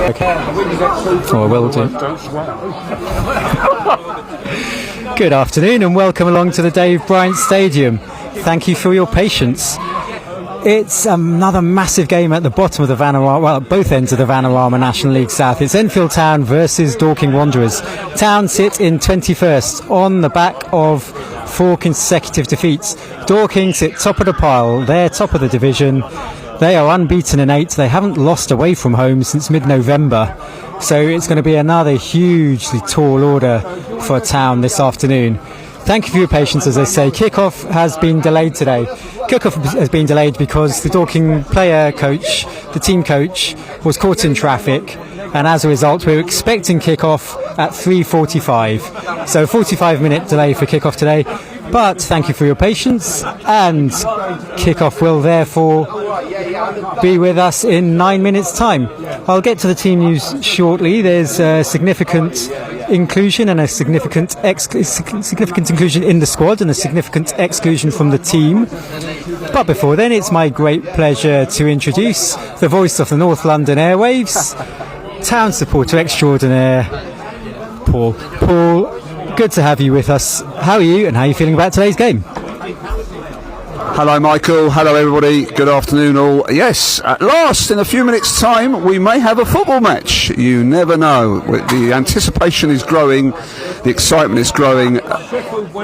Okay. Oh, will do. Good afternoon and welcome along to the Dave Bryant Stadium. Thank you for your patience. It's another massive game at the bottom of the Vanarama, well, at both ends of the Vanarama National League South. It's Enfield Town versus Dorking Wanderers. Town sit in 21st on the back of 4 consecutive defeats. Dorking sit top of the pile. They're top of the division. They are unbeaten in 8. They haven't lost away from home since mid-November. So it's going to be another hugely tall order for Town this afternoon. Thank you for your patience, as I say. Kick-off has been delayed today. Kick-off has been delayed because the Dorking player coach, the team coach, was caught in traffic. And as a result, we're expecting kick-off at 3:45. So 45-minute delay for kick-off today. But thank you for your patience. And kick-off will therefore be with us in 9 minutes' time. I'll get to the team news shortly. There's a significant inclusion and a significant inclusion in the squad and a significant exclusion from the team. But before then, it's my great pleasure to introduce the voice of the North London airwaves, Town supporter extraordinaire, Paul. Paul, good to have you with us. How are you and how are you feeling about today's game? Hello Michael, hello everybody, good afternoon all. Yes, at last, in a few minutes time, we may have a football match. You never know. The anticipation is growing, the excitement is growing.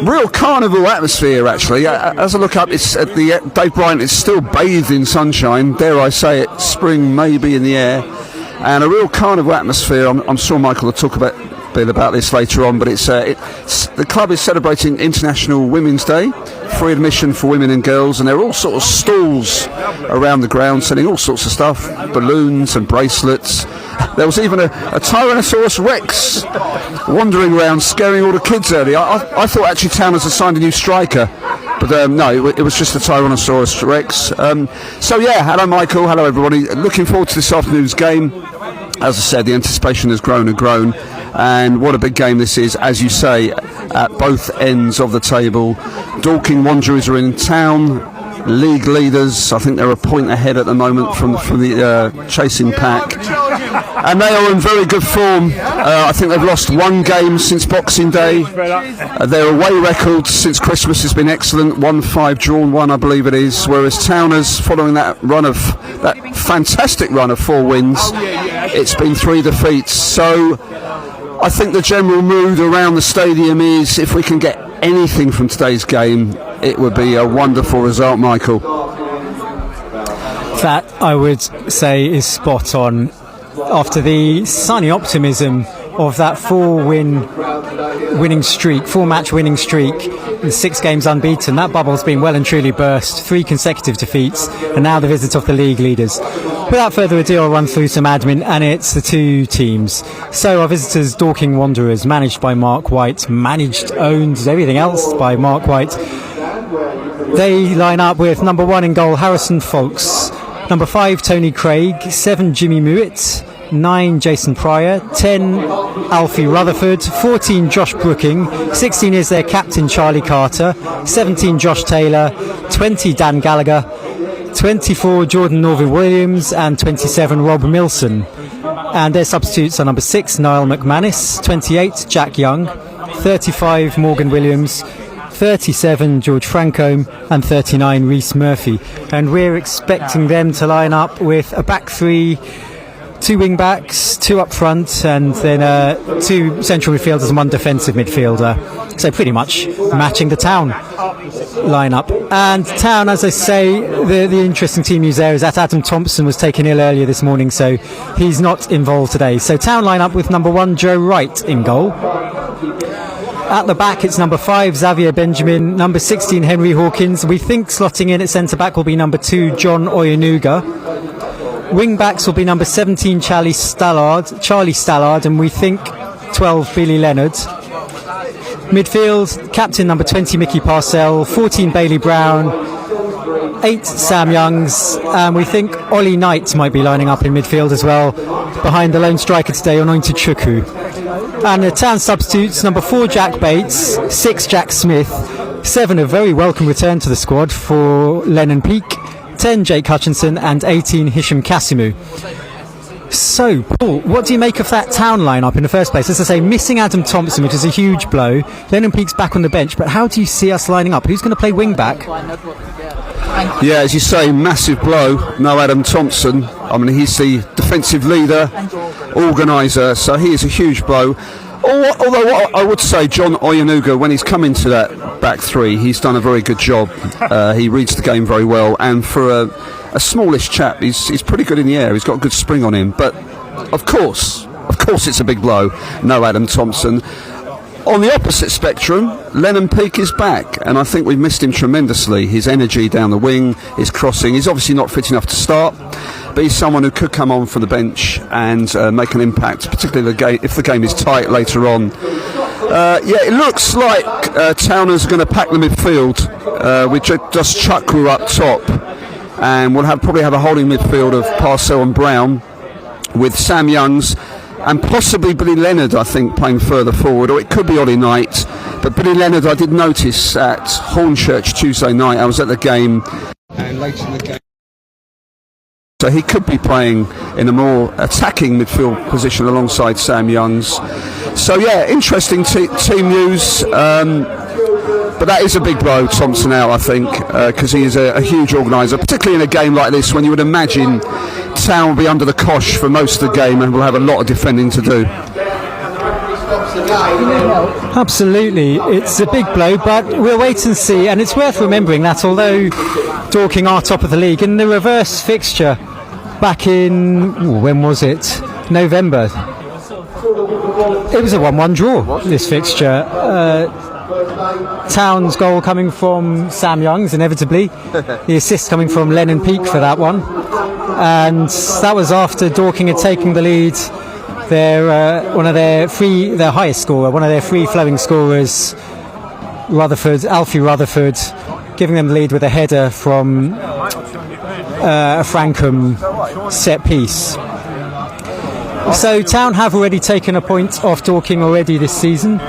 Real carnival atmosphere actually. As I look up, it's at the Dave Bryant is still bathed in sunshine, dare I say it, spring may be in the air. And a real carnival atmosphere. I'm sure Michael will talk a bit about this later on, but the club is celebrating International Women's Day, free admission for women and girls, and there are all sorts of stalls around the ground selling all sorts of stuff, balloons and bracelets. There was even a Tyrannosaurus Rex wandering around scaring all the kids earlier. I thought actually Town has assigned a new striker, but no, it was just a Tyrannosaurus Rex. So yeah, hello Michael, hello everybody. Looking forward to this afternoon's game. As I said, the anticipation has grown and grown, and what a big game this is, as you say, at both ends of the table. Dorking Wanderers are in Town, league leaders. I think they're a point ahead at the moment from the chasing pack, and they are in very good form. I think they've lost 1 game since Boxing Day. Their away record since Christmas has been excellent, 1-5 drawn 1, I believe it is, whereas Towners, following that fantastic run of 4 wins, it's been 3 defeats. So I think the general mood around the stadium is, if we can get anything from today's game, it would be a wonderful result, Michael. That, I would say, is spot on. After the sunny optimism of that 4-match winning streak, and 6 games unbeaten, that bubble's been well and truly burst. 3 consecutive defeats, and now the visit of the league leaders. Without further ado, I'll run through some admin, and it's the 2 teams. So our visitors, Dorking Wanderers, managed by Mark White, owned, everything else by Mark White. They line up with number 1 in goal, Harrison Folks, number 5, Tony Craig, 7, Jimmy Mewett, 9, Jason Pryor, 10, Alfie Rutherford, 14, Josh Brooking, 16 is their captain, Charlie Carter, 17, Josh Taylor, 20, Dan Gallagher, 24, Jordan Norville-Williams, and 27, Rob Milson. And their substitutes are number 6, Niall McManus, 28, Jack Young, 35, Morgan Williams, 37, George Francombe, and 39, Reece Murphy. And we're expecting them to line up with a back 3, 2 wing backs, 2 up front, and then 2 central midfielders and 1 defensive midfielder. So pretty much matching the Town lineup. And Town, as I say, the interesting team news there is that Adam Thompson was taken ill earlier this morning, so he's not involved today. So Town lineup with number 1, Joe Wright in goal. At the back, it's number 5, Xavier Benjamin, number 16, Henry Hawkins. We think slotting in at centre-back will be number 2, John Oyenuga. Wing-backs will be number 17, Charlie Stallard, and we think 12, Billy Leonard. Midfield, captain number 20, Mickey Parcell, 14, Bailey Brown, 8, Sam Youngs, and we think Ollie Knight might be lining up in midfield as well, behind the lone striker today, Anointed Chukwu. And the Town substitutes, number 4, Jack Bates, 6, Jack Smith, 7, a very welcome return to the squad for Lennon Peake, 10, Jake Hutchinson, and 18, Hisham Kasimu. So, Paul, what do you make of that Town line-up in the first place? As I say, missing Adam Thompson, which is a huge blow. Lennon Peake's back on the bench, but how do you see us lining up? Who's going to play wing-back? Yeah, as you say, massive blow. No Adam Thompson. I mean, he's the defensive leader, organiser, so he is a huge blow. Although what I would say, John Oyenuga, when he's come into that back three, he's done a very good job. He reads the game very well, and for a smallish chap, he's pretty good in the air. He's got a good spring on him. But of course, it's a big blow. No Adam Thompson. On the opposite spectrum, Lennon Peake is back, and I think we've missed him tremendously. His energy down the wing, his crossing. He's obviously not fit enough to start, but he's someone who could come on from the bench and make an impact, particularly if the game is tight later on. It looks like Towners are going to pack the midfield with just Chukwu up top, and we'll probably have a holding midfield of Parcell and Brown with Sam Youngs and possibly Billy Leonard, I think, playing further forward, or it could be Ollie Knight. But Billy Leonard, I did notice at Hornchurch Tuesday night. I was at the game, and later in the game, so he could be playing in a more attacking midfield position alongside Sam Youngs. So yeah, interesting team news. But that is a big blow, Thompson out, I think, because he is a huge organiser, particularly in a game like this when you would imagine Town will be under the cosh for most of the game and will have a lot of defending to do. Absolutely, it's a big blow, but we'll wait and see. And it's worth remembering that although Dorking are top of the league, in the reverse fixture back in, when was it? November. It was a 1-1 draw, this fixture. Town's goal coming from Sam Youngs, inevitably. The assist coming from Lennon Peake for that one. And that was after Dorking had taken the lead. Their highest scorer, one of their free-flowing scorers, Alfie Rutherford, giving them the lead with a header from a Frankham set piece. So Town have already taken a point off Dorking already this season.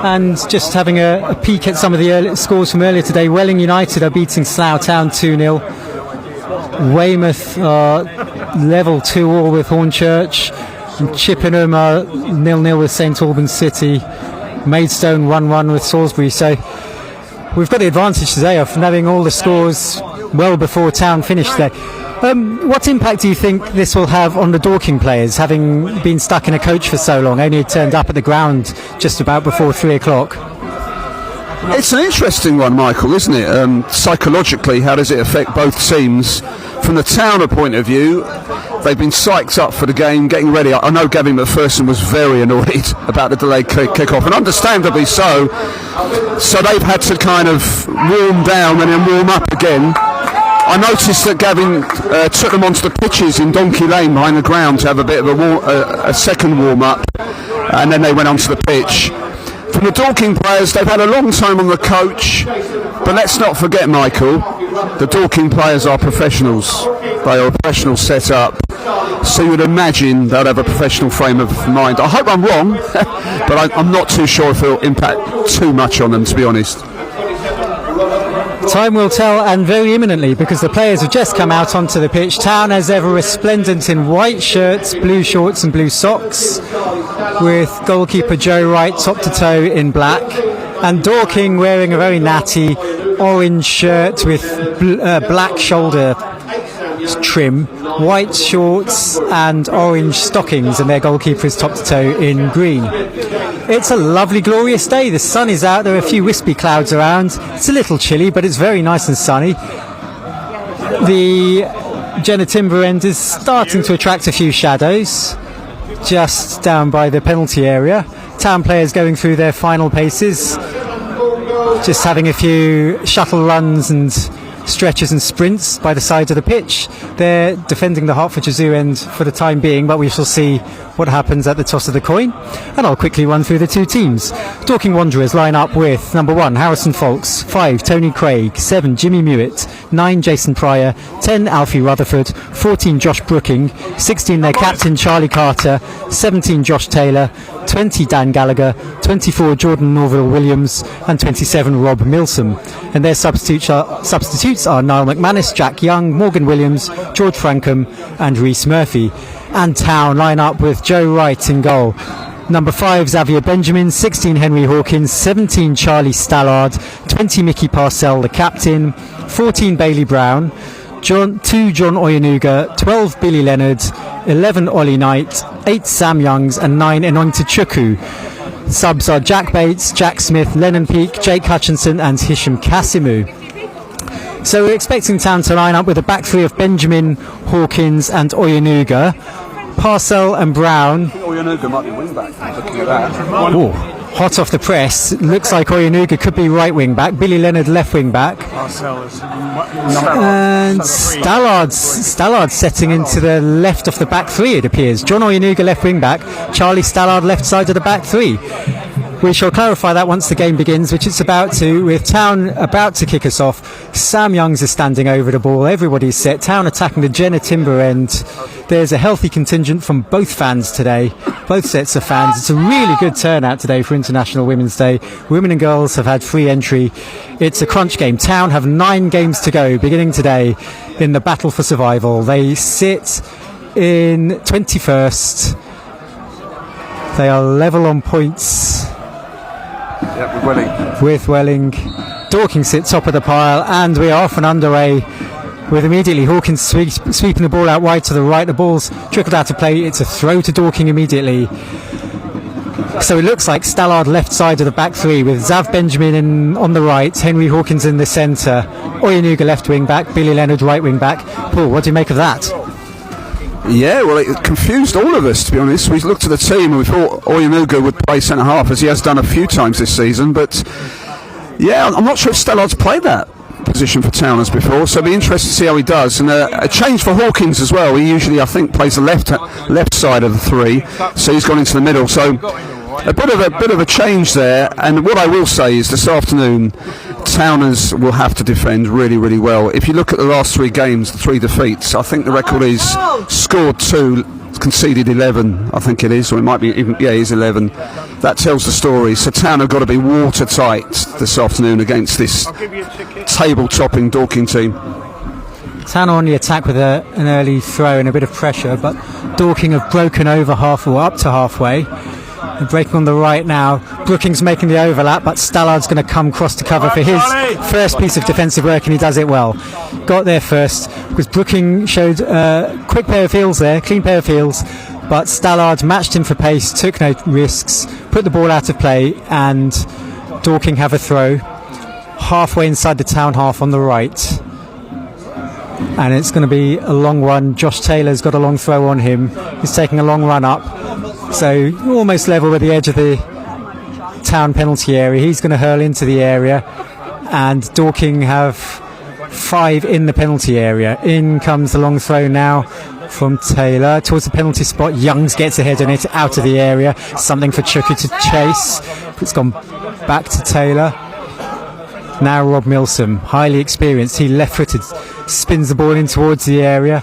And just having a peek at some of the early scores from earlier today, Welling United are beating Slough Town 2-0. Weymouth are level 2-2 with Hornchurch. And Chippenham are 0-0 with St Albans City. Maidstone 1-1 with Salisbury. So we've got the advantage today of knowing all the scores well before Town finish today. What impact do you think this will have on the Dorking players, having been stuck in a coach for so long, only turned up at the ground just about before 3 o'clock? It's an interesting one, Michael, isn't it? Psychologically, how does it affect both teams? From the Towner point of view, they've been psyched up for the game, getting ready. I know Gavin McPherson was very annoyed about the delayed kick-off, and understandably so. So they've had to kind of warm down and then warm up again. I noticed that Gavin took them onto the pitches in Donkey Lane behind the ground to have a bit of a second warm-up, and then they went onto the pitch. From the Dorking players, they've had a long time on the coach, but let's not forget, Michael, the Dorking players are professionals. They are a professional set-up, so you would imagine they'll have a professional frame of mind. I hope I'm wrong, but I'm not too sure if it'll impact too much on them, to be honest. Time will tell, and very imminently, because the players have just come out onto the pitch. Town, as ever, resplendent in white shirts, blue shorts and blue socks, with goalkeeper Joe Wright top to toe in black, and Dorking wearing a very natty orange shirt with black shoulder trim, white shorts and orange stockings, and their goalkeeper is top to toe in green. It's a lovely, glorious day. The sun is out. There are a few wispy clouds around. It's a little chilly, but it's very nice and sunny. The Jenner Timber end is starting to attract a few shadows just down by the penalty area. Town players going through their final paces, just having a few shuttle runs and stretches and sprints by the side of the pitch. They're defending the Hertfordshire Zoo end for the time being, but we shall see what happens at the toss of the coin. And I'll quickly run through the two teams. Dorking Wanderers line up with number 1 Harrison Folks, 5 Tony Craig, 7 Jimmy Mewett, 9 Jason Pryor, 10 Alfie Rutherford, 14 Josh Brooking, 16 their captain Charlie Carter, 17 Josh Taylor, 20 Dan Gallagher, 24 Jordan Norville Williams, and 27 Rob Milsom. And their substitutes are Niall McManus, Jack Young, Morgan Williams, George Frankham and Rhys Murphy. And Town line up with Joe Wright in goal. Number 5, Xavier Benjamin, 16, Henry Hawkins, 17, Charlie Stallard, 20, Mickey Parcell, the captain, 14, Bailey Brown, 2, John Oyenuga, 12, Billy Leonard, 11, Ollie Knight, 8, Sam Youngs, and 9, Enoita Chukwu. Subs are Jack Bates, Jack Smith, Lennon Peake, Jake Hutchinson, and Hisham Kasimu. So we're expecting Town to line up with a back three of Benjamin, Hawkins, and Oyenuga. Parcell and Brown. Oyenuga might be wing back. Looking at that. Ooh, hot off the press. Looks like Oyenuga could be right wing back. Billy Leonard left wing back. And Stallard's setting into the left of the back three, it appears. John Oyenuga left wing back. Charlie Stallard left side of the back three. We shall clarify that once the game begins, which it's about to, with Town about to kick us off. Sam Youngs is standing over the ball. Everybody's set. Town attacking the Jenna Timber end. There's a healthy contingent from both fans today. Both sets of fans. It's a really good turnout today for International Women's Day. Women and girls have had free entry. It's a crunch game. Town have 9 games to go, beginning today in the battle for survival. They sit in 21st. They are level on points. With Welling. Dorking sit top of the pile, and we are off and underway with immediately Hawkins sweeping the ball out wide to the right. The ball's trickled out to play. It's a throw to Dorking immediately. So it looks like Stallard left side of the back three with Zav Benjamin on the right, Henry Hawkins in the centre, Oyenuga left wing back, Billy Leonard right wing back. Paul, what do you make of that? Yeah, well, it confused all of us, to be honest. We looked at the team and we thought Oyenuga would play centre half, as he has done a few times this season, but yeah, I'm not sure if Stallard's played that position for Towners before, so it'll be interesting to see how he does. And a change for Hawkins as well. He usually, I think, plays the left side of the three, so he's gone into the middle. So a bit of a change there. And what I will say is this afternoon, Towners will have to defend really, really well. If you look at the last 3 games, the 3 defeats, I think the record is scored 2, conceded 11, I think it is, or it might be even, yeah, it is 11. That tells the story. So Town have got to be watertight this afternoon against this table-topping Dorking team. Town on the attack with an early throw and a bit of pressure, but Dorking have broken over half or up to halfway. And breaking on the right now. Brooking's making the overlap, but Stallard's going to come cross to cover for his first piece of defensive work, and he does it well. Got there first because Brooking showed a quick pair of heels there, clean pair of heels, but Stallard matched him for pace, took no risks, put the ball out of play, and Dorking have a throw halfway inside the Town half on the right. And it's going to be a long one. Josh Taylor's got a long throw on him. He's taking a long run up. So almost level with the edge of the Town penalty area. He's going to hurl into the area, and Dorking have 5 in the penalty area. In comes the long throw now from Taylor towards the penalty spot. Youngs gets ahead on it, out of the area. Something for Chukwu to chase. It's gone back to Taylor. Now Rob Milsom, highly experienced. He left-footed, spins the ball in towards the area.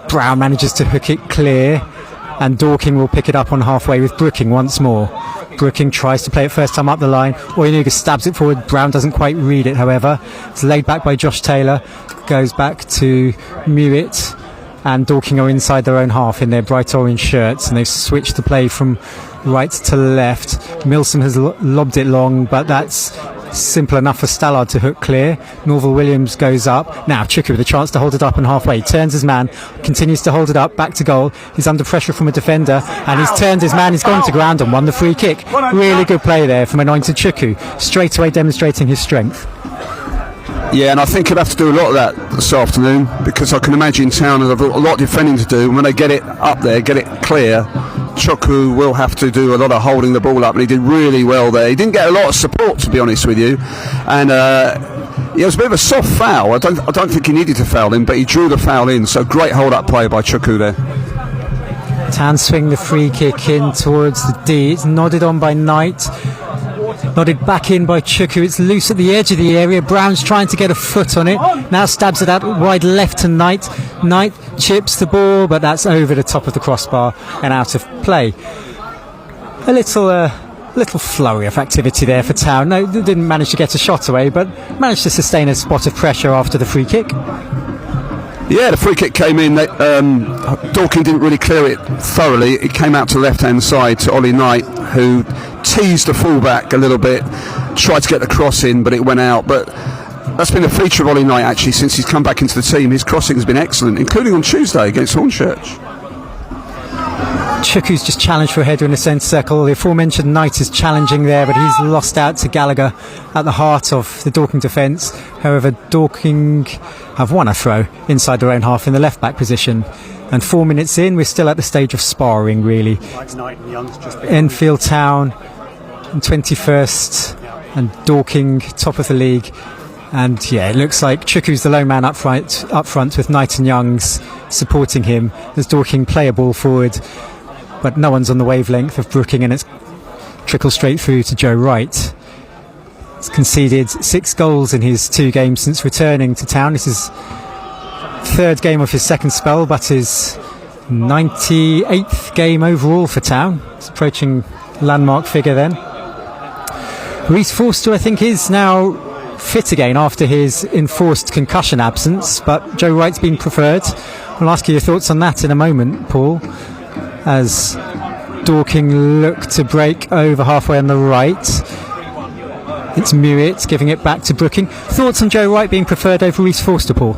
Brown manages to hook it clear. And Dorking will pick it up on halfway with Brooking once more. Brooking tries to play it first time up the line. Oyenuga stabs it forward. Brown doesn't quite read it, however. It's laid back by Josh Taylor. Goes back to Mewett. And Dorking are inside their own half in their bright orange shirts. And they've switched the play from right to left. Milsom has lobbed it long, but that's simple enough for Stallard to hook clear. Norval Williams goes up. Now Chukwu with a chance to hold it up and halfway. Turns his man, continues to hold it up, back to goal. He's under pressure from a defender, and he's turned his man. He's gone to ground and won the free kick. Really good play there from Enoita Chukwu, straight away demonstrating his strength. Yeah, and I think he'll have to do a lot of that this afternoon, because I can imagine Town have a lot of defending to do. And when they get it up there, get it clear, Chukwu will have to do a lot of holding the ball up, and he did really well there. He didn't get a lot of support, to be honest with you, and it was a bit of a soft foul. I don't think he needed to foul him, but he drew the foul in. So great hold-up play by Chukwu there. Town swing the free kick in towards the D. It's nodded on by Knight. Nodded back in by Chukwu. It's loose at the edge of the area. Brown's trying to get a foot on it. Now stabs it out wide left to Knight. Knight chips the ball, but that's over the top of the crossbar and out of play. A little flurry of activity there for Town. No, they didn't manage to get a shot away, but managed to sustain a spot of pressure after the free kick. Yeah, the free kick came in. Dorking didn't really clear it thoroughly. It came out to the left-hand side to Ollie Knight, who teased the fullback a little bit, tried to get the cross in, but it went out. But that's been a feature of Ollie Knight, actually, since he's come back into the team. His crossing has been excellent, including on Tuesday against Hornchurch. Chukwu's just challenged for a header in the centre circle. The aforementioned Knight is challenging there, but he's lost out to Gallagher at the heart of the Dorking defence. However, Dorking have won a throw inside their own half in the left-back position. And 4 minutes in, we're still at the stage of sparring, really. Enfield Town in 21st and Dorking top of the league. And yeah, it looks like Chukwu's the lone man up front with Knight and Youngs supporting him as Dorking play a ball forward. But no one's on the wavelength of Brooking, and it's trickled straight through to Joe Wright. He's conceded 6 goals in his 2 games since returning to town. This is 3rd game of his second spell, but his 98th game overall for town. It's approaching landmark figure then. Reece Forster, I think, is now fit again after his enforced concussion absence, but Joe Wright's been preferred. I'll ask you your thoughts on that in a moment, Paul, as Dorking look to break over halfway on the right. It's Mewett giving it back to Brooking. Thoughts on Joe Wright being preferred over Reece Forster, Paul?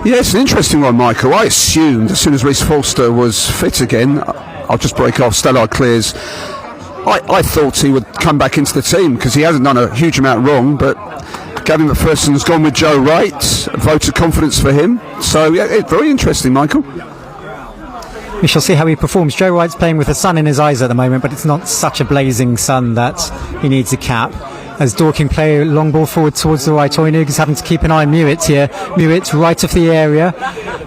Yeah, it's an interesting one, Michael. I assumed as soon as Reece Forster was fit again, I'll just break off Stellar clears. I thought he would come back into the team because he hasn't done a huge amount wrong, but Gavin McPherson's gone with Joe Wright, a vote of confidence for him. So yeah, it's very interesting, Michael. We shall see how he performs. Joe Wright's playing with the sun in his eyes at the moment, but it's not such a blazing sun that he needs a cap. As Dorking play a long ball forward towards the right, Oynug is having to keep an eye on Mewett here. Mewett right of the area,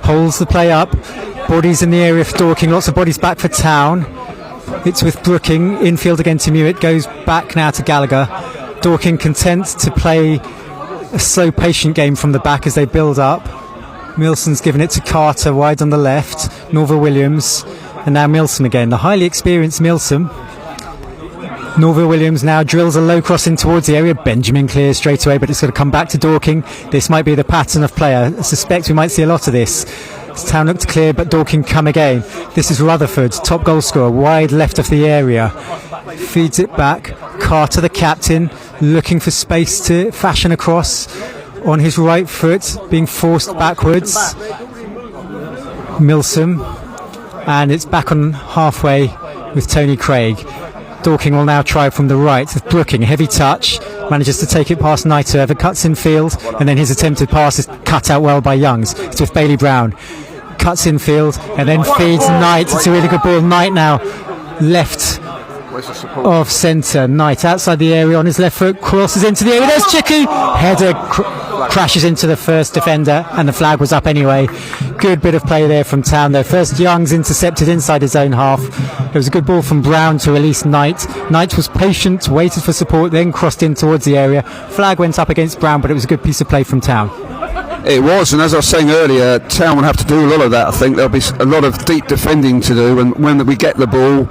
holds the play up, bodies in the area for Dorking, lots of bodies back for Town. It's with Brooking, infield again to Mewett, goes back now to Gallagher. Dorking content to play a slow patient game from the back as they build up. Milson's given it to Carter wide on the left, Norval Williams, and now Milson again, the highly experienced Milson. Norval Williams now drills a low cross in towards the area. Benjamin clears straight away, but it's going to come back to Dorking. This might be the pattern of play. I suspect we might see a lot of this. Town looked clear, but Dorking come again. This is Rutherford, top goal scorer, wide left of the area. Feeds it back. Carter, the captain, looking for space to fashion a cross on his right foot, being forced backwards. Milsom, and it's back on halfway with Tony Craig. Dorking will now try from the right with Brooking, heavy touch, manages to take it past Knight, whoever cuts in field, and then his attempted pass is cut out well by Youngs. It's with Bailey Brown, cuts in field and then feeds Knight. It's a really good ball. Knight now left of centre. Knight outside the area on his left foot, crosses into the area. There's Chikku, header crashes into the first defender, and the flag was up anyway. Good bit of play there from Town though. First Youngs intercepted inside his own half. It was a good ball from Brown to release Knight. Knight was patient, waited for support, then crossed in towards the area. Flag went up against Brown, but it was a good piece of play from Town. It was, and as I was saying earlier, Town will have to do a lot of that. I think there'll be a lot of deep defending to do, and when we get the ball,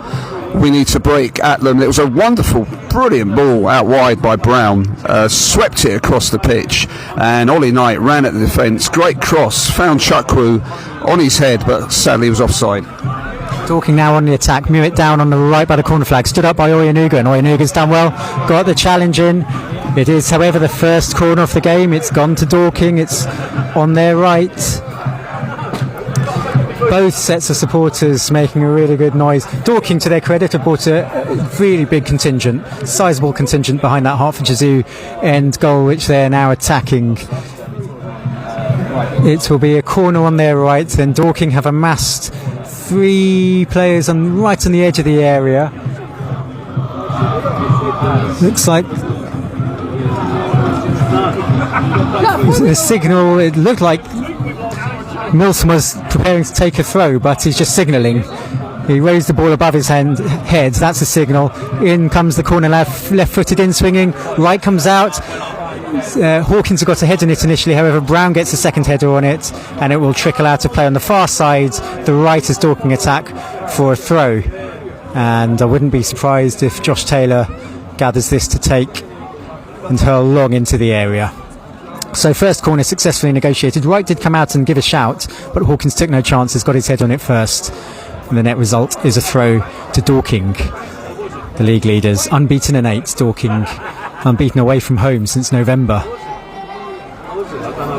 we need to break at them. It was a wonderful, brilliant ball out wide by Brown, swept it across the pitch, and Ollie Knight ran at the defence. Great cross, found Chukwu on his head, but sadly he was offside. Dorking now on the attack. Mewett down on the right by the corner flag, stood up by Oyenuga, and Oyenuga's done well, got the challenge in. It is, however, the first corner of the game. It's gone to Dorking, it's on their right. Both sets of supporters making a really good noise. Dorking, to their credit, have brought a really big contingent, sizable contingent behind that Hertfordshire Zoo end goal, which they're now attacking. It will be a corner on their right. Then Dorking have amassed 3 players right on the edge of the area. Looks like a signal. It looked like Milson was preparing to take a throw, but he's just signalling. He raised the ball above his head. That's a signal. In comes the corner, left-footed in swinging. Right comes out. Hawkins have got a head on it initially, however Brown gets a second header on it, and it will trickle out to play on the far side. The right is Dorking attack for a throw, and I wouldn't be surprised if Josh Taylor gathers this to take and hurl long into the area. So first corner successfully negotiated. Wright did come out and give a shout, but Hawkins took no chances, got his head on it first. And the net result is a throw to Dorking. The league leaders, unbeaten in 8, Dorking unbeaten away from home since November.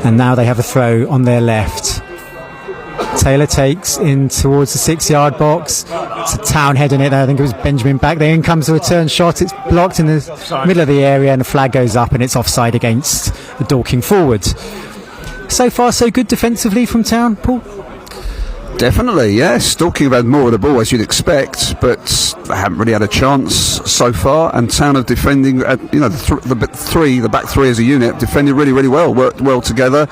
And now they have a throw on their left. Taylor takes in towards the 6-yard box. It's a Town head in it. I think it was Benjamin back there. In comes the return shot. It's blocked in the middle of the area, and the flag goes up, and it's offside against the Dorking forward. So far, so good defensively from Town, Paul? Definitely, yes. Dorking have had more of the ball, as you'd expect, but they haven't really had a chance so far. And Town are defending, the back three as a unit, defending really, really well, worked well together.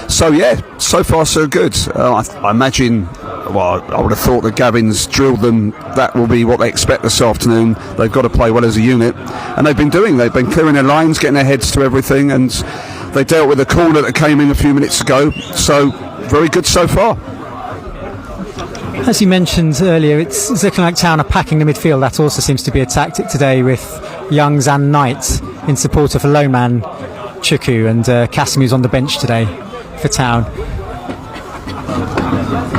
So yeah, so far so good. I imagine, I would have thought that Gavin's drilled them. That will be what they expect this afternoon. They've got to play well as a unit, and they've been doing. They've been clearing their lines, getting their heads to everything, and they dealt with a corner that came in a few minutes ago. So very good so far. As you mentioned earlier, it's looking like Town are packing the midfield. That also seems to be a tactic today, with Youngs and Knight in support of a lone man, Chuku, and Casimir's on the bench today for Town.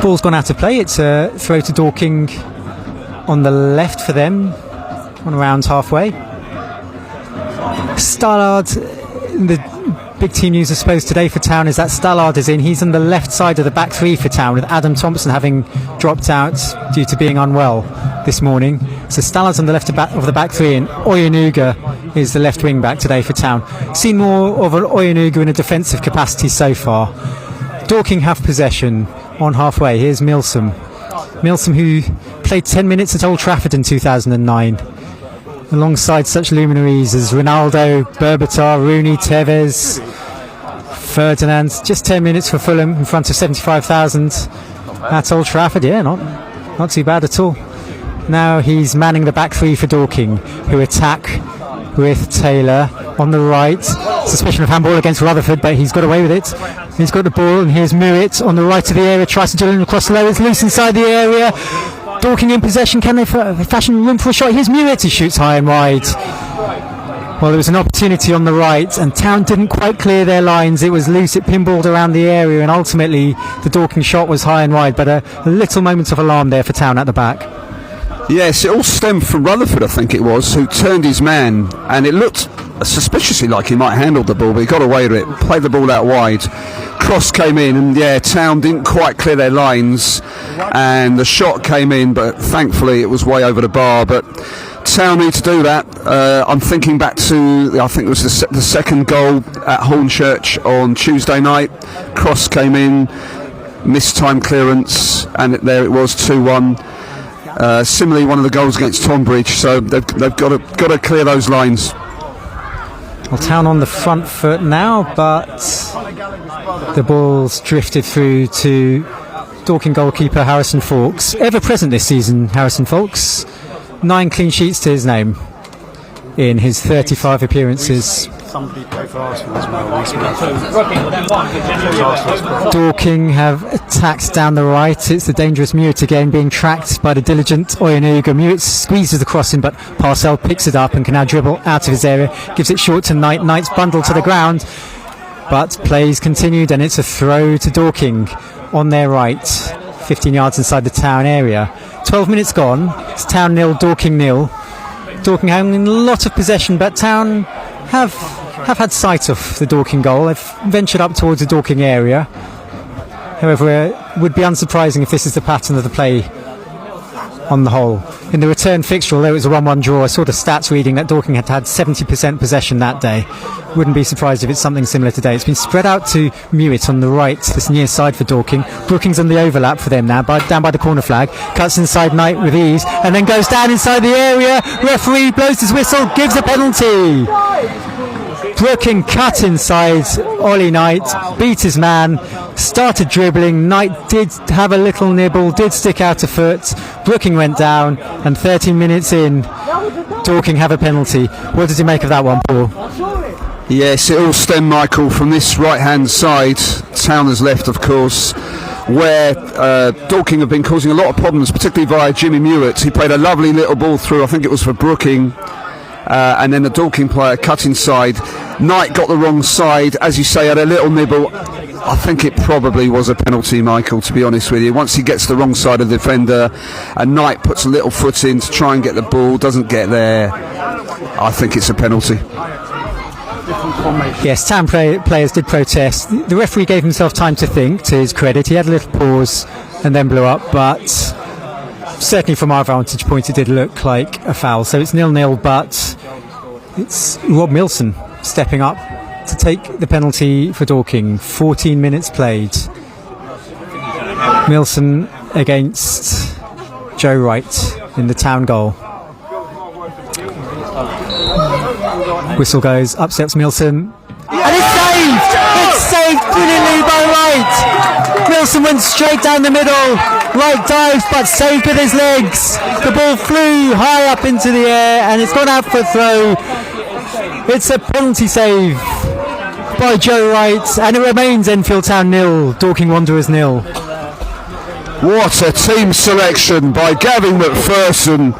Ball's gone out of play. It's a throw to Dorking on the left for them, on around halfway. Stallard, the big team news I suppose today for Town is that Stallard is in. He's on the left side of the back three for Town, with Adam Thompson having dropped out due to being unwell this morning. So Stallard's on the left of the back three, and Oyenuga is the left wing back today for Town. Seen more of an Oyenuga in a defensive capacity so far. Dorking have possession on halfway. Here's Milsom, who played 10 minutes at Old Trafford in 2009 alongside such luminaries as Ronaldo, Berbatov, Rooney, Tevez, Ferdinand. Just 10 minutes for Fulham in front of 75,000 at Old Trafford. Yeah, not too bad at all. Now he's manning the back three for Dorking, who attack with Taylor on the right. Suspicion of handball against Rutherford, but he's got away with it. He's got the ball, and here's Mewett on the right of the area, tries to drill in across the low. It's loose inside the area. Dorking in possession. Can they fashion room for a shot? Here's Mewett. He shoots high and wide. Well, there was an opportunity on the right, and Town didn't quite clear their lines. It was loose. It pinballed around the area, and ultimately the Dorking shot was high and wide. But a little moment of alarm there for Town at the back. Yes, it all stemmed from Rutherford, I think it was, who turned his man, and it looked suspiciously like he might have handled the ball, but he got away with it, played the ball out wide. Cross came in, and Town didn't quite clear their lines, and the shot came in, but thankfully it was way over the bar. But Town need to do that. I'm thinking back to, I think it was the second goal at Hornchurch on Tuesday night. Cross came in, missed time clearance, and there it was, 2-1. Similarly, one of the goals against Tonbridge, so they've got to clear those lines. Well, Town on the front foot now, but the ball's drifted through to Dorking goalkeeper Harrison Fawkes. Ever present this season, Harrison Fawkes. 9 clean sheets to his name in his 35 appearances. Somebody play for Arsenal as well. Dorking have attacked down the right. It's the dangerous Mewett again, being tracked by the diligent Oyenuga. Mewett squeezes the crossing, but Parcell picks it up and can now dribble out of his area. Gives it short to Knight. Knight's bundled to the ground, but plays continued, and it's a throw to Dorking on their right, 15 yards inside the Town area. 12 minutes gone. It's Town 0, Dorking 0. Dorking having a lot of possession, but Town have had sight of the Dorking goal. They've ventured up towards the Dorking area. However, it would be unsurprising if this is the pattern of the play on the whole. In the return fixture, although it was a 1-1 draw, I saw the stats reading that Dorking had 70% possession that day. Wouldn't be surprised if it's something similar today. It's been spread out to Mewett on the right, this near side for Dorking. Brookings on the overlap for them now, down by the corner flag. Cuts inside Knight with ease, and then goes down inside the area. Referee blows his whistle, gives a penalty. Brooking cut inside Ollie Knight, beat his man, started dribbling. Knight did have a little nibble, did stick out a foot. Brooking went down, and 13 minutes in, Dorking have a penalty. What did you make of that one, Paul? Yes, it all stemmed, Michael, from this right-hand side. Town has left, of course, where Dorking have been causing a lot of problems, particularly via Jimmy Mewett. He played a lovely little ball through, I think it was for Brooking, and then the Dorking player cut inside. Knight got the wrong side, as you say, had a little nibble. I think it probably was a penalty, Michael, to be honest with you. Once he gets the wrong side of the defender and Knight puts a little foot in to try and get the ball, doesn't get there, I think it's a penalty. Yes, Town players did protest. The referee gave himself time to think, to his credit. He had a little pause and then blew up, but certainly from our vantage point it did look like a foul. So it's 0-0, but it's Rob Milson stepping up to take the penalty for Dorking. 14 minutes played. Milson against Joe Wright in the Town goal. Whistle goes, up steps Milson, and it's saved! It's saved brilliantly by Wright! Milson went straight down the middle. Wright dived but saved with his legs. The ball flew high up into the air and it's gone out for a throw. It's a penalty save by Joe Wright, and it remains Enfield Town 0, Dorking Wanderers 0. What a team selection by Gavin McPherson,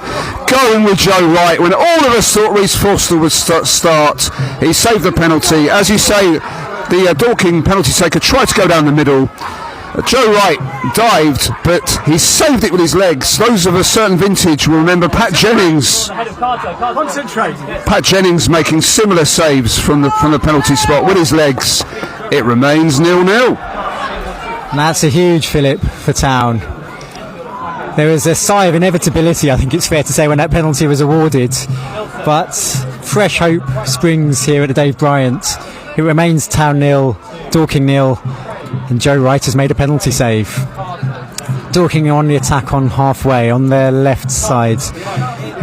going with Joe Wright when all of us thought Reece Foster would start. He saved the penalty. As you say, the Dorking penalty taker tried to go down the middle. Joe Wright dived, but he saved it with his legs. Those of a certain vintage will remember Pat Jennings. Pat Jennings making similar saves from the penalty spot with his legs. It remains 0-0. And that's a huge fillip for Town. There was a sigh of inevitability, I think it's fair to say, when that penalty was awarded. But fresh hope springs here at the Dave Bryant. It remains Town 0, Dorking 0, and Joe Wright has made a penalty save. Dorking on the attack on halfway, on their left side.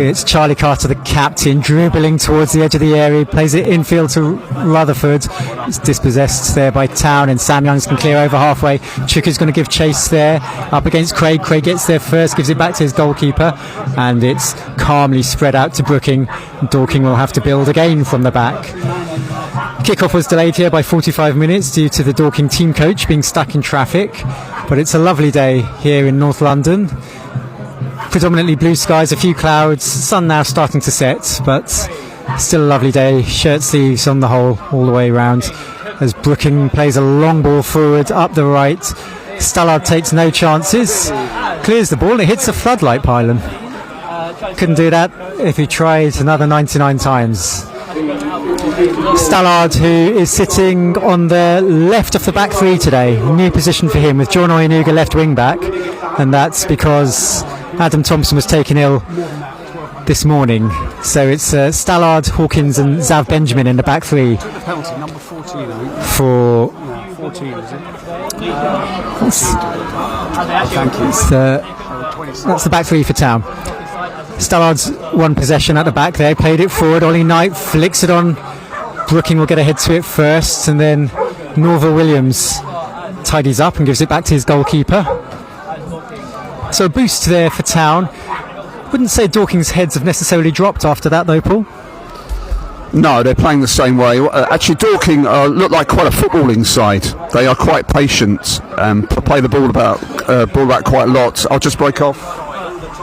It's Charlie Carter, the captain, dribbling towards the edge of the area. He plays it infield to Rutherford. It's dispossessed there by Town, and Sam Youngs can clear over halfway. Chooker's going to give chase there, up against Craig. Craig gets there first, gives it back to his goalkeeper, and it's calmly spread out to Brooking. Dorking will have to build again from the back. Kickoff was delayed here by 45 minutes due to the Dorking team coach being stuck in traffic, but it's a lovely day here in North London. Predominantly blue skies, a few clouds, sun now starting to set, but still a lovely day. Shirt sleeves on the whole, all the way around, as Brooking plays a long ball forward up the right. Stallard takes no chances, clears the ball and it hits a floodlight pylon. Couldn't do that if he tried another 99 times. Stallard, who is sitting on the left of the back three today, new position for him with John Oyenuga left wing back, and that's because Adam Thompson was taken ill this morning. So it's Stallard, Hawkins and Zav Benjamin in the back three. Penalty number 14, I think. For 14, is it? Thank you. That's the back three for Town. Stallard's one possession at the back there, played it forward. Ollie Knight flicks it on. Brooking will get a head to it first, and then Norval Williams tidies up and gives it back to his goalkeeper. So a boost there for Town. Wouldn't say Dorking's heads have necessarily dropped after that though, Paul. No, they're playing the same way. Actually, Dorking look like quite a footballing side. They are quite patient, play the ball about quite a lot. I'll just break off.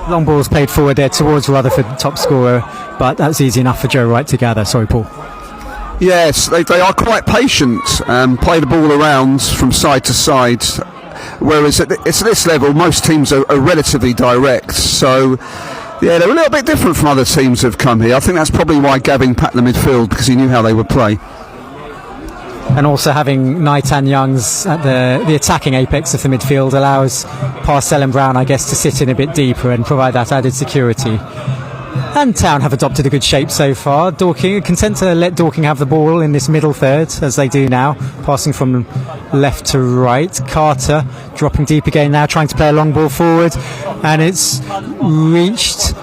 Long balls played forward there towards Rutherford, top scorer, but that's easy enough for Joe Wright to gather. Sorry, Paul. Yes, they are quite patient, play the ball around from side to side, whereas at this level most teams are relatively direct. So yeah, they're a little bit different from other teams who have come here. I think that's probably why Gavin packed the midfield, because he knew how they would play. And also having Knight and Youngs at the attacking apex of the midfield allows Parcell and Brown, I guess, to sit in a bit deeper and provide that added security. And Town have adopted a good shape so far. Dorking content to let Dorking have the ball in this middle third, as they do now, passing from left to right. Carter dropping deep again now, trying to play a long ball forward, and it's reached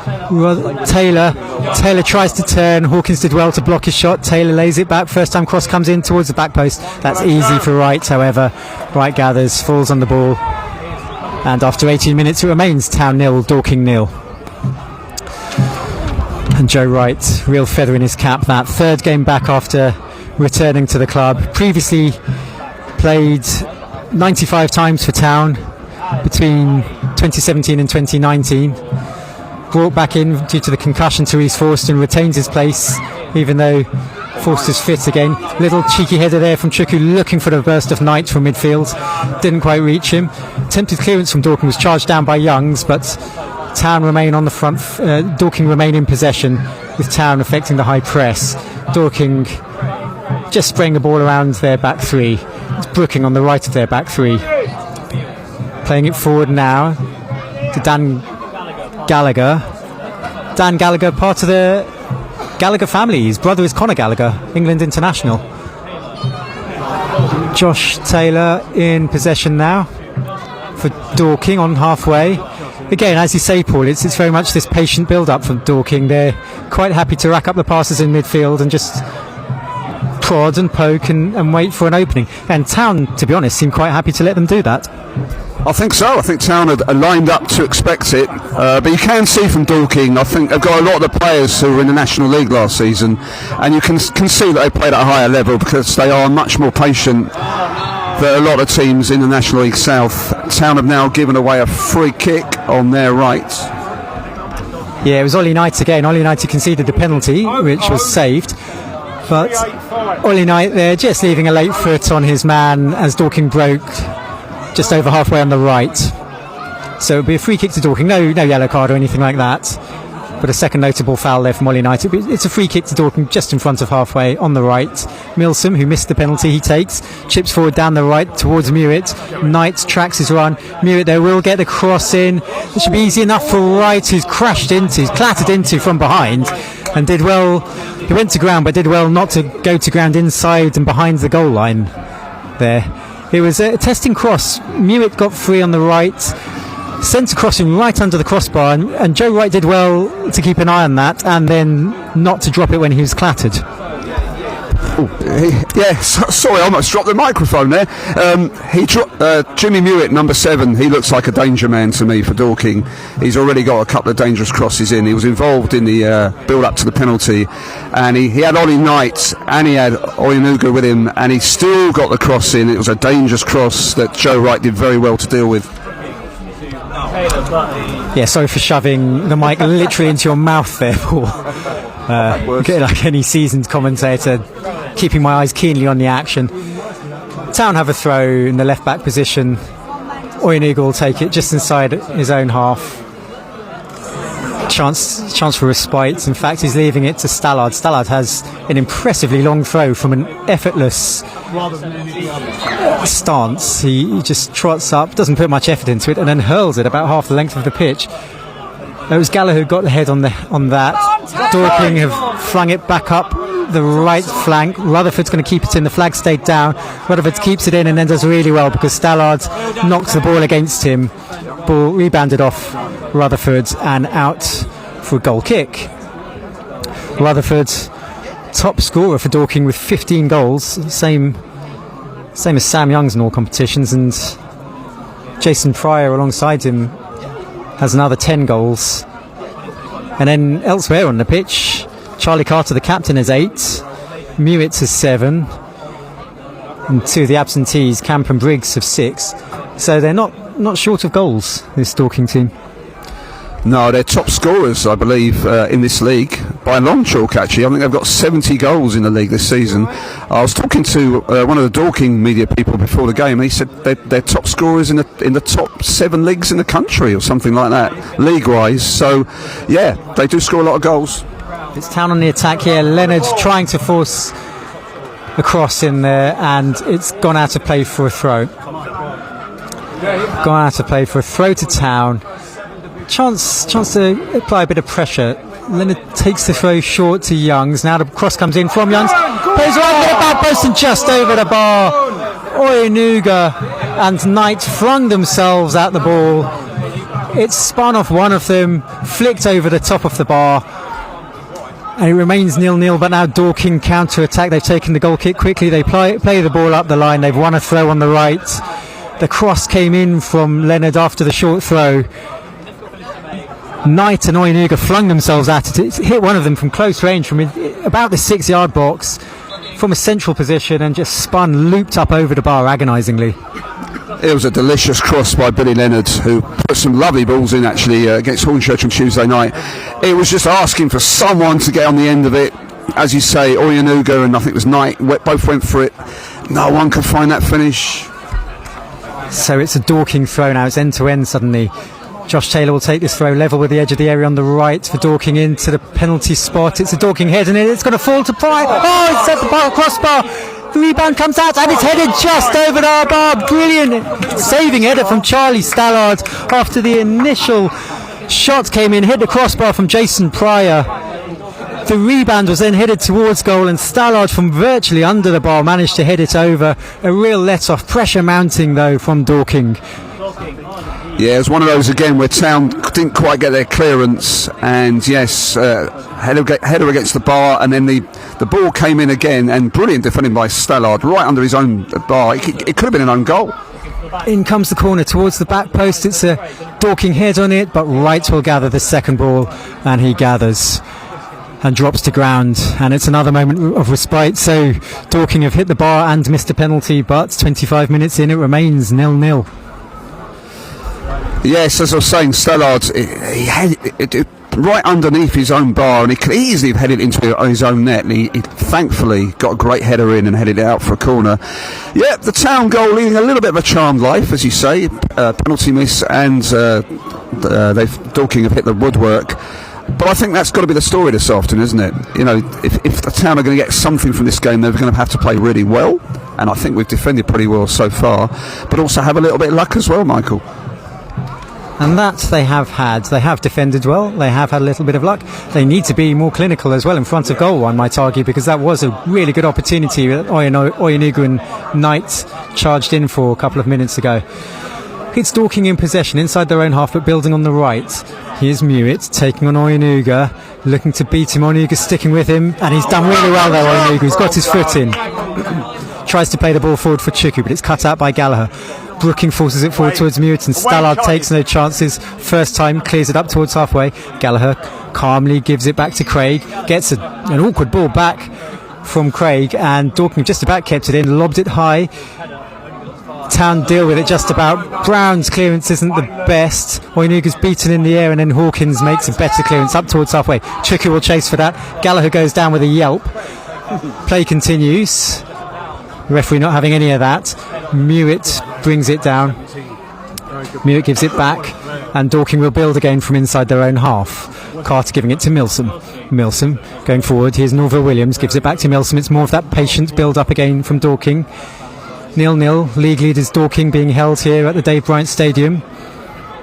Taylor. Taylor tries to turn. Hawkins did well to block his shot. Taylor lays it back. First time cross comes in towards the back post. That's easy for Wright, however. Wright gathers, falls on the ball, and after 18 minutes it remains Town 0, Dorking 0. And Joe Wright, real feather in his cap, that third game back after returning to the club. Previously played 95 times for Town between 2017 and 2019. brought back in due to the concussion to East Forster and retains his place, even though Forster's fit again. Little cheeky header there from Chukwu, looking for the burst of Knight from midfield. Didn't quite reach him. Attempted clearance from Dorking was charged down by Youngs, but Town remain on the front. Dorking remain in possession, with Town affecting the high press. Dorking just spraying the ball around their back three. It's Brooking on the right of their back three. Playing it forward now to Dan Gallagher. Dan Gallagher, part of the Gallagher family. His brother is Conor Gallagher, England international. Josh Taylor in possession now for Dorking on halfway. Again, as you say, Paul, it's very much this patient build-up from Dorking. They're quite happy to rack up the passes in midfield and just prod and poke and wait for an opening. And Town, to be honest, seem quite happy to let them do that. I think so. I think Town are lined up to expect it. But you can see from Dorking, I think they've got a lot of the players who were in the National League last season, and you can see that they played at a higher level because they are much more patient than a lot of teams in the National League South. Town have now given away a free kick on their right. Yeah, it was Ollie Knight again. Ollie Knight conceded the penalty, which was saved. But Ollie Knight there just leaving a late foot on his man as Dorking broke just over halfway on the right. So it would be a free kick to Dorking. No yellow card or anything like that. But a second notable foul there from Ollie Knight. It's a free kick to Dorking just in front of halfway on the right. Milsom, who missed the penalty, he takes. Chips forward down the right towards Mewett. Knight tracks his run. Mewett there will get the cross in. It should be easy enough for Wright, who's clattered into from behind. And did well. He went to ground, but did well not to go to ground inside and behind the goal line there. It was a testing cross. Mewett got free on the right, sent a crossing right under the crossbar, and Joe Wright did well to keep an eye on that and then not to drop it when he was clattered. Sorry, I almost dropped the microphone there. Jimmy Mewett, number 7, he looks like a danger man to me for Dorking. He's already got a couple of dangerous crosses in. He was involved in the build-up to the penalty, and he had Ollie Knight and he had Oyenuga with him, and he still got the cross in. It was a dangerous cross that Joe Wright did very well to deal with. Yeah, sorry for shoving the mic literally into your mouth there, Paul. Like any seasoned commentator, keeping my eyes keenly on the action. Town have a throw in the left back position. Oyenuga will take it just inside his own half. Chance for respite. In fact, he's leaving it to Stallard. Stallard has an impressively long throw from an effortless stance. He just trots up, doesn't put much effort into it, and then hurls it about half the length of the pitch. It was Gallagher who got the head on that. Dorking have flung it back up the right flank. Rutherford's going to keep it in. The flag stayed down. Rutherford keeps it in and then does really well because Stallard knocks the ball against him. Ball rebounded off Rutherford and out for a goal kick. Rutherford, top scorer for Dorking with 15 goals, same as Sam Youngs in all competitions, and Jason Pryor alongside him has another 10 goals. And then elsewhere on the pitch, Charlie Carter, the captain, has 8. Mewett has 7. And 2 of the absentees, Camp and Briggs, have 6. So they're not short of goals, this Dorking team. No, they're top scorers, I believe, in this league by a long chalk. Actually, I think they've got 70 goals in the league this season. I was talking to one of the Dorking media people before the game, and he said they're top scorers in the top 7 leagues in the country, or something like that, league-wise. So, yeah, they do score a lot of goals. It's Town on the attack here. Leonard trying to force a cross in there, and it's gone out of play for a throw. Gone out of play for a throw to Town. Chance to apply a bit of pressure. Leonard takes the throw short to Youngs. Now the cross comes in from Youngs. Plays right to the back post and just over the bar. Oyenuga and Knight flung themselves at the ball. It spun off one of them, flicked over the top of the bar, and it remains 0-0. But now Dorking counter-attack. They've taken the goal kick quickly. They play the ball up the line. They've won a throw on the right. The cross came in from Leonard after the short throw. Knight and Oyenuga flung themselves at it. It hit one of them from close range, from about the 6-yard box, from a central position, and just spun, looped up over the bar agonisingly. It was a delicious cross by Billy Leonard, who put some lovely balls in actually against Hornchurch on Tuesday night. It was just asking for someone to get on the end of it. As you say, Oyenuga and I think it was Knight both went for it. No one could find that finish. So it's a Dorking throw now. It's end to end suddenly. Josh Taylor will take this throw level with the edge of the area on the right for Dorking into the penalty spot. It's a Dorking head and it's going to fall to Pryor. Oh, it's at the crossbar. The rebound comes out and it's headed just over the bar. Brilliant saving header from Charlie Stallard after the initial shot came in, hit the crossbar from Jason Pryor. The rebound was then headed towards goal and Stallard from virtually under the bar managed to head it over. A real let-off. Pressure mounting though from Dorking. Yeah, it was one of those again where Town didn't quite get their clearance, and yes, header against the bar, and then the ball came in again, and brilliant defending by Stallard right under his own bar. It could have been an own goal. In comes the corner towards the back post. It's a Dorking head on it, but Wright will gather the second ball, and he gathers and drops to ground, and it's another moment of respite. So Dorking have hit the bar and missed a penalty, but 25 minutes in, it remains 0-0. Yes, as I was saying, Stallard, he had it right underneath his own bar, and he could easily have headed into his own net, and he thankfully got a great header in and headed it out for a corner. Yeah, the Town goal leading a little bit of a charmed life, as you say, penalty miss, and Dorking have hit the woodwork. But I think that's got to be the story this afternoon, isn't it? You know, if the Town are going to get something from this game, they're going to have to play really well, and I think we've defended pretty well so far, but also have a little bit of luck as well, Michael. And that they have had. They have defended well. They have had a little bit of luck. They need to be more clinical as well in front of goal, one might argue, because that was a really good opportunity that Oyenuga and Knight charged in for a couple of minutes ago. It's Dorking in possession inside their own half, but building on the right. Here's Mewett taking on Oyenuga, looking to beat him. Oyenuga sticking with him, and he's done really well there, Oyenuga. He's got his foot in. Tries to play the ball forward for Chukwu, but it's cut out by Gallagher. Brooking forces it forward towards Mewett, and Stallard takes no chances. First time, clears it up towards halfway. Gallagher calmly gives it back to Craig. Gets an awkward ball back from Craig, and Dorking just about kept it in, lobbed it high. Town deal with it just about. Brown's clearance isn't the best. Oyenuga's beaten in the air, and then Hawkins makes a better clearance up towards halfway. Chukwu will chase for that. Gallagher goes down with a yelp. Play continues. The referee not having any of that. Mewett brings it down. Mewett gives it back, and Dorking will build again from inside their own half. Carter giving it to Milsom. Milsom going forward. Here's Norville Williams, gives it back to Milsom. It's more of that patient build up again from Dorking. 0-0. League leaders Dorking being held here at the Dave Bryant Stadium.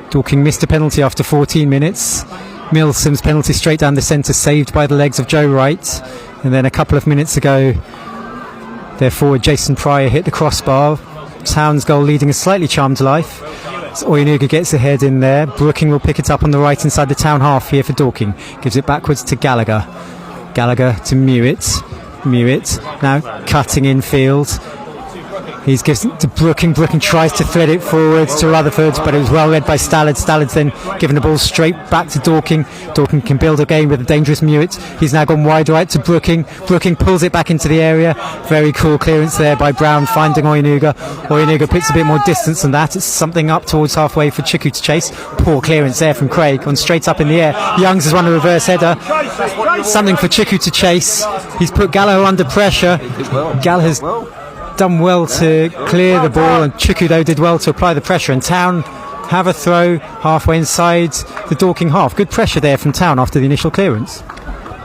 Dorking missed a penalty after 14 minutes. Milsom's penalty straight down the centre, saved by the legs of Joe Wright. And then a couple of minutes ago, their forward Jason Pryor hit the crossbar. Town's goal leading a slightly charmed life. So Oyenuga gets ahead in there. Brooking will pick it up on the right inside the Town half here for Dorking. Gives it backwards to Gallagher. Gallagher to Mewett. Mewett now cutting infield. He's given to Brooking. Brooking tries to thread it forwards to Rutherford, but it was well led by Stallard. Stallard's then given the ball straight back to Dorking. Dorking can build again with a dangerous Mewett. He's now gone wide right to Brooking. Brooking pulls it back into the area. Very cool clearance there by Brown, finding Oyenuga. Oyenuga puts a bit more distance than that. It's something up towards halfway for Chukwu to chase. Poor clearance there from Craig, gone straight up in the air. Youngs has won a reverse header. Something for Chukwu to chase. He's put Gallagher under pressure. Gallagher's done well to clear the ball, and Chukwu though did well to apply the pressure, and Town have a throw halfway inside the Dorking half. Good pressure there from Town after the initial clearance.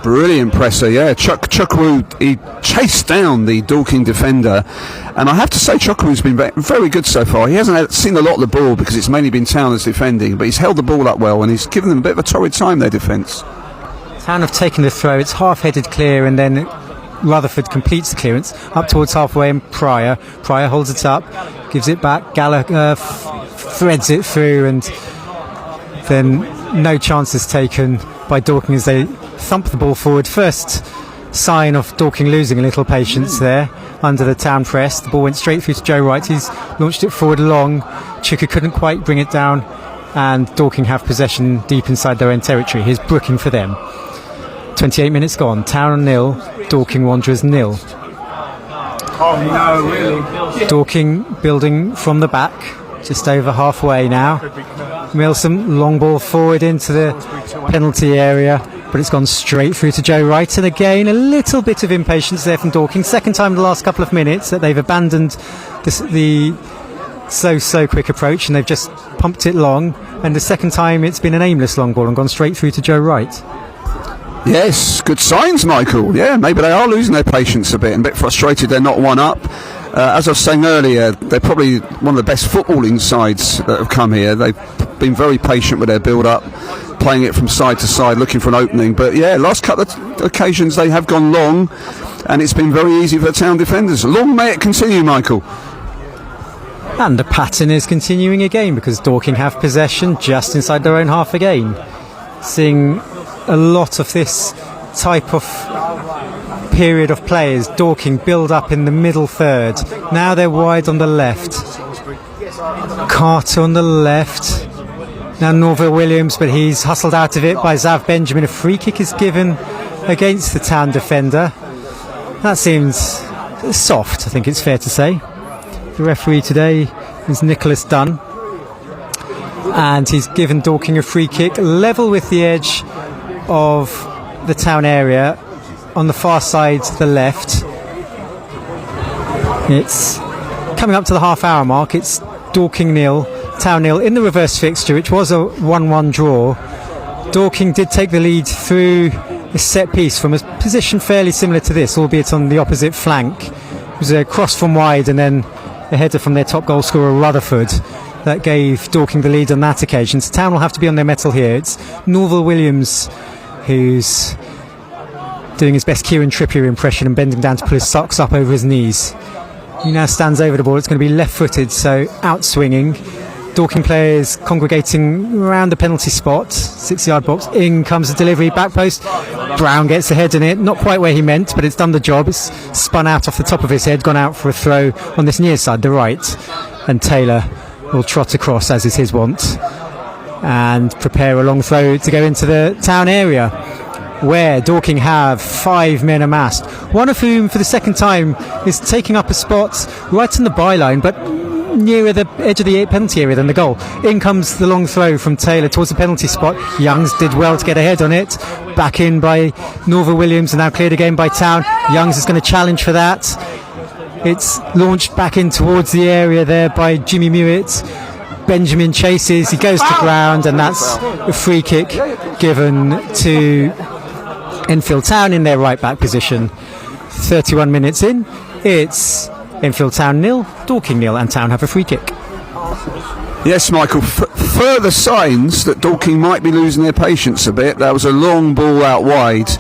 Brilliant presser, yeah. Chukwu, he chased down the Dorking defender, and I have to say Chukwu's been very good so far. He hasn't seen a lot of the ball because it's mainly been Town that's defending, but he's held the ball up well, and he's given them a bit of a torrid time, their defence. Town have taken the throw, it's half-headed clear, and then Rutherford completes the clearance up towards halfway, and Pryor holds it up, gives it back. Gallagher threads it through, and then no chances taken by Dorking as they thump the ball forward. First sign of Dorking losing a little patience there under the Town press. The ball went straight through to Joe Wright. He's launched it forward long. Chukwu couldn't quite bring it down, and Dorking have possession deep inside their own territory. Here's Brooking for them. 28 minutes gone. Town 0, Dorking Wanderers 0. Oh no, really? Dorking building from the back. just over halfway now. Milsom, long ball forward into the penalty area, but it's gone straight through to Joe Wright. And again, a little bit of impatience there from Dorking. Second time in the last couple of minutes that they've abandoned the so quick approach, and they've just pumped it long. And the second time it's been an aimless long ball and gone straight through to Joe Wright. Yes, good signs, Michael. Yeah, maybe they are losing their patience a bit and a bit frustrated they're not one up. As I was saying earlier, they're probably one of the best footballing sides that have come here. They've been very patient with their build-up, playing it from side to side, looking for an opening. But yeah, last couple of occasions they have gone long, and it's been very easy for the Town defenders. Long may it continue, Michael. And the pattern is continuing again, because Dorking have possession just inside their own half again. Seeing a lot of this type of period of play as Dorking build up in the middle third. Now they're wide on the left. Carter on the left. Now Norville Williams, but he's hustled out of it by Zav Benjamin. A free kick is given against the Town defender. That seems soft, I think it's fair to say. The referee today is Nicholas Dunn, and he's given Dorking a free kick level with the edge of the Town area on the far side to the left. It's coming up to the half-hour mark. It's Dorking 0, Town 0 in the reverse fixture, which was a 1-1 draw. Dorking did take the lead through a set piece from a position fairly similar to this, albeit on the opposite flank. It was a cross from wide and then a header from their top goal scorer Rutherford that gave Dorking the lead on that occasion. So Town will have to be on their mettle here. It's Norville Williams who's doing his best Kieran Trippier impression and bending down to pull his socks up over his knees. He now stands over the ball. It's going to be left-footed, so out-swinging. Dorking players congregating around the penalty spot, 6-yard box. In comes the delivery, back post. Brown gets the head in it, not quite where he meant, but it's done the job. It's spun out off the top of his head, gone out for a throw on this near side, the right. And Taylor will trot across, as is his wont, and prepare a long throw to go into the Town area, where Dorking have 5 men amassed, one of whom for the second time is taking up a spot right on the byline, but nearer the edge of the penalty area than the goal. In comes the long throw from Taylor towards the penalty spot. Youngs did well to get ahead on it. Back in by Norville Williams, and now cleared again by Town. Youngs is going to challenge for that. It's launched back in towards the area there by Jimmy Mewett. Benjamin chases, he goes to ground, and that's a free kick given to Enfield Town in their right back position. 31 minutes in, it's Enfield Town 0, Dorking 0, and Town have a free kick. Yes, Michael, further signs that Dorking might be losing their patience a bit. There was a long ball out wide,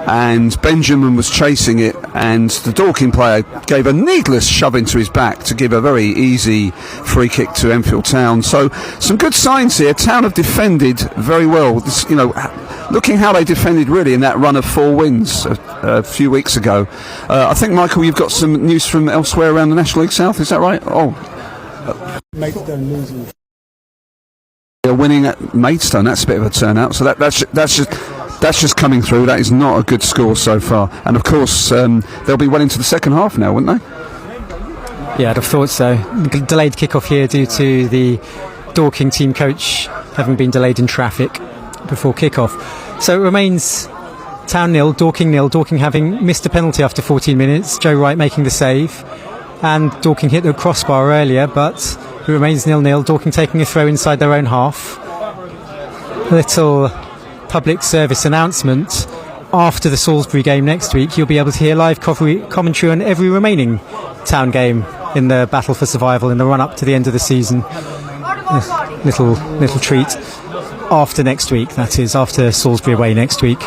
and Benjamin was chasing it, and the Dorking player gave a needless shove into his back to give a very easy free kick to Enfield Town. So some good signs here. Town have defended very well. This, looking how they defended really in that run of 4 wins a few weeks ago. I think, Michael, you've got some news from elsewhere around the National League South, is that right? Maidstone losing. They're winning at Maidstone. That's a bit of a turnout. So that's just coming through. That is not a good score so far. And of course, they'll be well into the second half now, wouldn't they? Yeah, I'd have thought so. Delayed kick-off here due to the Dorking team coach having been delayed in traffic before kick-off. So it remains Town 0, Dorking 0. Dorking having missed a penalty after 14 minutes. Joe Wright making the save. And Dorking hit the crossbar earlier, but it remains 0-0. Dorking taking a throw inside their own half. Little public service announcement. After the Salisbury game next week, you'll be able to hear live commentary on every remaining Town game in the battle for survival in the run-up to the end of the season. Little treat. After next week, that is, after Salisbury away next week.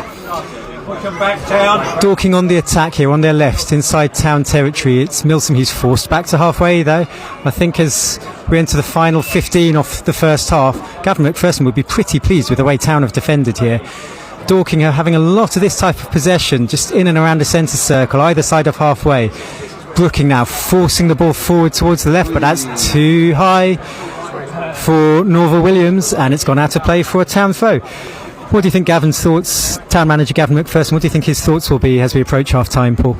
Welcome back, Town. Dorking on the attack here on their left inside Town territory. It's Milsom who's forced back to halfway though. I think as we enter the final 15 of the first half, Gavin McPherson would be pretty pleased with the way Town have defended here. Dorking are having a lot of this type of possession just in and around the centre circle, either side of halfway. Brooking now forcing the ball forward towards the left, but that's too high for Norville Williams, and it's gone out of play for a Town throw. What do you think Gavin's thoughts, Town manager Gavin McPherson, what do you think his thoughts will be as we approach half-time, Paul?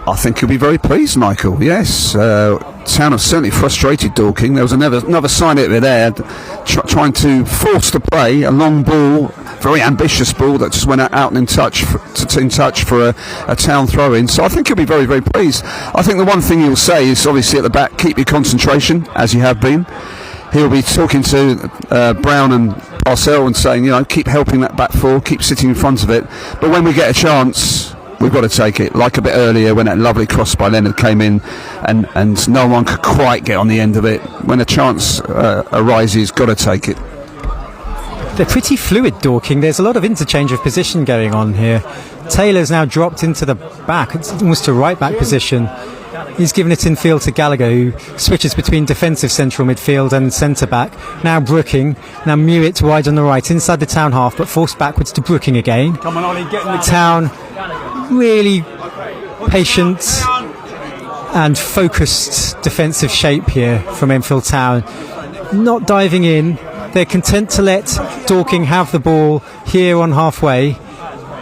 I think he'll be very pleased, Michael. Yes, Town have certainly frustrated Dorking. There was another sign of it there, trying to force the play, a long ball, very ambitious ball that just went out and in touch for a Town throw-in. So I think he'll be very, very pleased. I think the one thing he'll say is obviously at the back, keep your concentration as you have been. He'll be talking to Brown and Parcell and saying, keep helping that back four, keep sitting in front of it. But when we get a chance, we've got to take it, like a bit earlier when that lovely cross by Leonard came in and no one could quite get on the end of it. When a chance arises, got to take it. They're pretty fluid, Dorking. There's a lot of interchange of position going on here. Taylor's now dropped into the back, it's almost a right back position. He's given it infield to Gallagher, who switches between defensive central midfield and centre back. Now Brooking, now Mewett wide on the right, inside the Town half, but forced backwards to Brooking again. Come on, Ollie, get in the Town really patient and focused defensive shape here from Enfield Town. Not diving in. They're content to let Dorking have the ball here on halfway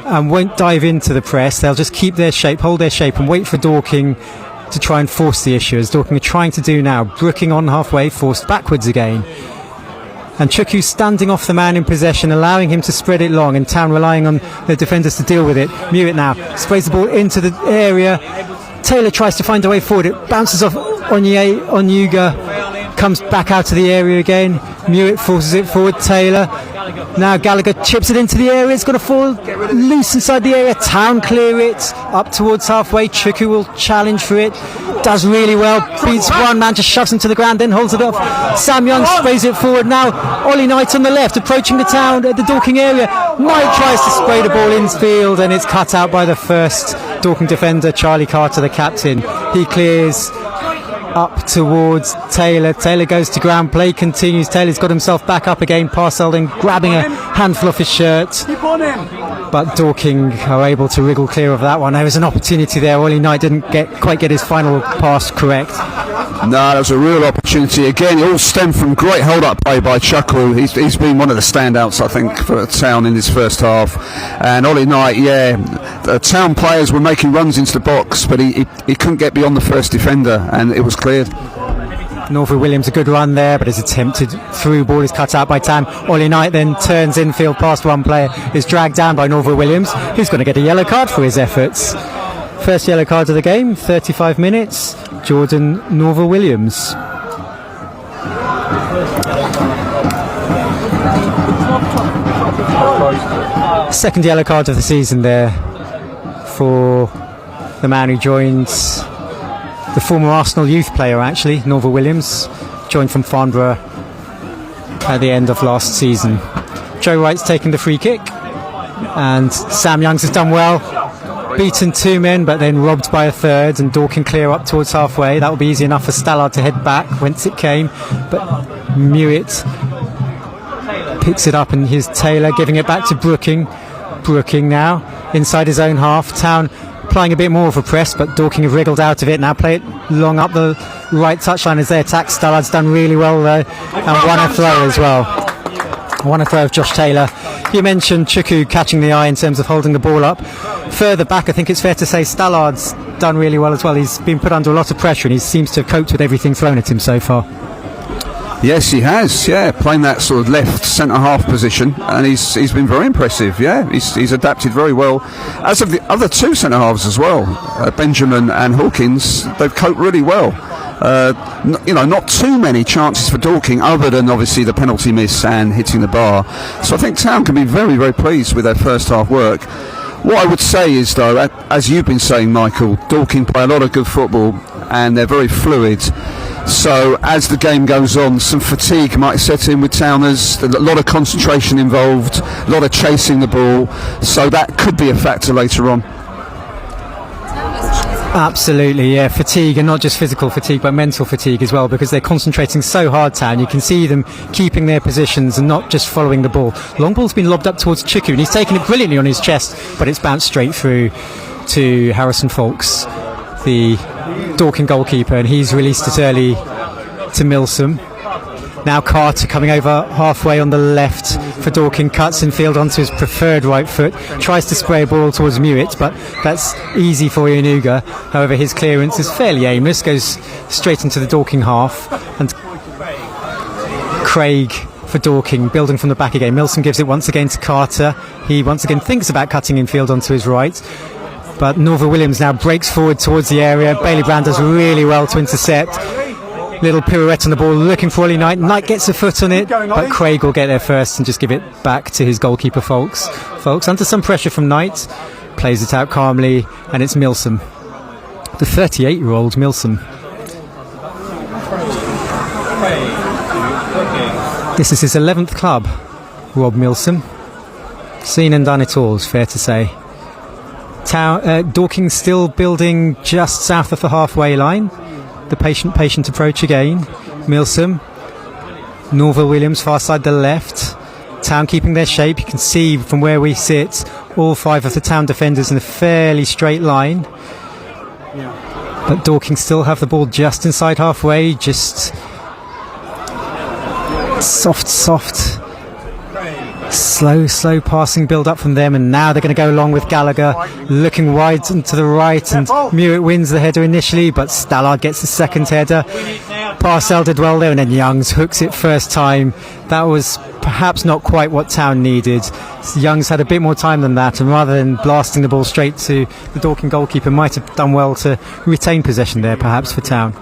and won't dive into the press. They'll just keep their shape, hold their shape and wait for Dorking to try and force the issue, as Dorking are trying to do now. Brooking on halfway, forced backwards again. And Chukwu standing off the man in possession, allowing him to spread it long, and Town relying on the defenders to deal with it. Mewett now sprays the ball into the area. Taylor tries to find a way forward. It bounces off Onyuga, comes back out of the area again. Mewett forces it forward. Taylor. Now Gallagher chips it into the area. It's going to fall loose inside the area. Town clear it up towards halfway. Chukwu will challenge for it. Does really well. Beats one man, just shoves him to the ground, then holds it off. Sam Young sprays it forward. Now Ollie Knight on the left, approaching the Town at the Dorking area. Knight tries to spray the ball infield, and it's cut out by the first Dorking defender, Charlie Carter, the captain. He clears up towards Taylor. Taylor goes to ground, play continues. Taylor's got himself back up again. Parcell then grabbing a handful off his shirt, but Dorking are able to wriggle clear of that one. There was an opportunity there. Ollie Knight didn't quite get his final pass correct. No, that was a real opportunity. Again, it all stemmed from great hold-up play by Chukwu. He's been one of the standouts, I think, for Town in his first half. And Ollie Knight, the Town players were making runs into the box, but he couldn't get beyond the first defender, and it was cleared. Norfolk Williams, a good run there, but his attempted through ball is cut out by Town. Ollie Knight then turns infield past one player, is dragged down by Norfolk Williams, who's going to get a yellow card for his efforts. First yellow card of the game, 35 minutes. Jordan Norfolk Williams. Second yellow card of the season there for the man who joins the former Arsenal youth player, actually, Norfolk Williams, joined from Farnborough at the end of last season. Joe Wright's taken the free kick, and Sam Youngs has done well. Beaten two men, but then robbed by a third, and Dorking clear up towards halfway. That will be easy enough for Stallard to head back whence it came, but Mewett picks it up, and here's Taylor giving it back to Brooking. Brooking now inside his own half. Town applying a bit more of a press, but Dorking have wriggled out of it. Now play it long up the right touchline as they attack. Stallard's done really well though, and won a throw as well. Won a throw of Josh Taylor. You mentioned Chukwu catching the eye in terms of holding the ball up. Further back, I think it's fair to say Stallard's done really well as well. He's been put under a lot of pressure, and he seems to have coped with everything thrown at him so far. Yes, he has. Playing that sort of left centre half position, and he's been very impressive. He's adapted very well. As of the other two centre halves as well, Benjamin and Hawkins, they've coped really well. Not too many chances for Dorking, other than obviously the penalty miss and hitting the bar. So I think Town can be very, very pleased with their first half work. What I would say is, though, as you've been saying, Michael, Dorking play a lot of good football, and they're very fluid. So as the game goes on, some fatigue might set in with Towners. A lot of concentration involved, a lot of chasing the ball. So that could be a factor later on. Absolutely, yeah. Fatigue, and not just physical fatigue, but mental fatigue as well, because they're concentrating so hard, Town. You can see them keeping their positions and not just following the ball. Long ball's been lobbed up towards Chukwu, and he's taken it brilliantly on his chest, but it's bounced straight through to Harrison Folks, the Dorking goalkeeper, and he's released it early to Milsom. Now Carter coming over halfway on the left for Dorking, cuts Enfield onto his preferred right foot, tries to spray a ball towards Mewett, but that's easy for Yanuga. However, his clearance is fairly aimless, goes straight into the Dorking half, and Craig for Dorking, building from the back again. Milsom gives it once again to Carter. He once again thinks about cutting Enfield onto his right, but Norva Williams now breaks forward towards the area. Bailey Brown does really well to intercept. Little pirouette on the ball, looking for Ollie Knight. Knight gets a foot on it, but Craig will get there first and just give it back to his goalkeeper, Folks. Folks, under some pressure from Knight, plays it out calmly, and it's Milsom. The 38-year-old Milsom. This is his 11th club, Rob Milsom. Seen and done it all, is fair to say. Dorking still building just south of the halfway line. The patient approach again. Milsom, Norville Williams far side the left. Town keeping their shape. You can see from where we sit all 5 of the Town defenders in a fairly straight line. But Dorking still have the ball just inside halfway. Just soft, slow passing build up from them, and now they're going to go along with Gallagher, looking wide and to the right, and Mewett wins the header initially, but Stallard gets the second header. Parcell did well there, and then Youngs hooks it first time. That was perhaps not quite what Town needed. Youngs had a bit more time than that, and rather than blasting the ball straight to the Dorking goalkeeper, might have done well to retain possession there perhaps for Town.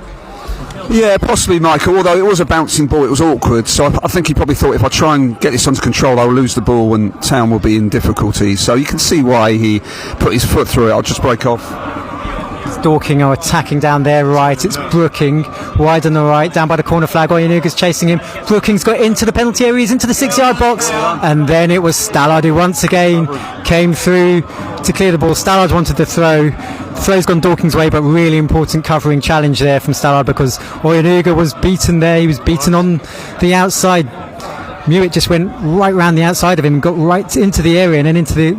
Yeah, possibly, Michael, although it was a bouncing ball, it was awkward, so I think he probably thought if I try and get this under control, I'll lose the ball and Town will be in difficulty, so you can see why he put his foot through it. I'll just break off. Dorking are attacking down their right. It's Brooking wide on the right, down by the corner flag. Oyanuga's chasing him. Brooking's got into the penalty area, he's into the 6-yard box, and then it was Stallard who once again came through to clear the ball. Stallard wanted the throw. The throw's gone Dorking's way, but really important covering challenge there from Stallard, because Oyanuga was beaten there. He was beaten on the outside. Mewett just went right round the outside of him, got right into the area and then into the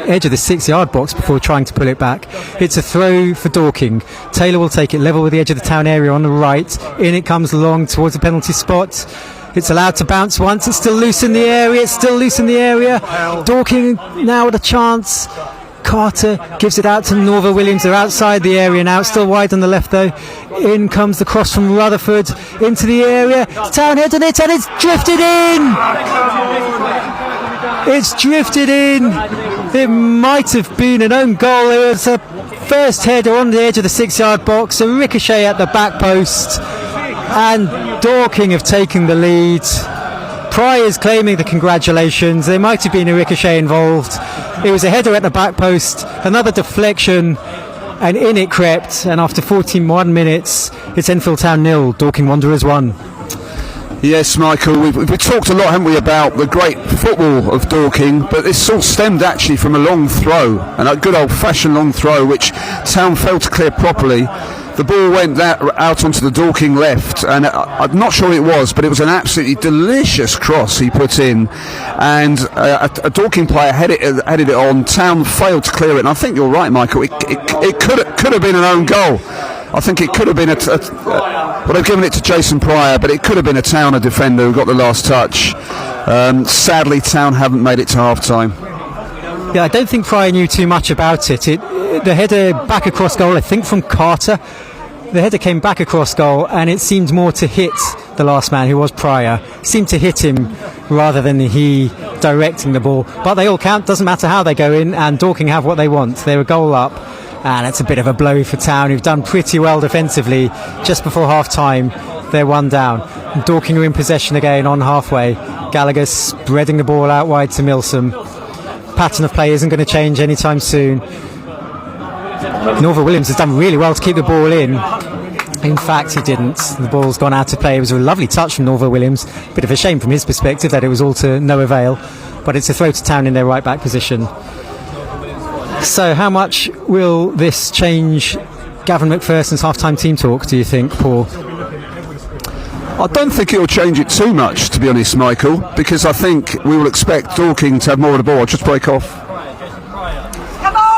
edge of the 6-yard box before trying to pull it back. It's a throw for Dorking. Taylor will take it level with the edge of the Town area on the right. In it comes long towards the penalty spot. It's allowed to bounce once. It's still loose in the area. Dorking now with a chance. Carter gives it out to Norva Williams. They're outside the area now. It's still wide on the left though. In comes the cross from Rutherford into the area. Town heads on it, and it's drifted in. It's drifted in. It might have been an own goal. It was a first header on the edge of the 6-yard box, a ricochet at the back post, and Dorking have taken the lead. Pryor's claiming the congratulations. There might have been a ricochet involved. It was a header at the back post, another deflection, and in it crept, and after 41 minutes it's Enfield Town 0, Dorking Wanderers 1. Yes, Michael, we've talked a lot, haven't we, about the great football of Dorking, but this all stemmed actually from a long throw, and a good old-fashioned long throw, which Town failed to clear properly. The ball went out onto the Dorking left, and I'm not sure it was, but it was an absolutely delicious cross he put in, and a Dorking player headed it on. Town failed to clear it, and I think you're right, Michael, it could have been an own goal. I think it could have been well, they've given it to Jason Pryor, but it could have been a Towner defender who got the last touch. Sadly, Town haven't made it to half-time. Yeah, I don't think Pryor knew too much about it. The header back across goal, I think from Carter. The header came back across goal, and it seemed more to hit the last man, who was Pryor. Seemed to hit him rather than he directing the ball. But they all count, doesn't matter how they go in, and Dorking have what they want. They're a goal up. And it's a bit of a blow for Town, who've done pretty well defensively. Just before half-time, they're one down. Dorking are in possession again on halfway. Gallagher spreading the ball out wide to Milsom. Pattern of play isn't going to change anytime soon. Norva Williams has done really well to keep the ball in. In fact, he didn't. The ball's gone out of play. It was a lovely touch from Norva Williams. Bit of a shame from his perspective that it was all to no avail. But it's a throw to Town in their right-back position. So how much will this change Gavin McPherson's half-time team talk, do you think, Paul? I don't think it'll change it too much, to be honest, Michael, because I think we will expect Dorking to have more of the ball. I'll just break off.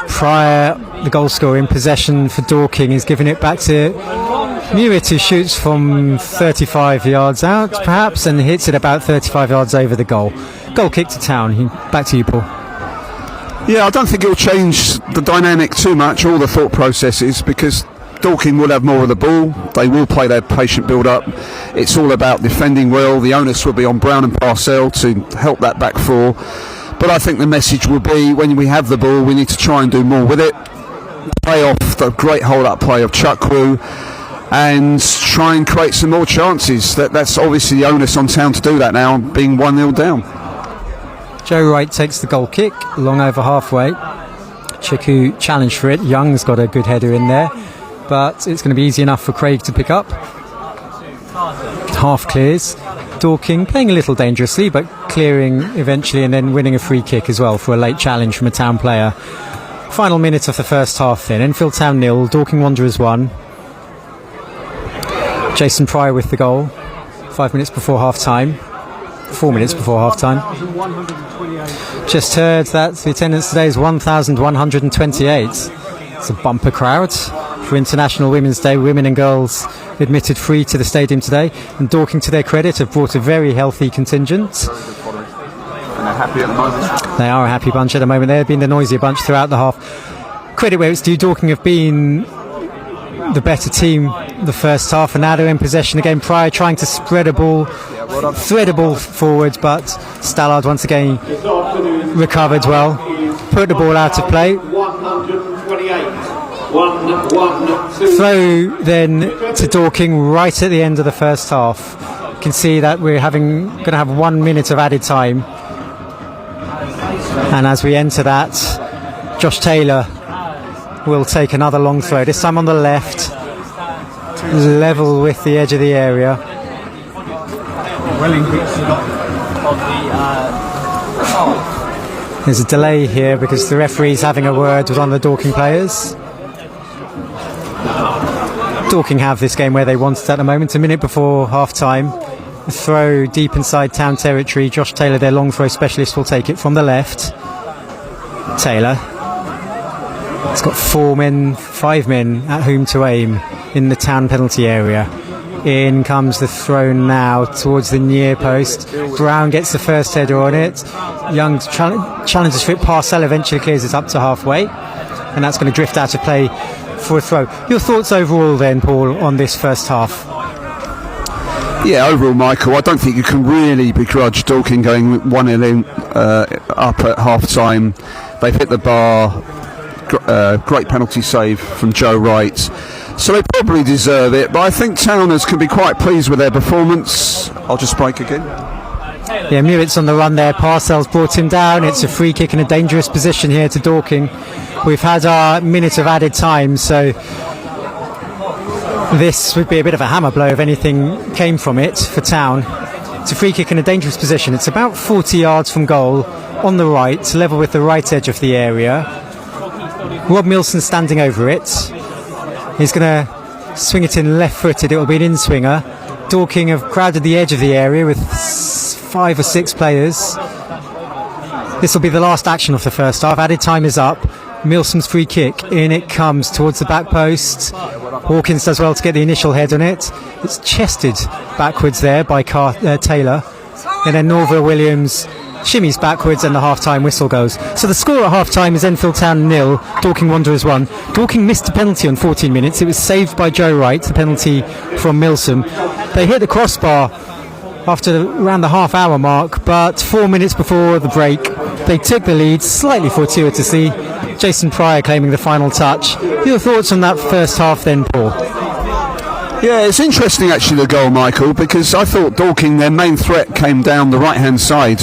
Pryor, the goal scorer, in possession for Dorking, is giving it back to Mewett, who shoots from 35 yards out, perhaps, and hits it about 35 yards over the goal. Goal kick to Town. Back to you, Paul. Yeah, I don't think it'll change the dynamic too much, all the thought processes, because Dorking will have more of the ball. They will play their patient build-up. It's all about defending well. The onus will be on Brown and Parcell to help that back four. But I think the message will be, when we have the ball, we need to try and do more with it. Play off the great hold-up play of Chukwu and try and create some more chances. That's obviously the onus on Town to do that now, being 1-0 down. Joe Wright takes the goal kick, long over halfway. Chukwu challenged for it. Young's got a good header in there, but it's going to be easy enough for Craig to pick up. Half clears. Dorking playing a little dangerously, but clearing eventually and then winning a free kick as well for a late challenge from a Town player. Final minute of the first half then. Enfield Town 0, Dorking Wanderers 1. Jason Pryor with the goal. 5 minutes before half time. 4 minutes before half time. Just heard that the attendance today is 1,128. It's a bumper crowd for International Women's Day. Women and girls admitted free to the stadium today, and Dorking, to their credit, have brought a very healthy contingent. And they're happy at the moment. They are a happy bunch at the moment. They've been the noisier bunch throughout the half. Credit where it's due. Dorking have been the better team the first half, and now they're in possession again. Pryor trying to spread a ball, thread a ball forward, but Stallard once again recovered well, put the ball out of play. Throw then to Dorking right at the end of the first half. You can see that we're going to have 1 minute of added time, and as we enter that, Josh Taylor will take another long throw, this time on the left, level with the edge of the area. There's a delay here because the referee's having a word with one of the Dorking players. Dorking have this game where they want it at the moment. A minute before half time, throw deep inside Town territory. Josh Taylor, their long throw specialist, will take it from the left. Taylor, it's got 5 men at whom to aim in the Town penalty area. In comes the throw now towards the near post. Brown gets the first header on it. Young challenges for it. Parcell eventually clears it up to halfway, and that's going to drift out of play for a throw. Your thoughts overall then, Paul, on this first half? Yeah, overall, Michael, I don't think you can really begrudge Dorking going 1-0 up at half-time. They've hit the bar. Great penalty save from Joe Wright. So they probably deserve it, but I think Towners can be quite pleased with their performance. I'll just break again. Yeah, Mewett's on the run there. Parcell's brought him down. It's a free kick in a dangerous position here to Dorking. We've had our minute of added time, so this would be a bit of a hammer blow if anything came from it for Town. It's a free kick in a dangerous position. It's about 40 yards from goal on the right, level with the right edge of the area. Rob Milson standing over it. He's going to swing it in left-footed. It will be an in-swinger. Dorking have crowded the edge of the area with 5 or 6 players. This will be the last action of the first half. Added time is up. Milson's free kick. In it comes towards the back post. Hawkins does well to get the initial head on it. It's chested backwards there by Taylor. And then Norville Williams shimmies backwards and the half-time whistle goes. So the score at half-time is Enfield Town 0, Dorking Wanderers 1. Dorking missed a penalty on 14 minutes. It was saved by Joe Wright, the penalty from Milsom. They hit the crossbar after around the half-hour mark, but 4 minutes before the break, they took the lead slightly fortuitously. Jason Pryor claiming the final touch. Your thoughts on that first half then, Paul? Yeah, it's interesting actually, the goal, Michael, because I thought Dorking, their main threat came down the right-hand side.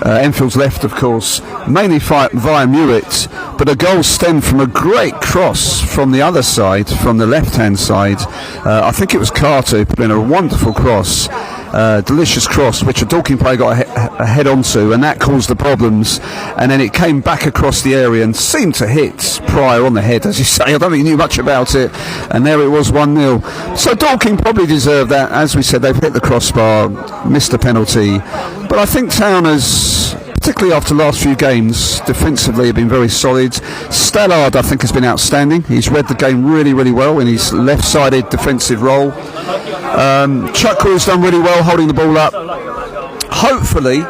Enfield's left, of course, mainly via Mewett, but a goal stemmed from a great cross from the other side, from the left-hand side. I think it was Carter who put in a wonderful cross, delicious cross, which a Dorking player got a head onto, and that caused the problems. And then it came back across the area and seemed to hit Pryor on the head, as you say. I don't think he knew much about it, and there it was, 1-0. So Dorking probably deserved that. As we said, they've hit the crossbar, missed the penalty, but I think Towners particularly after the last few games. Defensively, have been very solid. Stallard, I think, has been outstanding. He's read the game really, really well in his left-sided defensive role. Chuckwell's done really well holding the ball up. Hopefully,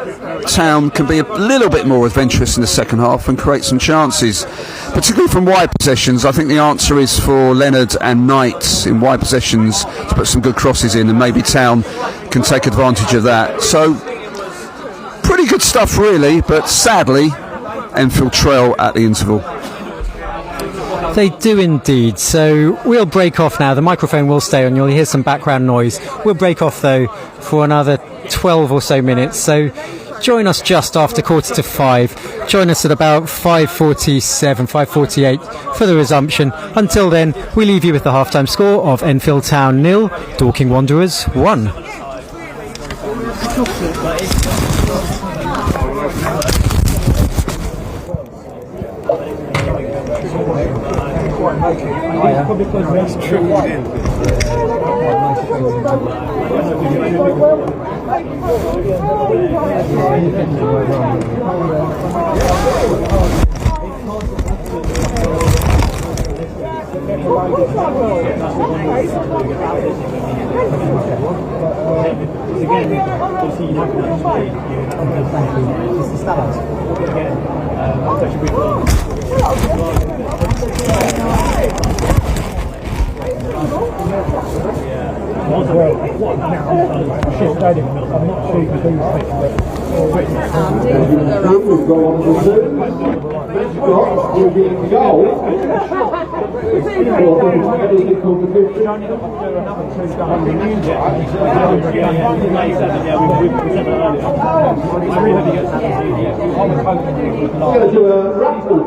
Town can be a little bit more adventurous in the second half and create some chances, particularly from wide possessions. I think the answer is for Leonard and Knight in wide possessions to put some good crosses in, and maybe Town can take advantage of that. So, pretty good stuff really, but sadly, Enfield trail at the interval. They do indeed. So we'll break off now. The microphone will stay on. You'll hear some background noise. We'll break off though for another 12 or so minutes. So join us just after 4:45. Join us at about 5:47, 5:48 for the resumption. Until then, we leave you with the halftime score of Enfield Town 0, Dorking Wanderers 1.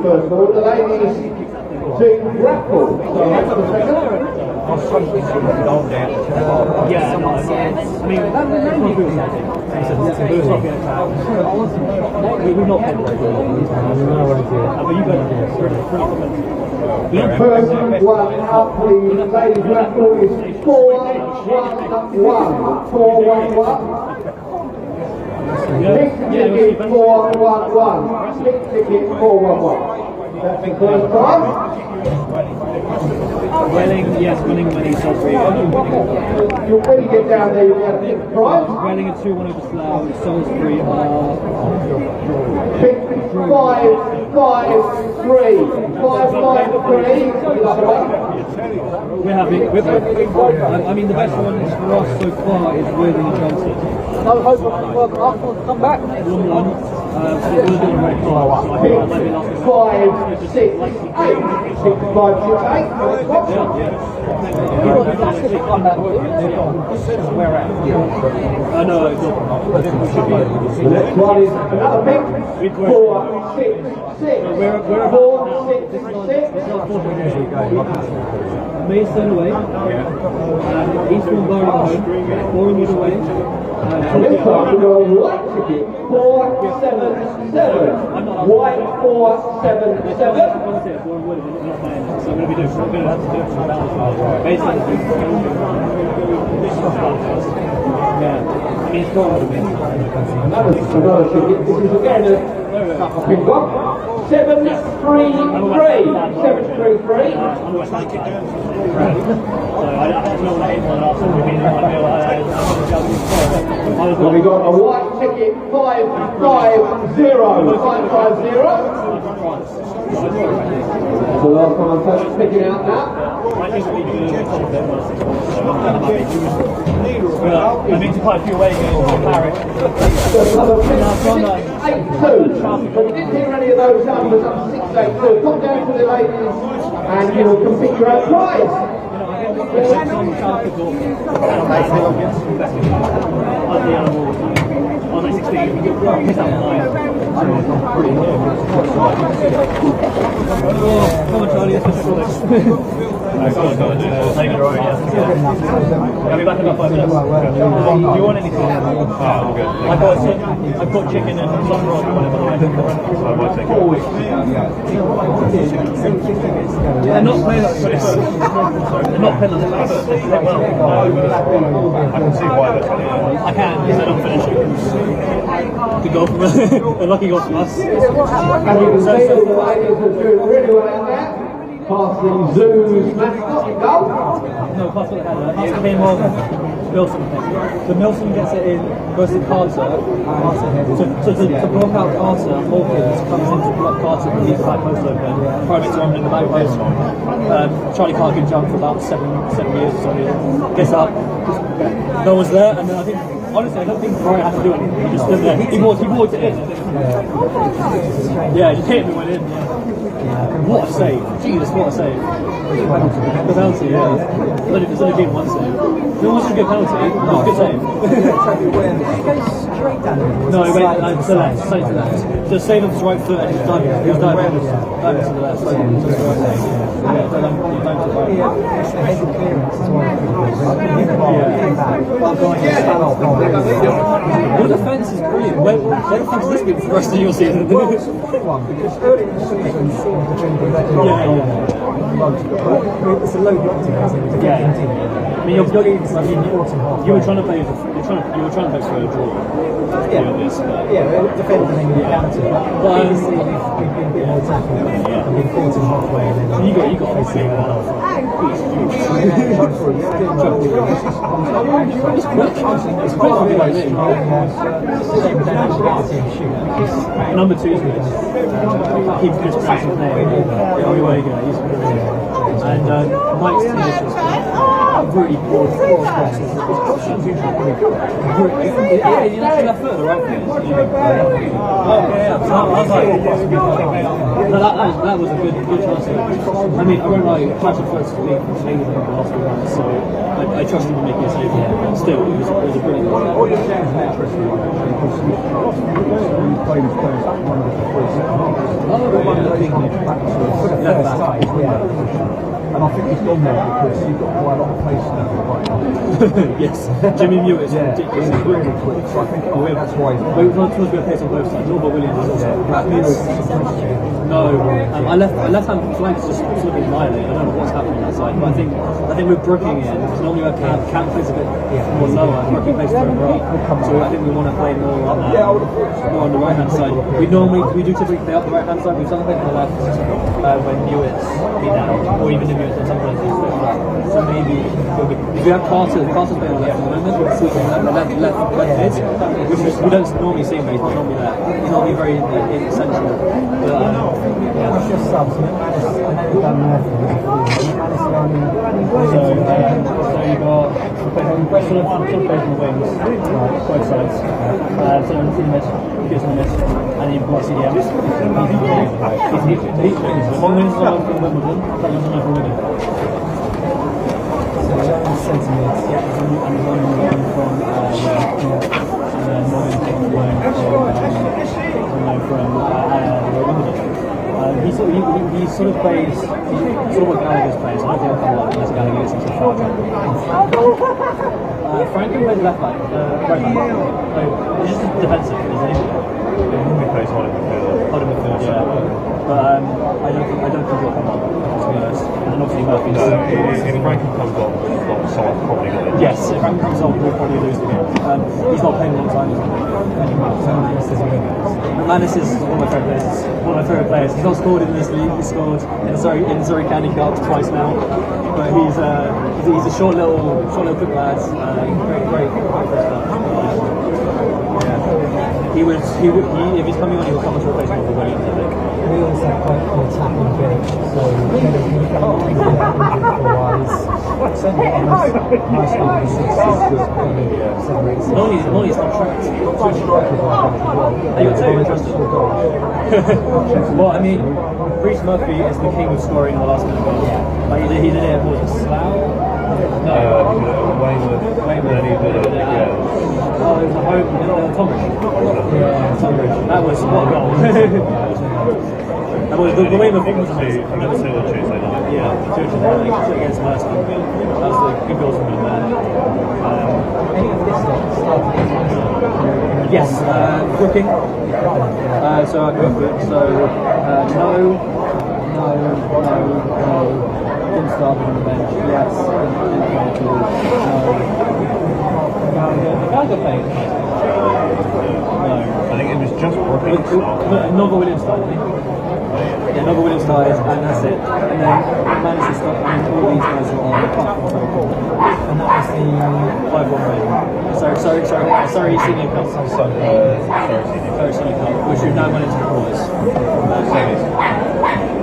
First of all, the ladies team raffle. So that's the second. Yeah, I mean, we've not been but you guys First one up, the ladies raffle is 411. 411. Big ticket 411. Big ticket 411. That's the first prize. Welling, yes, Welling when he's Salisbury. When you get down there, you have a different prize. Welling and 2-1 over Slough, Salisbury Pick 553. 553. we're happy. I mean, the best one for us so far is Worthing and Chelsea. No hope of Arsenal to come back. 1-1. So we're doing a red card. So I think that might be last. 568. 568. You want the Ashes to come back, will you? Where at? No, it's not. I think we should be. The next one is another pick. 466. 466. Mason away. Eastbourne Borough home. Bournemouth away. This time we go white ticket 477. White 477. So I'm going to be doing something. We're going to have to do it. Basically, yeah. I mean, it's not going to be. Another ticket. This is again a big one. 733. 733. Well, we got a white ticket 550. 550. The last one I'm picking out now. I mean, to quite a few away games for Paris. 682. But we didn't hear any of those numbers up 682. Come down to the ladies and you will complete your own prize. Come on, Charlie, let's just I'll be back in about 5 minutes. Do you want anything? I'm good. I've got chicken and some raw. They're not playing like 21st. They're not playing like 21st. I can see why they're I can, because they're not finishing. To go from they're lucky kicking off from us. And you can see all the ladies are doing really well out there. Passing Zoo's mascot in goal. No, pass what they had. It came off Milson. The Milson gets it in versus Carter. So to block out Carter, Hawkins comes in to block Carter and leaves the back post open. Private's on in the back post. Charlie Carter can jump for about 7 years or so. Gets up. No one's there, and then I think, honestly, I don't think Brian had to do anything. He just stood there. He walked it in. Yeah, he just hit me when in. What a save. Jesus, what a save. The penalty, yeah. There's only been one save. It wasn't a good penalty. It was a good save. No, he went to the left. Straight to the left. Just saved his right foot and he was diving. He was diving to the left. So it was the right save. Yeah, diving to the right. Your defence is brilliant. Where the fuck is this been for the rest of your season? It's a low optimism. I mean, you were trying to play. You were trying to play for a draw. Defending the counter. But obviously, we've been a bit more attacking. We've been caught in halfway. And then You got to see that. It's quick to be like me. Number 2 is good. Keeps good pressure playing. Everywhere you go, he's brilliant. And Mike's team is just really poor passes. Yeah, you actually left foot at the right place. That was a good chance. I mean, I won't lie, Patrick first week was later than the last week, so I trust him to make it safe. But still, it was a brilliant one. All your games are interesting, because you play with players like one of the three. For the first time, and I think he's gone there because you've got quite a lot of pace now right now. Yes, Jimmy Mewett is ridiculous. He's really quick, so I think that's why he's We've got to pace on both sides. Norbert Williams is also rapid. No, I left hand flank is just sort of annihilated. I don't know what's happening on that side, but I think we're brooking it. Because normally our camp plays a bit more lower, and brooking plays further up. So I think we want to play more on the right hand side. We typically play up the right hand side. We've done a bit on the left when Mewett's been out, or even if Mewett at some point. So maybe if we have Carter's playing on the left at the moment, we'll see left mid, which we don't normally see him. He's not normally there. He's normally very central. But, what's your subs? So you got sort of plays on the wings, both sides. So in the mid, he gets in the mid, and you've got CDM. One wins from Wimbledon, that one's another winner. So one centimetres, And one from Wimbledon. He sort of plays what Gallagher's plays. I don't think I'll come up unless Gallagher gets into the far Franklin plays left back, right back. He's just defensive, isn't he? He plays hard in midfield. Yeah. But I don't think he'll come up, to be honest. And obviously Murphy's. If Franklin comes on, someone's probably going to. Yes, if Franklin comes on, we'll probably lose the game. He's not playing a long time anymore. Manis is one of my favourite players. One of my favourite players. He's not scored in this league. He's scored in Surrey County Cup twice now. But he's a short little quick lad. Great. He if he's coming on, he'll come as a replacement for Williams, I think. we always have quite an attacking bench, so we can for a while. He's certainly almost nicely 7 or 8. Only it's not tracked. Are you too interested? Well, I mean, Reece Murphy is the king of scoring in the last minute goals. Like he did it with Slough. No, Oh, it was a home Tonbridge. Yeah, Tonbridge. That was what a goal. That was the way Murphy was amazing. Yeah, against Mercer. That was the good goals from him there. Yes, Brooking. So I go for it. So no. Didn't start on the bench. Yes. I think it was Nova Williams died. Yeah, Nova Williams died, and that's it. And then managed to stop, and all these guys are on apart from Dorking. And that was the 5-1 win. Sorry, Senior Cup. Sorry, Senior Cup, which we've now gone into the quarters.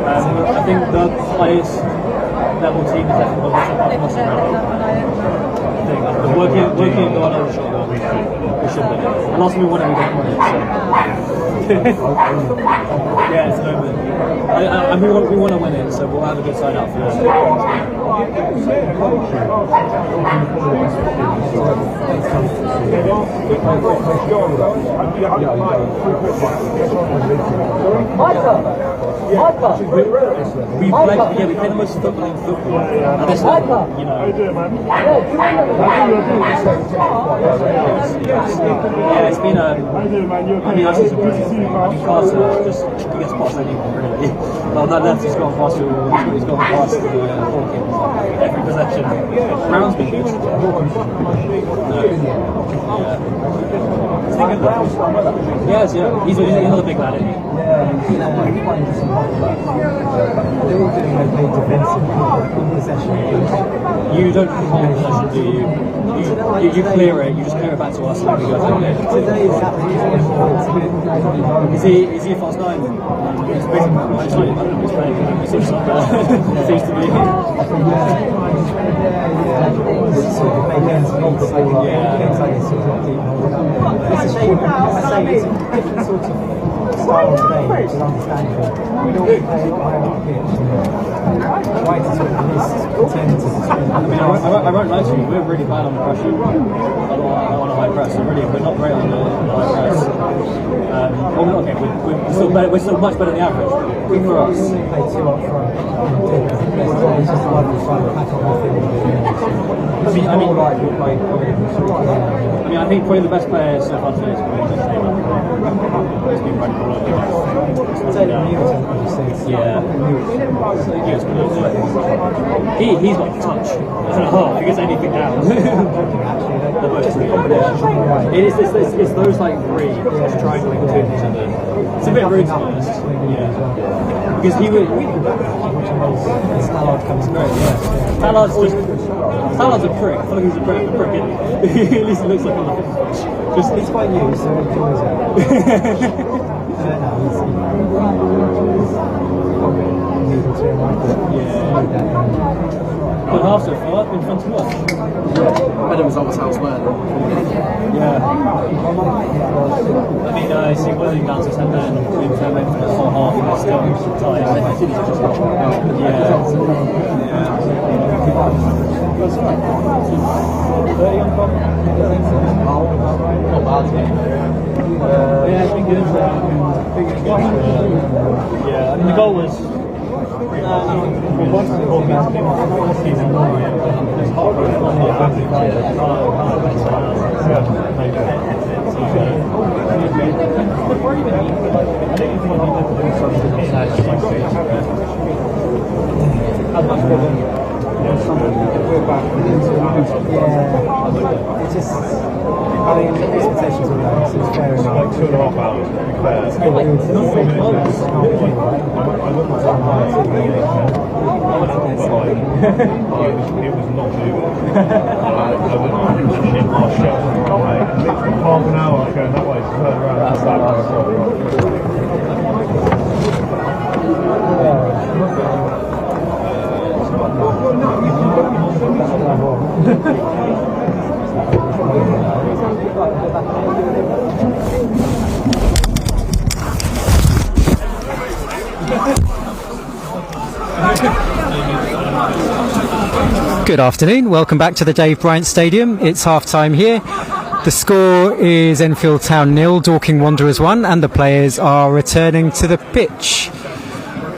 I think the highest level team is definitely West Ham. I think the working and going over shot. We should win it. And last time we won it, we didn't win it. So. Yeah, it's an omen. And we want to win it, so we'll have a good side out for this. We play the most football in football. And this level, you know. Yeah, it's been I've seen some brilliant. Carter just he gets past anyone really. Well, that left he's gone past he's gone past Dorking every possession. Brown's been good. Yes, yeah. He's another big lad, isn't he? Yeah, he's playing just some hot work. They're all doing okay defensive in possession. You don't control possession, do you? You clear it. You just clear it back to us, and we go through it. Today is happening. Is he a fast nine? He's basically he's playing. He seems to be. Sort of make ends meet. It's like it's sort of deep. It's a shame. It's a different sort of style today, which is understandable. We normally play a lot higher up pitch and try to sort of pretend to. I won't lie to you. We're really bad on the pressure. On a high press. We're not great on the high press. We're still much better than the average. Good for us. We play two up front. It's just lovely trying to pack up the field. I think probably the best player so far today is probably just he's been running all over. He's got touch. He gets anything down. It's those like three just triangling between each other. It's a bit rude to be honest. Yeah. Because he would. Stallard comes great. Sallard's a prick. I feel like he's a prick, isn't he? At least he looks like on the pitch. He's quite new, so he enjoys it. But half so far, been fun to watch. Better results elsewhere. Yeah. I mean, I see Willing down to 10 men in for the full half and they're still tired. That's right. 30 on top. Not bad. Yeah, it's been good. Yeah, I mean, the goal was. It's just, I mean, these possessions are nice, it's fair enough. Like 2.5 hours, to be fair. It was not moving. I went shit my shot. Literally half an hour I was going that way, to turn around and back. Good afternoon, welcome back to the Dave Bryant Stadium. It's half time here. The score is Enfield Town 0, Dorking Wanderers 1, and the players are returning to the pitch.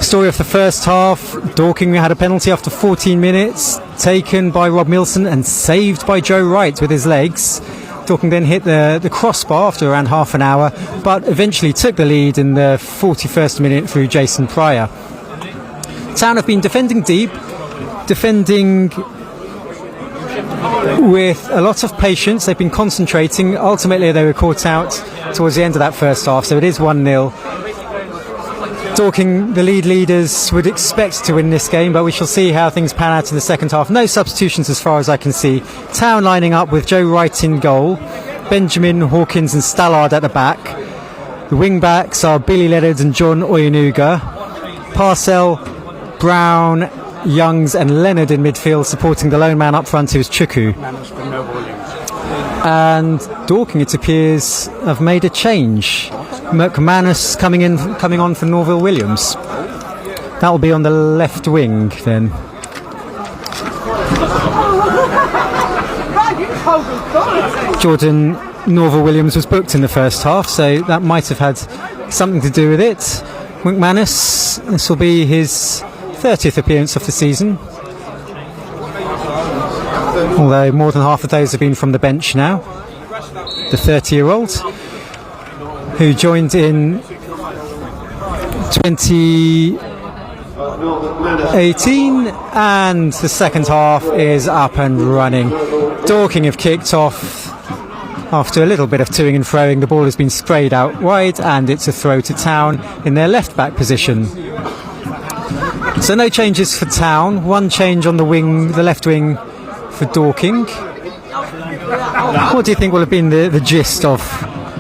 Story of the first half, Dorking had a penalty after 14 minutes, taken by Rob Milson and saved by Joe Wright with his legs. Dorking then hit the crossbar after around half an hour, but eventually took the lead in the 41st minute through Jason Pryor. Town have been defending deep, defending with a lot of patience. They've been concentrating. Ultimately, they were caught out towards the end of that first half, so it is 1-0. Dorking, the leaders, would expect to win this game, but we shall see how things pan out in the second half. No substitutions as far as I can see. Town lining up with Joe Wright in goal, Benjamin, Hawkins and Stallard at the back. The wing-backs are Billy Leonard and John Oyenuga. Parcell, Brown, Youngs and Leonard in midfield, supporting the lone man up front who is Chukwu. And Dorking, it appears, have made a change. McManus coming on for Norville Williams. That will be on the left wing then. Jordan Norville Williams was booked in the first half, so that might have had something to do with it. McManus, this will be his 30th appearance of the season. Although more than half of those have been from the bench now. The 30-year-old who joined in 2018, and the second half is up and running. Dorking have kicked off after a little bit of toing and froing. The ball has been sprayed out wide and it's a throw to Town in their left back position. So no changes for Town, one change on the wing, the left wing for Dorking. What do you think will have been the gist of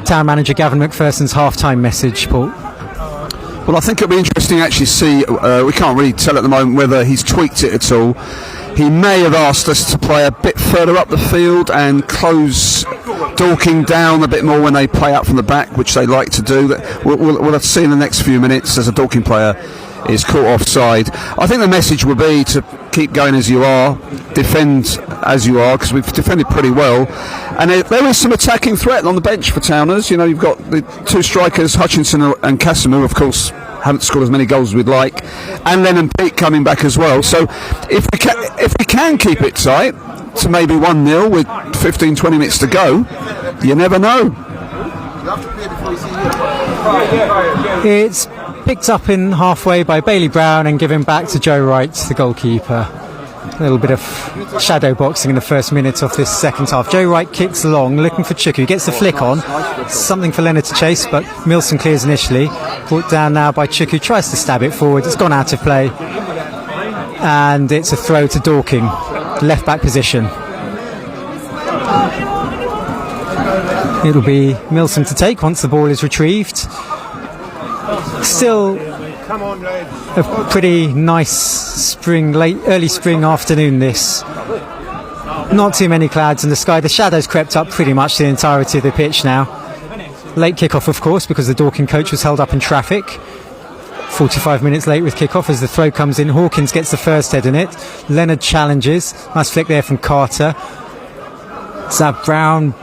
Town manager Gavin McPherson's half-time message, Paul? Well, I think it'll be interesting to actually see. We can't really tell at the moment whether he's tweaked it at all. He may have asked us to play a bit further up the field and close Dorking down a bit more when they play out from the back, which they like to do. We'll have to see in the next few minutes as a Dorking player is caught offside. I think the message will be to keep going as you are, defend as you are, because we've defended pretty well, and there is some attacking threat on the bench for Towners. You know, you've got the two strikers, Hutchinson and Casimir, of course haven't scored as many goals as we'd like, and Lennon Peake coming back as well. So if we can keep it tight to maybe 1-0 with 15-20 minutes to go, you never know. It's picked up in halfway by Bailey Brown and given back to Joe Wright, the goalkeeper. A little bit of shadow boxing in the first minute of this second half. Joe Wright kicks long, looking for Chukwu, gets the flick on. Something for Leonard to chase, but Milson clears initially. Brought down now by Chukwu, tries to stab it forward. It's gone out of play. And it's a throw to Dorking, left back position. It'll be Milson to take once the ball is retrieved. Still a pretty nice early spring afternoon this. Not too many clouds in the sky. The shadows crept up pretty much the entirety of the pitch now. Late kick-off, of course, because the Dorking coach was held up in traffic. 45 minutes late with kick-off as the throw comes in. Hawkins gets the first head in it. Leonard challenges. Nice flick there from Carter. Zav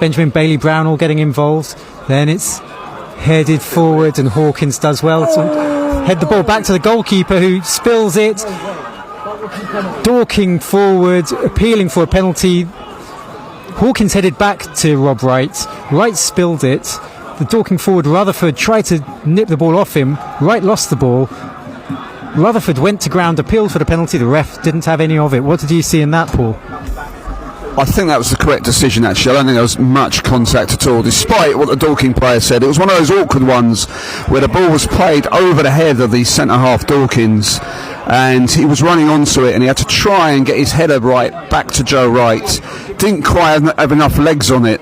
Benjamin, Bailey Brown all getting involved. Then it's headed forward and Hawkins does well to head the ball back to the goalkeeper who spills it. Dorking forward, appealing for a penalty. Hawkins headed back to Rob Wright. Wright spilled it. The Dorking forward Rutherford tried to nip the ball off him. Wright lost the ball. Rutherford went to ground, appealed for the penalty. The ref didn't have any of it. What did you see in that, Paul? I think that was the correct decision, actually. I don't think there was much contact at all, despite what the Dorking player said. It was one of those awkward ones where the ball was played over the head of the centre-half Dorkins, and he was running onto it, and he had to try and get his header right back to Joe Wright. Didn't quite have enough legs on it,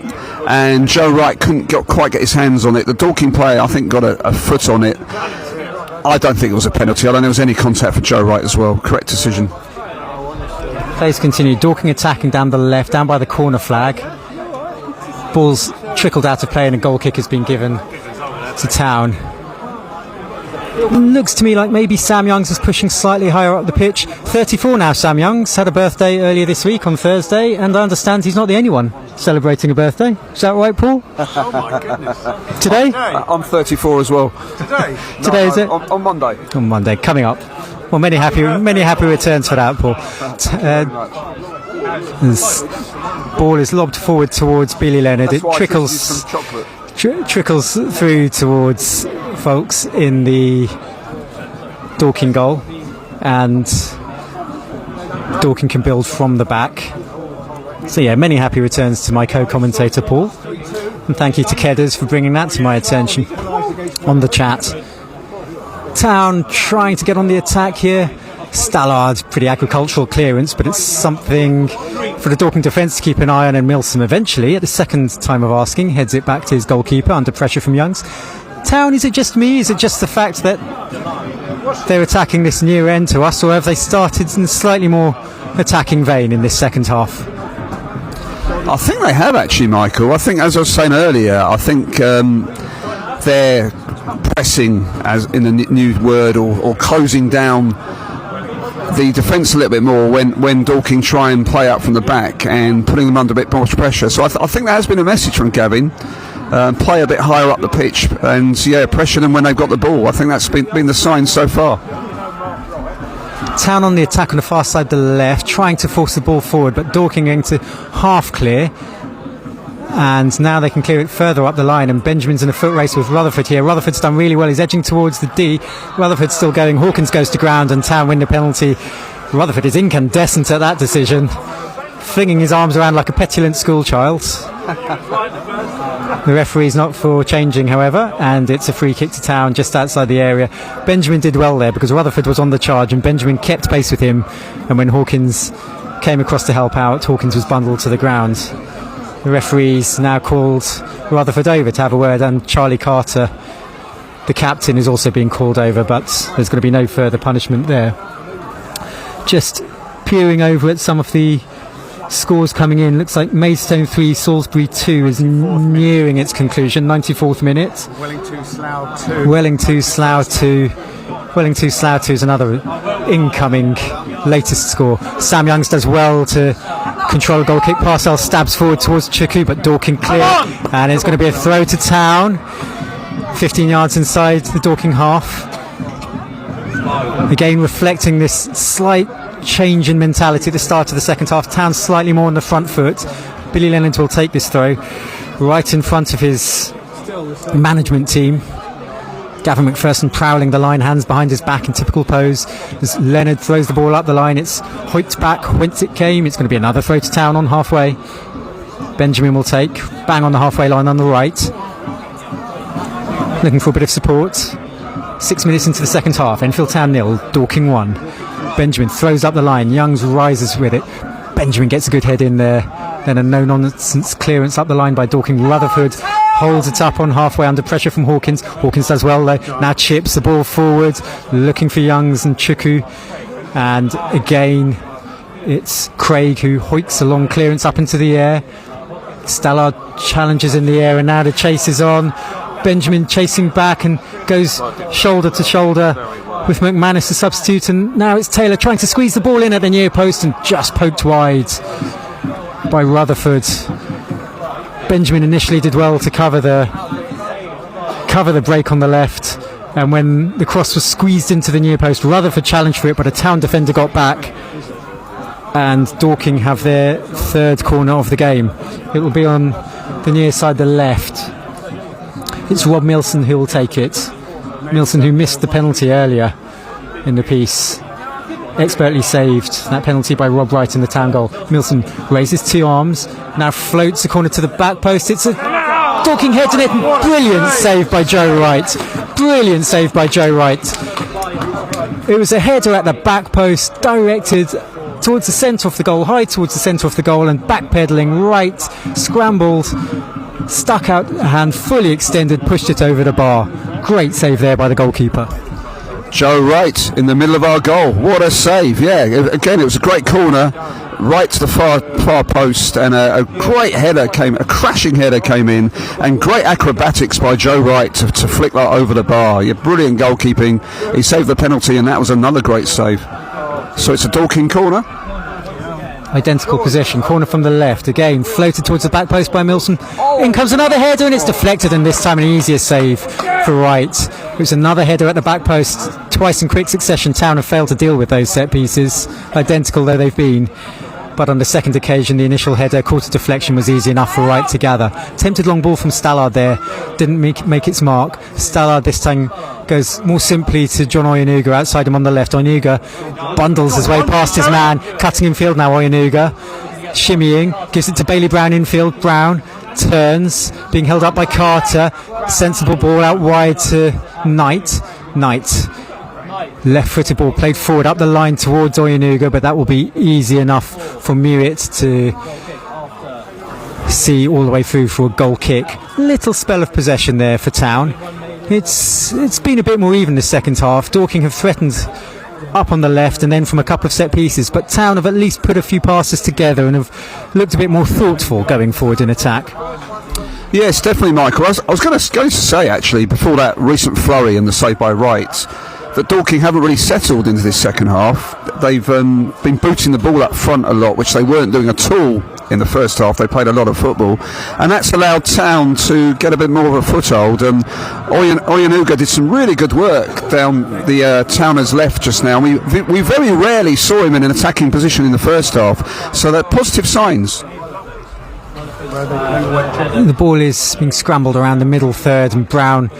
and Joe Wright couldn't quite get his hands on it. The Dorking player, I think, got a foot on it. I don't think it was a penalty. I don't think there was any contact for Joe Wright as well. Correct decision. Plays continue. Dorking attacking down the left, down by the corner flag. Ball's trickled out of play and a goal kick has been given to Town. Looks to me like maybe Sam Youngs is pushing slightly higher up the pitch. 34 now, Sam Youngs. Had a birthday earlier this week on Thursday, and I understand he's not the only one celebrating a birthday. Is that right, Paul? Oh my goodness. Today? I'm 34 as well. Today, is it? On Monday. On Monday, coming up. Well, many happy returns for that, Paul. This ball is lobbed forward towards Billy Leonard. It trickles through towards folks in the Dorking goal, and Dorking can build from the back. So yeah, many happy returns to my co-commentator Paul, and thank you to Kedders for bringing that to my attention on the chat. Town trying to get on the attack here. Stallard, pretty agricultural clearance, but it's something for the Dorking defence to keep an eye on, and Milsom eventually, at the second time of asking, heads it back to his goalkeeper under pressure from Youngs. Town, is it just me? Is it just the fact that they're attacking this near end to us, or have they started in a slightly more attacking vein in this second half? I think they have actually, Michael. I think, as I was saying earlier, I think they're pressing, as in a new word, or closing down the defence a little bit more when Dorking try and play up from the back and putting them under a bit more pressure. So I think that has been a message from Gavin. Play a bit higher up the pitch and pressure them when they've got the ball. I think that's been the sign so far. Town on the attack on the far side, the left, trying to force the ball forward, but Dorking going to half clear. And now they can clear it further up the line, and Benjamin's in a foot race with Rutherford here. Rutherford's done really well, he's edging towards the D. Rutherford's still going, Hawkins goes to ground and Town win the penalty. Rutherford is incandescent at that decision, flinging his arms around like a petulant schoolchild. The referee's not for changing, however, and it's a free kick to Town just outside the area. Benjamin did well there because Rutherford was on the charge and Benjamin kept pace with him, and when Hawkins came across to help out, Hawkins was bundled to the ground. The referee's now called Rutherford over to have a word, and Charlie Carter, the captain, is also being called over, but there's going to be no further punishment there. Just peering over at some of the scores coming in, looks like Maidstone 3, Salisbury 2 is nearing its conclusion. 94th minute. Wellington Slough 2. Wellington Slough 2 is another incoming latest score. Sam Youngs does well to control a goal kick. Parcel stabs forward towards Chuku, but Dorking clear, and it's going to be a throw to Town. 15 yards inside the Dorking half. Again, reflecting this slight change in mentality at the start of the second half. Town slightly more on the front foot. Billy Lennon will take this throw right in front of his management team. Gavin McPherson prowling the line, hands behind his back in typical pose as Leonard throws the ball up the line. It's hoiked back whence it came. It's going to be another throw to Town on halfway. Benjamin will take, bang on the halfway line on the right, looking for a bit of support. 6 minutes into the second half. Enfield Town 0, Dorking 1. Benjamin throws up the line, Youngs rises with it. Benjamin gets a good head in there, then a no-nonsense clearance up the line by Dorking. Rutherford holds it up on halfway under pressure from Hawkins. Hawkins does well though, now chips the ball forward, looking for Youngs and Chuku, and again it's Craig who hoiks a long clearance up into the air. Stallard challenges in the air, and now the chase is on. Benjamin chasing back and goes shoulder to shoulder with McManus, the substitute, and now it's Taylor trying to squeeze the ball in at the near post and just poked wide by Rutherford. Benjamin initially did well to cover the break on the left, and when the cross was squeezed into the near post, Rutherford challenged for it, but a Town defender got back, and Dorking have their third corner of the game. It will be on the near side, the left. It's Rob Milson who will take it. Milson, who missed the penalty earlier in the piece, expertly saved that penalty by Rob Wright in the Town goal. Milson raises two arms, now floats the corner to the back post. It's a Dorking head in it. Brilliant save by Joe Wright. Brilliant save by Joe Wright. It was a header at the back post, directed towards the centre of the goal, high towards the centre of the goal, and backpedaling right, scrambled, stuck out a hand, fully extended, pushed it over the bar. Great save there by the goalkeeper. Joe Wright in the middle of our goal. What a save. Yeah, again, it was a great corner, right to the far post, and a great header a crashing header came in, and great acrobatics by Joe Wright to flick that over the bar. Yeah, brilliant goalkeeping. He saved the penalty, and that was another great save. So it's a Dorking corner. Identical possession, corner from the left, again floated towards the back post by Milson. In comes another header, and it's deflected, and this time an easier save for Wright. It was another header at the back post, twice in quick succession. Town have failed to deal with those set pieces, identical though they've been. but on the second occasion, the initial header, quarter deflection, was easy enough for Wright to gather. Tempted long ball from Stallard there, didn't make its mark. Stallard this time goes more simply to John Oyenuga, outside him on the left. Oyenuga bundles his way past his man, cutting infield now. Oyenuga shimmying, gives it to Bailey Brown infield. Brown turns, being held up by Carter. Sensible ball out wide to Knight. Left-footed ball played forward up the line towards Oyenuga, but that will be easy enough for Mewett to see all the way through for a goal kick. Little spell of possession there for Town. It's been a bit more even the second half. Dorking have threatened up on the left and then from a couple of set pieces, but Town have at least put a few passes together and have looked a bit more thoughtful going forward in attack. Yes, definitely, Michael. I was going to say, actually, before that recent flurry and the save by Wright, that Dorking haven't really settled into this second half. They've been booting the ball up front a lot, which they weren't doing at all in the first half. They played a lot of football, and that's allowed Town to get a bit more of a foothold. Oyenuga did some really good work down the Towners' left just now. We very rarely saw him in an attacking position in the first half, so they're positive signs. The ball is being scrambled around the middle third, and Brown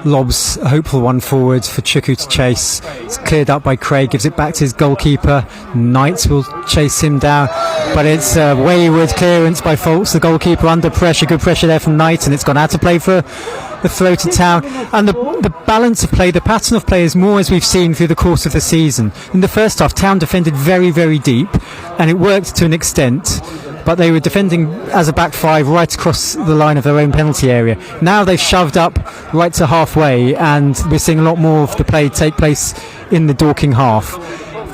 lobs a hopeful one forward for Chuku to chase. It's cleared up by Craig, gives it back to his goalkeeper. Knight will chase him down, but it's a wayward clearance by Folks, the goalkeeper, under pressure. Good pressure there from Knight, and it's gone out to play for the throw to Town. And the balance of play, the pattern of play is more as we've seen through the course of the season. In the first half, Town defended very, very deep, and it worked to an extent, but they were defending as a back five right across the line of their own penalty area. Now they've shoved up right to halfway, and we're seeing a lot more of the play take place in the Dorking half.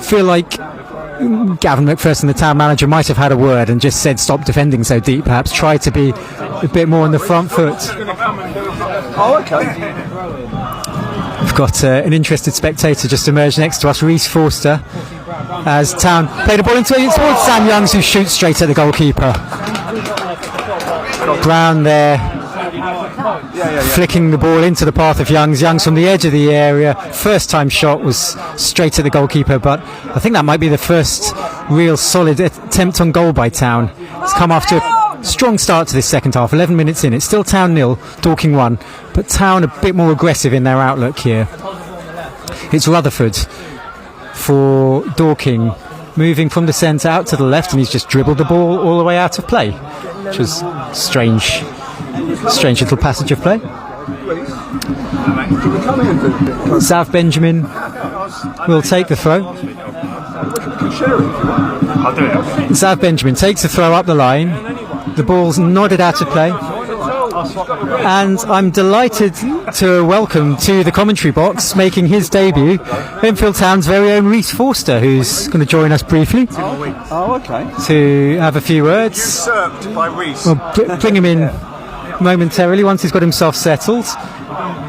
Feel like Gavin McPherson, the Town manager, might have had a word and just said stop defending so deep, perhaps try to be a bit more on the front foot. Oh, okay. We've got an interested spectator just emerged next to us, Reece Forster, as Town play the ball into it towards Sam Youngs, who shoots straight at the goalkeeper. Brown there, flicking the ball into the path of Youngs. Youngs from the edge of the area. First time shot was straight at the goalkeeper, but I think that might be the first real solid attempt on goal by Town. It's come after a strong start to this second half. 11 minutes in, it's still Town 0, Dorking 1, but Town a bit more aggressive in their outlook here. It's Rutherford for Dorking, moving from the centre out to the left, and he's just dribbled the ball all the way out of play, which was strange little passage of play. Zav Benjamin will take the throw. Zav Benjamin takes the throw up the line. The ball's nodded out of play, and I'm delighted to welcome to the commentary box, making his debut, Enfield Town's very own Reece Forster, who's going to join us briefly to have a few words. We'll bring him in momentarily once he's got himself settled,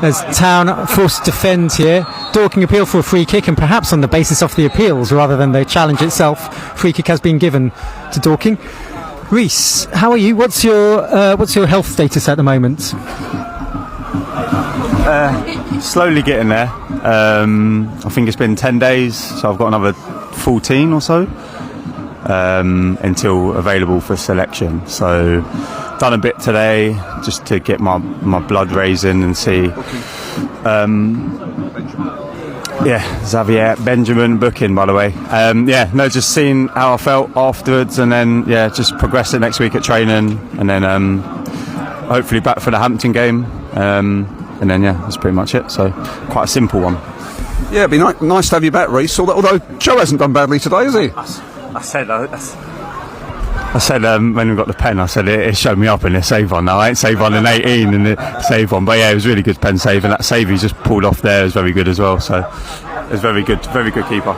as Town forced to defend here. Dorking appeal for a free kick, and perhaps on the basis of the appeals rather than the challenge itself, free kick has been given to Dorking. Reece, how are you? What's your health status at the moment? Slowly getting there. I think it's been 10 days, so I've got another 14 or so until available for selection. So done a bit today just to get my blood raising and see. Xavier Benjamin booking, by the way. Just seeing how I felt afterwards, and then just progress it next week at training, and then hopefully back for the Hampton game, and then that's pretty much it. So quite a simple one. Yeah, it'd be nice to have you back, Reece. Although Joe hasn't done badly today, has he? I said when we got the pen, I said it showed me up in the save on. Now I ain't save on in 18 in the save on, but it was really good pen save, and that save he just pulled off there was very good as well. So it was very good keeper.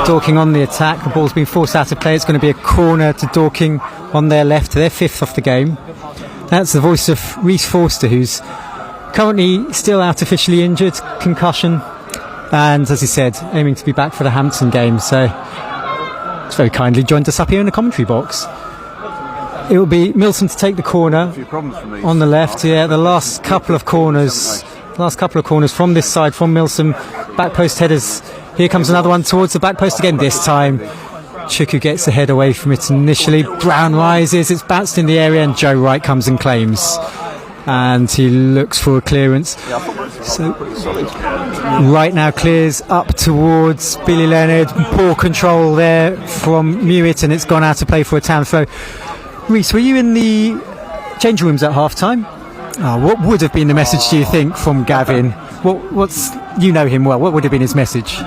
Dorking on the attack. The ball's been forced out of play. It's going to be a corner to Dorking on their left. They're fifth off the game. That's the voice of Reece Forster, who's currently still artificially injured, concussion, and as he said, aiming to be back for the Hampton game. So it's very kindly joined us up here in the commentary box. It will be Milsom to take the corner on the left. The last couple of corners from this side from Milsom. Back post headers. Here comes another one towards the back post again. This time Chuku gets the head away from it initially. Brown rises, it's bounced in the area, and Joe Wright comes and claims. And he looks for a clearance. So Wright now clears up towards Billy Leonard. Poor control there from Mewett, and it's gone out to play for a Town throw. Reese, were you in the changing rooms at half time? What would have been the message, do you think, from Gavin? You know him well. What would have been his message?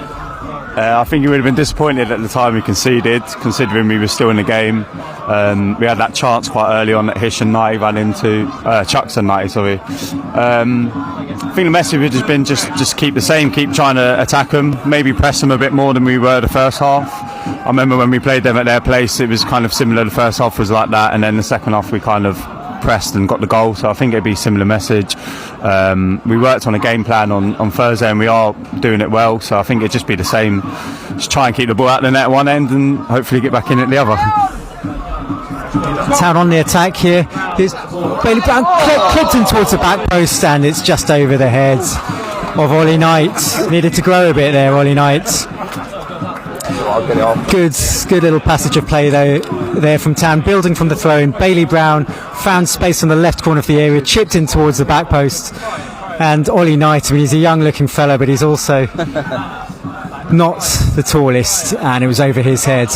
I think he would have been disappointed at the time we conceded, considering we were still in the game. We had that chance quite early on that Hish and Knighty ran into, Chucks and Knighty, sorry. I think the message would have been just keep the same, keep trying to attack them, maybe press them a bit more than we were the first half. I remember when we played them at their place, it was kind of similar. The first half was like that, and then the second half we kind of pressed and got the goal, so I think it'd be a similar message. We worked on a game plan on Thursday, and we are doing it well, so I think it'd just be the same. Just try and keep the ball out the net at one end and hopefully get back in at the other. Town on the attack here. Here's Bailey Brown clipped him towards the back post, and it's just over the head of Ollie Knight. Needed to grow a bit there, Ollie Knight. Good little passage of play though there from Town, building from the throw-in. Bailey Brown found space on the left corner of the area, chipped in towards the back post, and Ollie Knight, I mean, he's a young looking fellow, but he's also not the tallest, and it was over his head.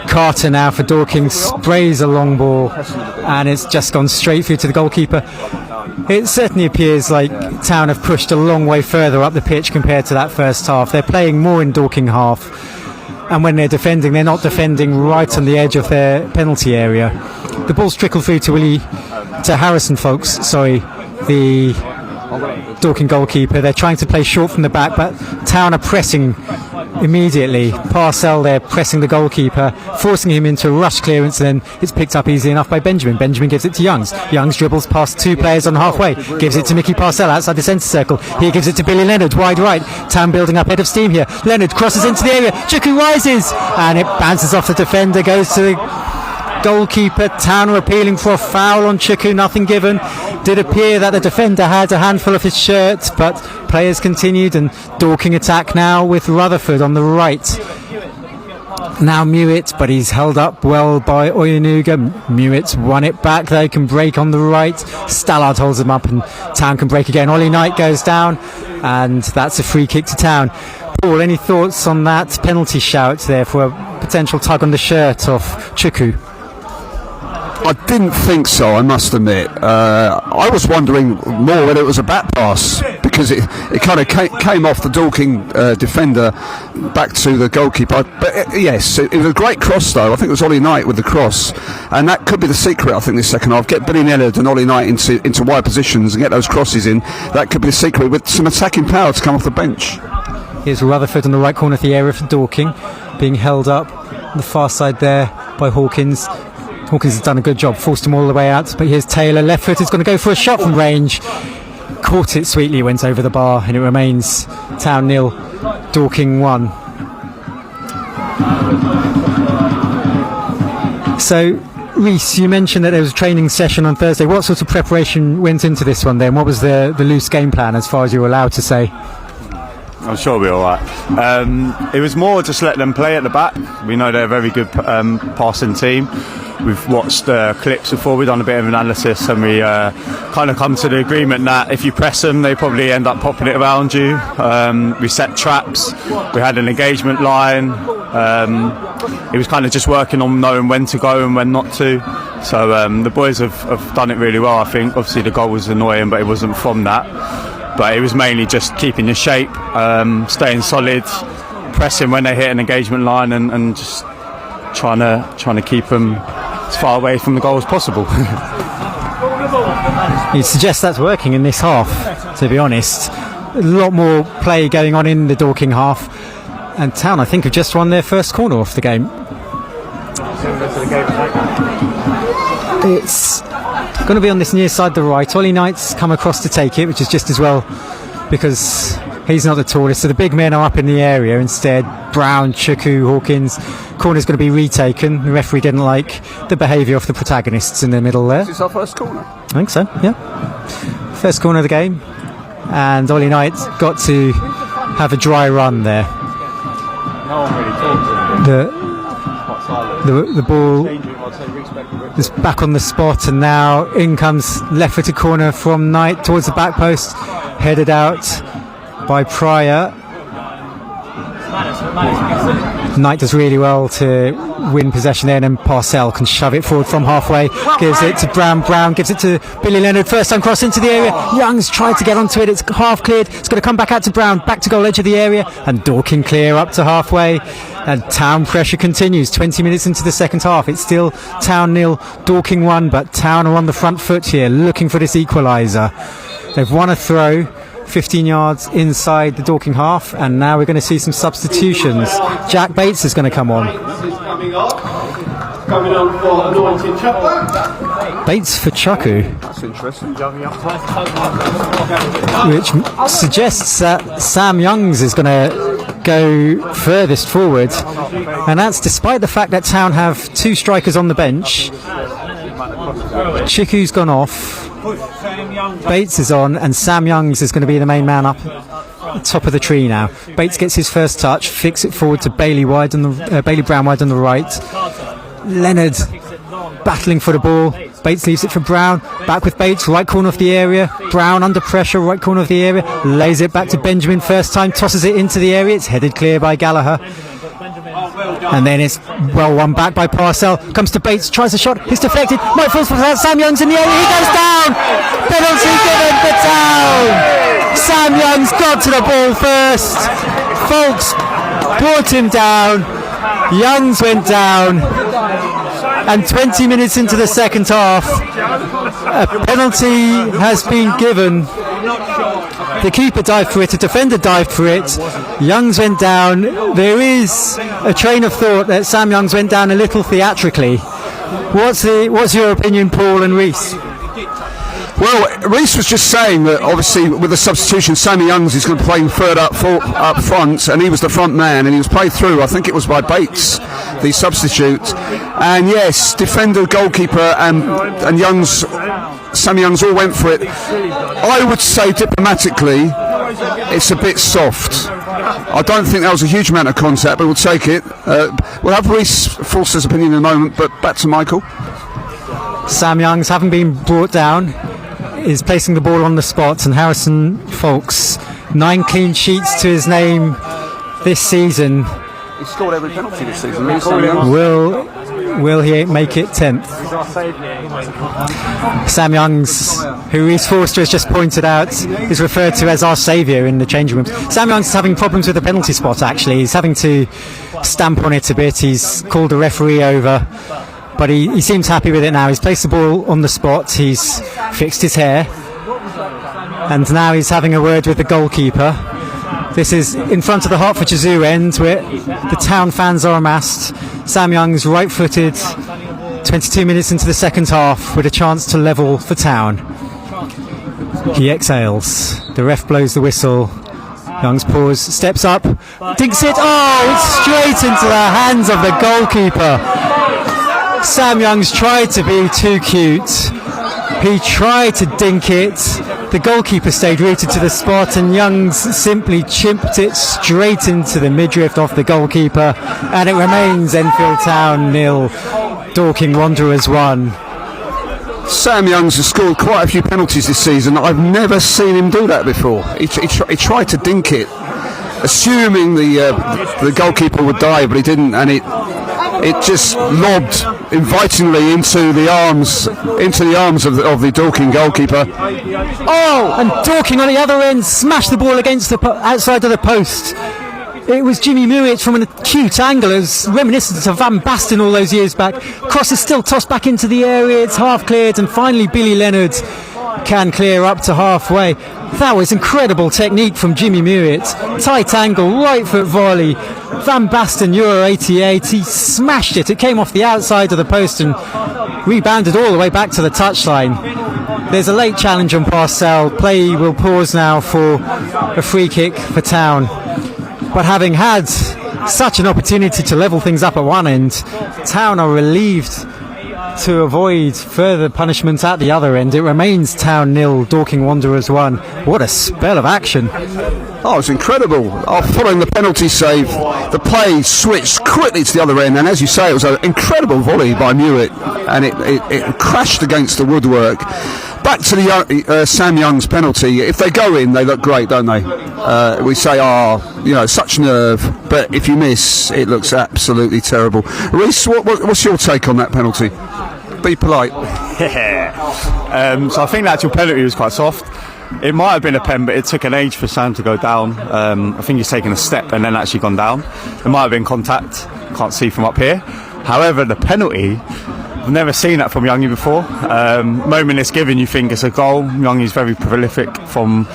Carter now for Dorking sprays a long ball, and it's just gone straight through to the goalkeeper. It certainly appears like Town have pushed a long way further up the pitch compared to that first half. They're playing more in Dorking half, and when they're defending, they're not defending right on the edge of their penalty area. The ball's trickled through to Harrison Folks, the Dorking goalkeeper. They're trying to play short from the back, but Town are pressing immediately. Parcell there pressing the goalkeeper, forcing him into a rush clearance, and then it's picked up easily enough by Benjamin. Benjamin gives it to Youngs. Youngs dribbles past two players on halfway, gives it to Mickey Parcell outside the centre circle. He gives it to Billy Leonard, wide right. Town building up head of steam here. Leonard crosses into the area. Chuku rises, and it bounces off the defender, goes to the goalkeeper. Town are appealing for a foul on Chuku, nothing given. Did appear that the defender had a handful of his shirt, but players continued, and Dorking attack now with Rutherford on the right. Now Mewett, but he's held up well by Oyenuga. Mewett won it back, they can break on the right. Stallard holds him up, and Town can break again. Ollie Knight goes down, and that's a free kick to Town. Paul, any thoughts on that penalty shout there for a potential tug on the shirt of Chuku? I didn't think so, I must admit. I was wondering more whether it was a back pass, because it kind of came off the Dorking defender back to the goalkeeper. But yes, it was a great cross though. I think it was Ollie Knight with the cross, and that could be the secret, I think, this second half. Get Billy Leonard and Ollie Knight into wide positions and get those crosses in. That could be the secret, with some attacking power to come off the bench. Here's Rutherford on the right corner of the area for Dorking, being held up on the far side there by Hawkins. Hawkins has done a good job, forced him all the way out, but here's Taylor, left foot is going to go for a shot from range, caught it sweetly, went over the bar, and it remains Town 0, Dorking 1. So Reese, you mentioned that there was a training session on Thursday. What sort of preparation went into this one then? What was the loose game plan, as far as you were allowed to say? I'm sure we'll be alright. It was more just let them play at the back. We know they're a very good passing team. We've watched clips before, we've done a bit of analysis, and we kind of come to the agreement that if you press them, they probably end up popping it around you. We set traps, we had an engagement line. It was kind of just working on knowing when to go and when not to. So the boys have done it really well, I think. Obviously the goal was annoying, but it wasn't from that. But it was mainly just keeping your shape, staying solid, pressing when they hit an engagement line, and just trying to keep them as far away from the goal as possible. You'd suggest that's working in this half, to be honest. A lot more play going on in the Dorking half, and Town, I think, have just won their first corner off the game. It's going to be on this near side, the right. Ollie Knight's come across to take it, which is just as well, because he's not the tallest, so the big men are up in the area. Instead, Brown, Chuku, Hawkins. Corner's going to be retaken. The referee didn't like the behaviour of the protagonists in the middle there. Is this our first corner? I think so, yeah. First corner of the game, and Ollie Knight got to have a dry run there. No one really talks. The ball is back on the spot, and now in comes left-footed corner from Knight towards the back post, headed out by Pryor. Knight does really well to win possession there, and then Parcell can shove it forward from halfway, gives it to Brown. Brown gives it to Billy Leonard, first time cross into the area. Young's tried to get onto it, it's half cleared, it's going to come back out to Brown, back to goal edge of the area, and Dorking clear up to halfway. And Town pressure continues. 20 minutes into the second half, it's still Town 0, Dorking 1, but Town are on the front foot here, looking for this equaliser. They've won a throw 15 yards inside the Dorking half, and now we're going to see some substitutions. Jack Bates is going to come on. Coming on for anointed Chuckler. Bates for Chucku. That's interesting. Which suggests that Sam Youngs is going to go furthest forward, and that's despite the fact that Town have two strikers on the bench. Chiku's gone off, Bates is on, and Sam Youngs is going to be the main man up top of the tree now. Bates gets his first touch, flicks it forward to Bailey Brown wide on the right. Leonard battling for the ball. Bates leaves it for Brown. Back with Bates, right corner of the area. Brown under pressure, right corner of the area. Lays it back to Benjamin first time, tosses it into the area. It's headed clear by Gallagher. And then it's well won back by Parcell. Comes to Bates, tries a shot. It's deflected. Might fall for Sam Youngs in the area. He goes down. Penalty given for Town. Sam Youngs got to the ball first. Folks brought him down. Youngs went down. And 20 minutes into the second half, a penalty has been given. The keeper dived for it, the defender dived for it. Youngs went down. There is a train of thought that Sam Youngs went down a little theatrically. What's your opinion, Paul and Reese? Well, Reese was just saying that obviously with the substitution, Sammy Youngs is going to play third up front, and he was the front man, and he was played through, I think it was by Bates, the substitute. And yes, defender, goalkeeper, and Youngs, Sammy Youngs all went for it. I would say diplomatically, it's a bit soft. I don't think that was a huge amount of contact, but we'll take it. We'll have Reese Forster's opinion in a moment, but back to Michael. Sam Youngs, having been brought down, is placing the ball on the spot, and Harrison Folks, 9 clean sheets to his name this season. He scored every penalty this season. Will he make it 10th? Sam Youngs, who Reese Forster has just pointed out, is referred to as our saviour in the changing room. Sam Youngs is having problems with the penalty spot, actually. He's having to stamp on it a bit. He's called the referee over, but he seems happy with it now. He's placed the ball on the spot, he's fixed his hair, and now he's having a word with the goalkeeper. This is in front of the Hertfordshire Zoo end, where the Town fans are amassed. Sam Youngs right-footed, 22 minutes into the second half, with a chance to level for Town. He exhales, the ref blows the whistle. Youngs pause, steps up, dinks it, it's straight into the hands of the goalkeeper. Sam Youngs tried to be too cute. He tried to dink it. The goalkeeper stayed rooted to the spot, and Youngs simply chimped it straight into the midriff of the goalkeeper, and it remains Enfield Town 0, Dorking Wanderers 1. Sam Youngs has scored quite a few penalties this season. I've never seen him do that before. He tried to dink it, assuming the goalkeeper would dive, but he didn't, and it just lobbed invitingly into the arms of the Dorking goalkeeper. And Dorking on the other end smashed the ball against the outside of the post. It was Jimmy Mewich from an acute angle. It was reminiscent of Van Basten all those years back. Cross is still tossed back into the area. It's half cleared, and finally Billy Leonard can clear up to halfway. That was incredible technique from Jimmy Mewich. Tight angle, right foot volley. Van Basten, Euro 88, he smashed it. It came off the outside of the post and rebounded all the way back to the touchline. There's a late challenge on Parcell. Play will pause now for a free kick for Town. But having had such an opportunity to level things up at one end, Town are relieved to avoid further punishment at the other end. It remains Town 0, Dorking Wanderers 1. What a spell of action. Oh, it's incredible. Following the penalty save, the play switched quickly to the other end, and as you say, it was an incredible volley by Mewett, and it crashed against the woodwork. Back to the Sam Young's penalty. If they go in, they look great, don't they? We say, such nerve, but if you miss, it looks absolutely terrible. Reece, what's your take on that penalty? Be polite. So I think the actual penalty was quite soft. It might have been a pen, but it took an age for Sam to go down. I think he's taken a step and then actually gone down. It might have been contact. Can't see from up here. However, the penalty, I've never seen that from Youngie before. Moment it's given, you think it's a goal. Youngie's very prolific from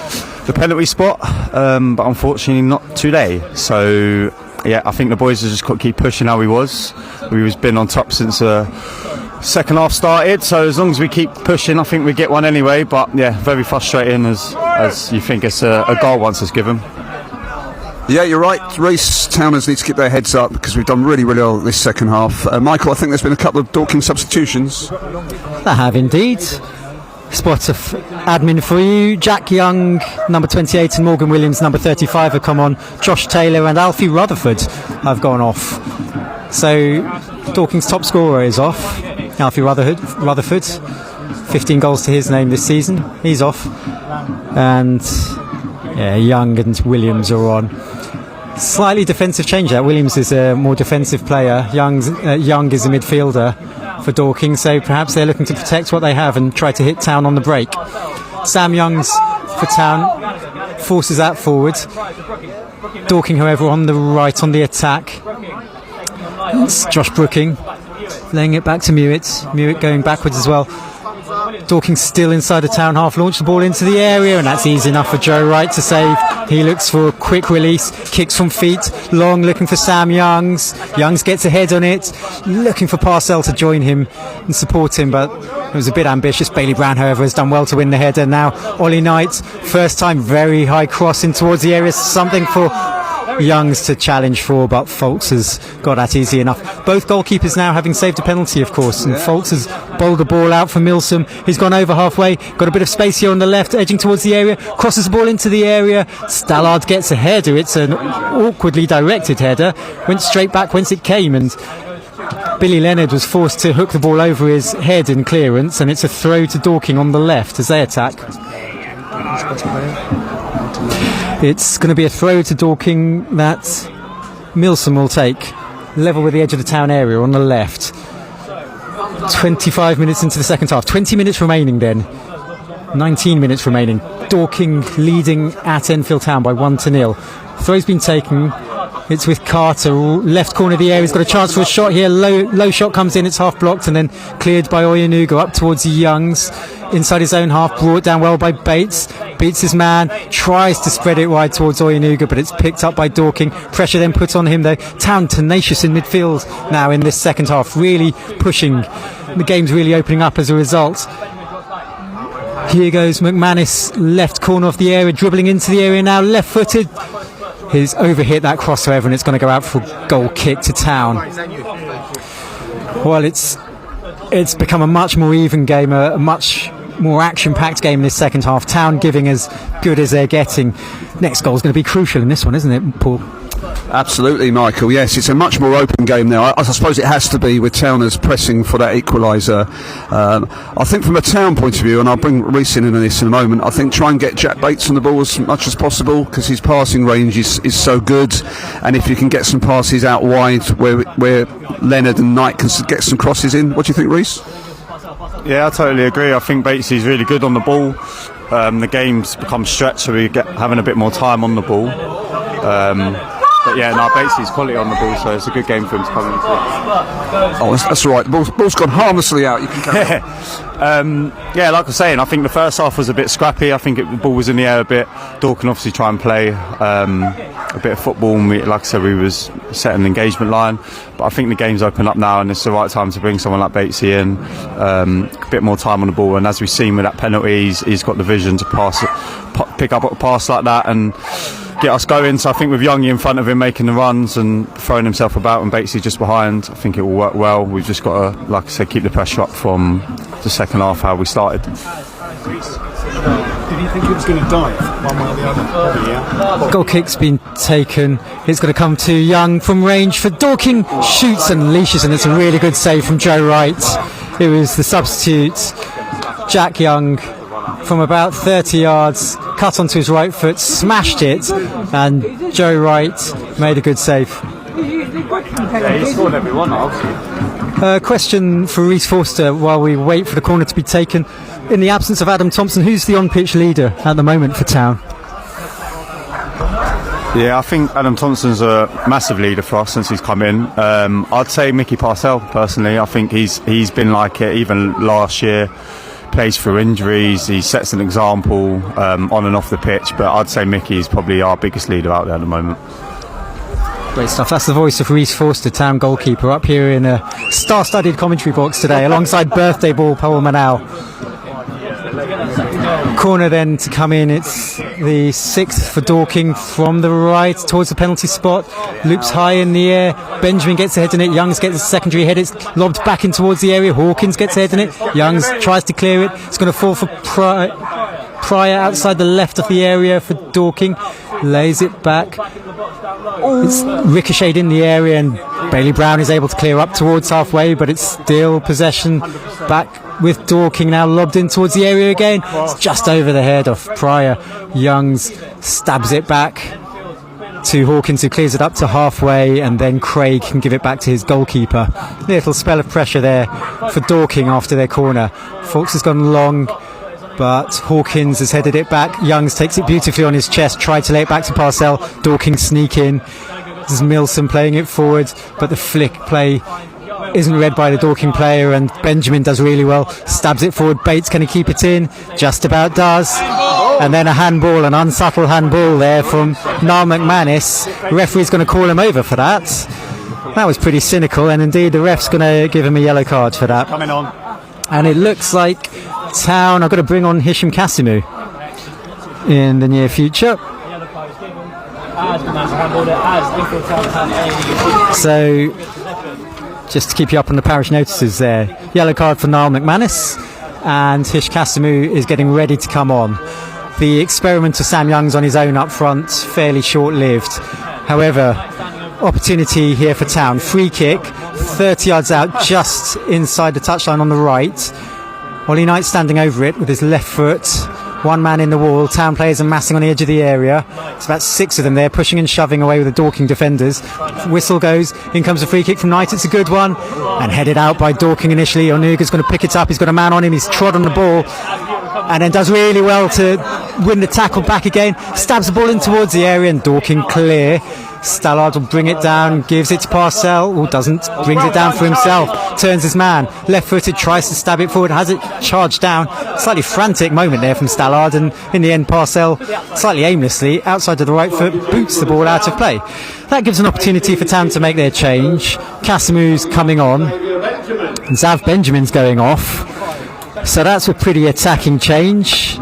the penalty spot, but unfortunately not today. So yeah, I think the boys have just got to keep pushing how we was. We been on top since second half started, so as long as we keep pushing, I think we get one anyway. But yeah, very frustrating as you think it's a goal once it's given. Yeah, you're right. Reece, Towners need to keep their heads up because we've done really, really well this second half. Michael, I think there's been a couple of Dorking substitutions. I have indeed. Spot of admin for you. Jack Young, number 28, and Morgan Williams, number 35, have come on. Josh Taylor and Alfie Rutherford have gone off. So Dorking's top scorer is off. Alfie Rutherford, 15 goals to his name this season. He's off. And Young and Williams are on. Slightly defensive change there. Williams is a more defensive player. Young is a midfielder for Dorking, so perhaps they're looking to protect what they have and try to hit Town on the break. Sam Youngs for Town forces that forward. Dorking, however, on the right on the attack. It's Josh Brooking laying it back to Mewett. Mewett going backwards as well. Dorking still inside the Town half, launch the ball into the area, and that's easy enough for Joe Wright to save. He looks for a quick release, kicks from feet, long, looking for Sam Youngs. Youngs gets ahead on it, looking for Parcell to join him and support him, but it was a bit ambitious. Bailey Brown, however, has done well to win the header. Now Ollie Knight, first time, very high cross in towards the area, something for Youngs to challenge for, but Folks has got that easy enough. Both goalkeepers now having saved a penalty, of course, and Folks has bowled the ball out for Milsom. He's gone over halfway, got a bit of space here on the left, edging towards the area, crosses the ball into the area. Stallard gets a header. It's an awkwardly directed header, went straight back whence it came, and Billy Leonard was forced to hook the ball over his head in clearance, and it's a throw to Dorking on the left as they attack. It's going to be a throw to Dorking that Milsom will take, level with the edge of the Town area on the left. 25 minutes into the second half, 20 minutes remaining then, 19 minutes remaining. Dorking leading at Enfield Town by 1-0. Throw's been taken. It's with Carter, left corner of the area. He's got a chance for a shot here. Low shot comes in. It's half blocked and then cleared by Oyenuga up towards Youngs. Inside his own half, brought down well by Bates. Beats his man, tries to spread it wide towards Oyenuga, but it's picked up by Dorking. Pressure then put on him though. Town tenacious in midfield now in this second half, really pushing. The game's really opening up as a result. Here goes McManus, left corner of the area, dribbling into the area now, left-footed. He's overhit that cross, however, and it's going to go out for a goal kick to Town. Well, it's become a much more even game, a much more action-packed game in this second half. Town giving as good as they're getting. Next goal is going to be crucial in this one, isn't it, Paul? Absolutely, Michael. Yes, it's a much more open game now. I suppose it has to be with Towners pressing for that equaliser. I think from a Town point of view, and I'll bring Reece in this in a moment, I think try and get Jack Bates on the ball as much as possible because his passing range is so good, and if you can get some passes out wide where Leonard and Knight can get some crosses in. What do you think, Reece? Yeah, I totally agree. I think Batesy's really good on the ball. The game's become stretched, so we get having a bit more time on the ball. But yeah, no, Batesy's quality on the ball, so it's a good game for him to come into. Oh, that's right. The ball's gone harmlessly out. You can carry on. Yeah, like I was saying, I think the first half was a bit scrappy. I think the ball was in the air a bit. Dorking obviously try and play a bit of football, and like I said, we was setting an engagement line. But I think the game's opened up now, and it's the right time to bring someone like Batesy in. A bit more time on the ball, and as we've seen with that penalty, he's got the vision to pick up a pass like that, and get us going. So I think with Youngie in front of him making the runs and throwing himself about and Batesy just behind, I think it will work well. We've just got to, like I said, keep the pressure up from the second half how we started. Did you think it was going to dive one way or the other? Probably, yeah. Goal kick's been taken. It's going to come to Young from range for Dorking. Shoots and leashes, and it's a really good save from Joe Wright. It was the substitute, Jack Young, from about 30 yards, cut onto his right foot, smashed it, and Joe Wright made a good save. Yeah, he scored every one, obviously. Question for Reece Forster while we wait for the corner to be taken. In the absence of Adam Thompson, who's the on-pitch leader at the moment for Town? Yeah, I think Adam Thompson's a massive leader for us since he's come in. I'd say Mickey Parcell, personally. I think he's been like it even last year. Plays through injuries, he sets an example on and off the pitch, but I'd say Mickey is probably our biggest leader out there at the moment. Great stuff. That's the voice of Reece Forster, Town goalkeeper, up here in a star-studded commentary box today alongside birthday ball Paul Manal. Corner then to come in. It's the 6th for Dorking from the right towards the penalty spot. Loops high in the air. Benjamin gets a head in it. Youngs gets a secondary head. It's lobbed back in towards the area. Hawkins gets a head in it. Youngs tries to clear it. It's going to fall for Pryor outside the left of the area for Dorking. Lays it back. It's ricocheted in the area and Bailey Brown is able to clear up towards halfway, but it's still possession back with Dorking now lobbed in towards the area again. It's just over the head of Pryor. Youngs stabs it back to Hawkins, who clears it up to halfway, and then Craig can give it back to his goalkeeper. Little spell of pressure there for Dorking after their corner. Fawkes has gone long, but Hawkins has headed it back. Youngs takes it beautifully on his chest, tried to lay it back to Parcell. Dorking sneak in. This is Milson playing it forward, but the flick play isn't read by the Dorking player, and Benjamin does really well. Stabs it forward. Bates, can he keep it in? Just about does. And then a handball, an unsubtle handball there from Niall McManus. Referee's going to call him over for that. That was pretty cynical, and indeed the ref's going to give him a yellow card for that. Coming on. And it looks like Town are going to bring on Hisham Kasimu in the near future. So, just to keep you up on the parish notices there, yellow card for Niall McManus, and Hish Kasimu is getting ready to come on. The experiment of Sam Young's on his own up front, fairly short-lived. However, opportunity here for Town. Free kick, 30 yards out, just inside the touchline on the right. Ollie Knight standing over it with his left foot. One man in the wall. Town players are massing on the edge of the area. It's about 6 of them there, pushing and shoving away with the Dorking defenders. Whistle goes. In comes a free kick from Knight. It's a good one. And headed out by Dorking initially. Onuga's going to pick it up. He's got a man on him. He's trod on the ball. And then does really well to win the tackle back again. Stabs the ball in towards the area, and Dorking clear. Stallard will bring it down, gives it to Parcell, who doesn't, brings it down for himself, turns his man, left-footed, tries to stab it forward, has it charged down. Slightly frantic moment there from Stallard, and in the end Parcell, slightly aimlessly, outside of the right foot, boots the ball out of play. That gives an opportunity for Town to make their change. Kasimu's coming on, and Zav Benjamin's going off. So that's a pretty attacking change.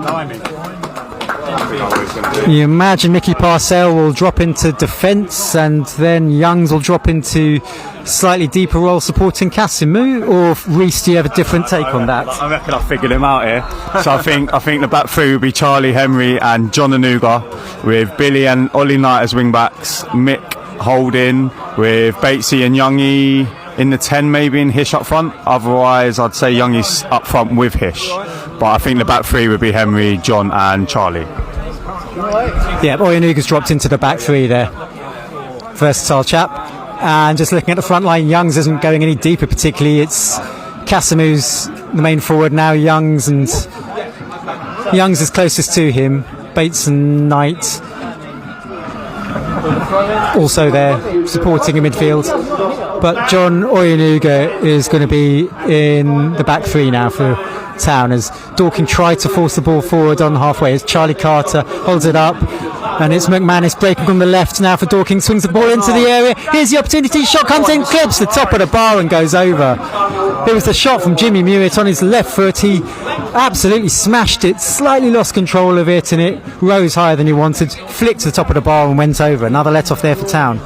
You imagine Mickey Parcell will drop into defence, and then Youngs will drop into slightly deeper role supporting Kasimu, or Reece, do you have a different take on that? I reckon I figured him out here. So I think the back three would be Charlie, Henry and John Onuga, with Billy and Ollie Knight as wing backs, Mick holding, with Batesy and Youngie in the 10 maybe, and Hish up front. Otherwise I'd say Youngie's up front with Hish, but I think the back three would be Henry, John and Charlie. Yeah, Onuga's dropped into the back three there. Versatile chap. And just looking at the front line, Youngs isn't going any deeper particularly. It's Kasimu's the main forward now. Youngs is closest to him. Bates and Knight also there supporting in midfield. But John Onuga is going to be in the back three now for Town, as Dorking tried to force the ball forward on halfway, as Charlie Carter holds it up, and it's McManus breaking on the left now for Dorking, swings the ball into the area. Here's the opportunity, shot comes in, clips the top of the bar and goes over. It was the shot from Jimmy Mewett on his left foot. He absolutely smashed it, slightly lost control of it, and it rose higher than he wanted, flicked to the top of the bar and went over. Another let off there for Town.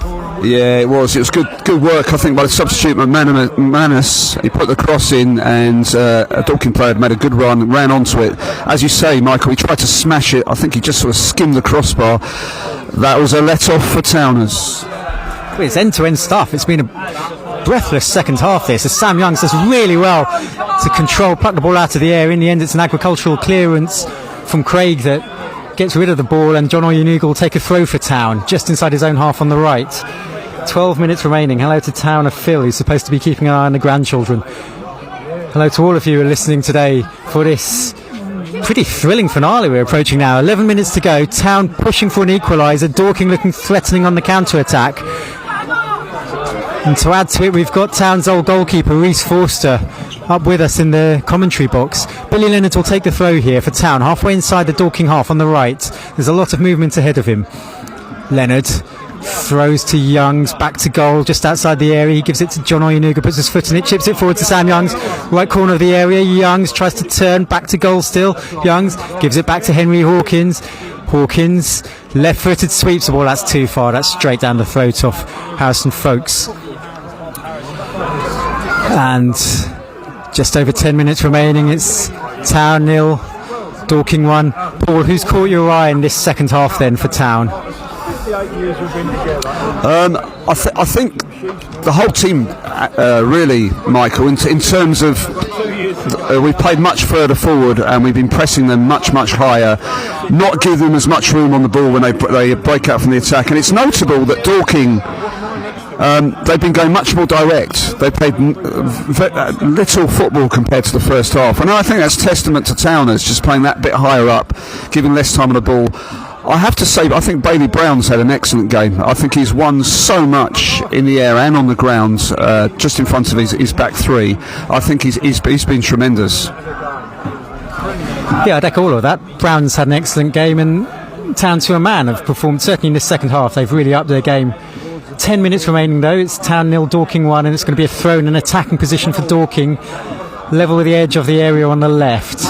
Yeah, it was good work, I think, by the substitute Manus. He put the cross in, and a Dorking player had made a good run, ran onto it. As you say, Michael, he tried to smash it. I think he just sort of skimmed the crossbar. That was a let off for Towners. Well, it's end-to-end stuff. It's been a breathless second half this, as Sam Youngs does really well to control, pluck the ball out of the air. In the end, it's an agricultural clearance from Craig that gets rid of the ball, and John Oyunuga will take a throw for Town just inside his own half on the right. 12 minutes remaining. Hello to Town of Phil, who's supposed to be keeping an eye on the grandchildren. Hello to all of you who are listening today for this pretty thrilling finale we're approaching now. 11 minutes to go. Town pushing for an equaliser. Dorking looking threatening on the counter-attack. And to add to it, we've got Town's old goalkeeper, Rhys Forster, up with us in the commentary box. Billy Leonard will take the throw here for Town, halfway inside the Dorking half on the right. There's a lot of movement ahead of him. Leonard throws to Youngs, back to goal, just outside the area. He gives it to John Oyunuga, puts his foot in it, chips it forward to Sam Youngs, right corner of the area. Youngs tries to turn, back to goal still. Youngs gives it back to Henry Hawkins. Hawkins, left-footed, sweeps the ball. That's too far. That's straight down the throat of Harrison Folkes. And just over 10 minutes remaining. It's Town 0, Dorking 1. Paul, who's caught your eye in this second half then for Town? I think the whole team, really, Michael, in terms of we've played much further forward and we've been pressing them much higher, not giving them as much room on the ball when they break out from the attack. And it's notable that Dorking, they've been going much more direct. They played little football compared to the first half, and I think that's testament to Towners just playing that bit higher up, giving less time on the ball. I have to say, I think Bailey Brown's had an excellent game. I think he's won so much in the air and on the ground, just in front of his back three. I think he's been tremendous. Yeah, I'd echo all of that. Brown's had an excellent game, and Town to a man have performed, certainly in this second half. They've really upped their game. 10 minutes remaining though. It's Town 0, Dorking 1, and it's going to be a throw in an attacking position for Dorking, level with the edge of the area on the left.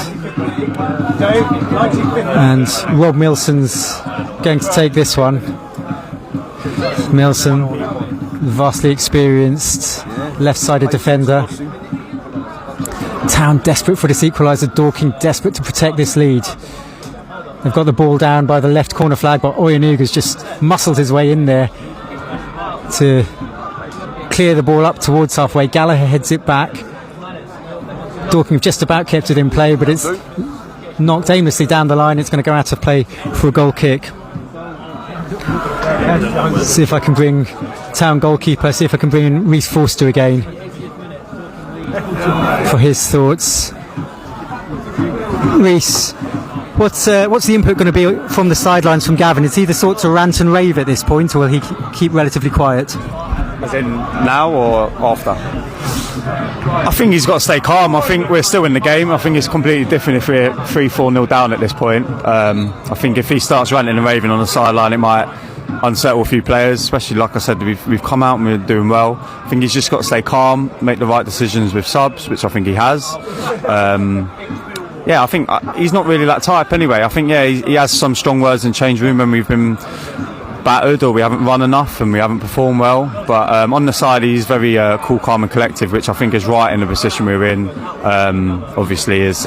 And Rob Milson's going to take this one. Milson, vastly experienced left-sided defender. Town desperate for this equaliser. Dorking desperate to protect this lead. They've got the ball down by the left corner flag, but Oyunuga's just muscled his way in there to clear the ball up towards halfway. Gallagher heads it back. Dorking have just about kept it in play, but it's knocked aimlessly down the line. It's going to go out of play for a goal kick. See if I can bring Town goalkeeper, see if I can bring in Rhys Forster again for his thoughts. Rhys, what's the input going to be from the sidelines from Gavin? Is he the sort to rant and rave at this point, or will he keep relatively quiet? As in now or after? I think he's got to stay calm. I think we're still in the game. I think it's completely different if we're 3-4-0 down at this point. I think if he starts ranting and raving on the sideline, it might unsettle a few players, especially, like I said, we've come out and we're doing well. I think he's just got to stay calm, make the right decisions with subs, which I think he has. I think he's not really that type anyway. I think he has some strong words in change room when we've been battered or we haven't run enough and we haven't performed well, but on the side he's very cool, calm and collective, which I think is right in the position we're in. Obviously is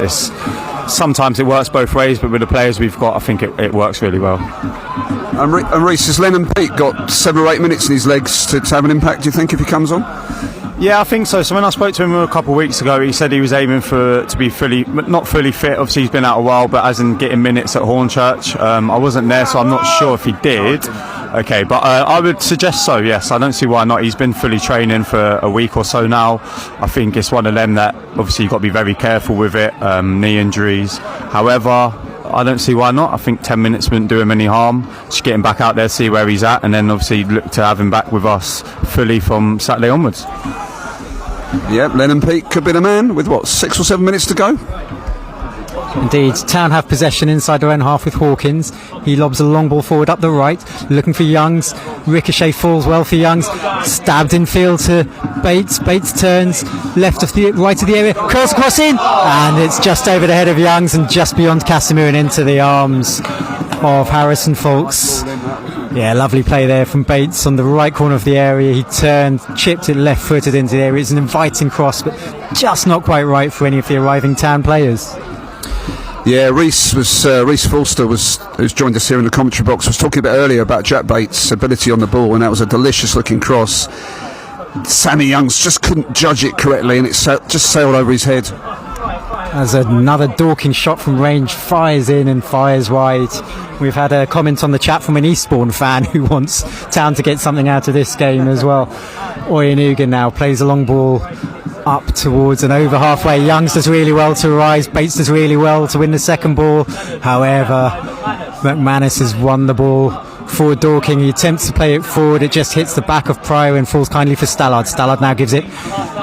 sometimes it works both ways, but with the players we've got, I think it works really well. And Rhys, has Lennon Peake got 7 or 8 minutes in his legs to have an impact, do you think, if he comes on? Yeah, I think so. So when I spoke to him a couple of weeks ago, he said he was aiming to be not fully fit. Obviously, he's been out a while, but as in getting minutes at Hornchurch. I wasn't there, so I'm not sure if he did. Okay, but I would suggest so, yes. I don't see why not. He's been fully training for a week or so now. I think it's one of them that, obviously, you've got to be very careful with it, knee injuries. However, I don't see why not. I think 10 minutes wouldn't do him any harm. Just get him back out there, see where he's at, and then obviously look to have him back with us fully from Saturday onwards. Yeah, Lennon Peake could be the man with 6 or 7 minutes to go. Indeed, Town have possession inside their own half with Hawkins. He lobs a long ball forward up the right, looking for Youngs. Ricochet falls well for Youngs. Stabbed in field to Bates. Bates turns right of the area. Cross in, and it's just over the head of Youngs and just beyond Casimir and into the arms of Harrison Folks. Yeah, lovely play there from Bates on the right corner of the area. He turned, chipped it left-footed into the area. It's an inviting cross, but just not quite right for any of the arriving Town players. Yeah, Reece Forster who's joined us here in the commentary box, was talking a bit earlier about Jack Bates' ability on the ball, and that was a delicious-looking cross. Sammy Youngs just couldn't judge it correctly, and it just sailed over his head. As another Dorking shot from range fires in and fires wide. We've had a comment on the chat from an Eastbourne fan who wants Town to get something out of this game as well. Oyenuga now plays a long ball up towards and over halfway. Youngs does really well to rise. Bates does really well to win the second ball. However, McManus has won the ball for Dorking. He attempts to play it forward. It just hits the back of Pryor and falls kindly for Stallard. Stallard now gives it,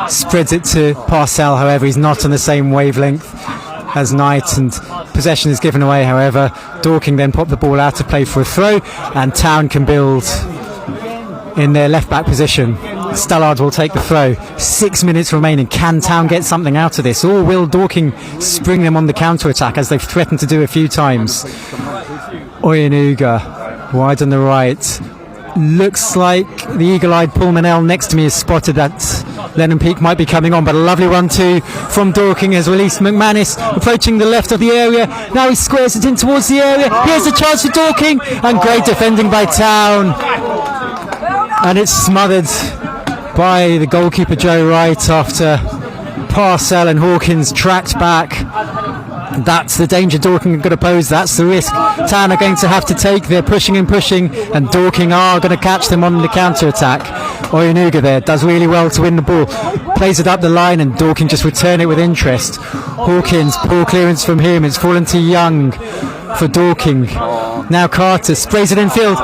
spreads it to Parcell. However, he's not on the same wavelength as Knight, and possession is given away. However, Dorking then pop the ball out to play for a throw, and Town can build in their left back position. Stallard will take the throw. 6 minutes remaining. Can Town get something out of this, or will Dorking spring them on the counter attack as they've threatened to do a few times? Oyenuga wide on the right. Looks like the eagle-eyed Paul Manel next to me has spotted that Lennon Peake might be coming on, but a lovely 1-2 from Dorking has released McManus, approaching the left of the area. Now he squares it in towards the area. Here's a chance for Dorking, and great defending by Town, and it's smothered by the goalkeeper Joe Wright after Parcell and Hawkins tracked back. That's the danger Dorking are going to pose. That's the risk Town are going to have to take. They're pushing, and Dorking are going to catch them on the counter-attack. Oyenuga there does really well to win the ball. Plays it up the line, and Dorking just return it with interest. Hawkins, poor clearance from him. It's fallen to Young for Dorking. Now Carter sprays it in field.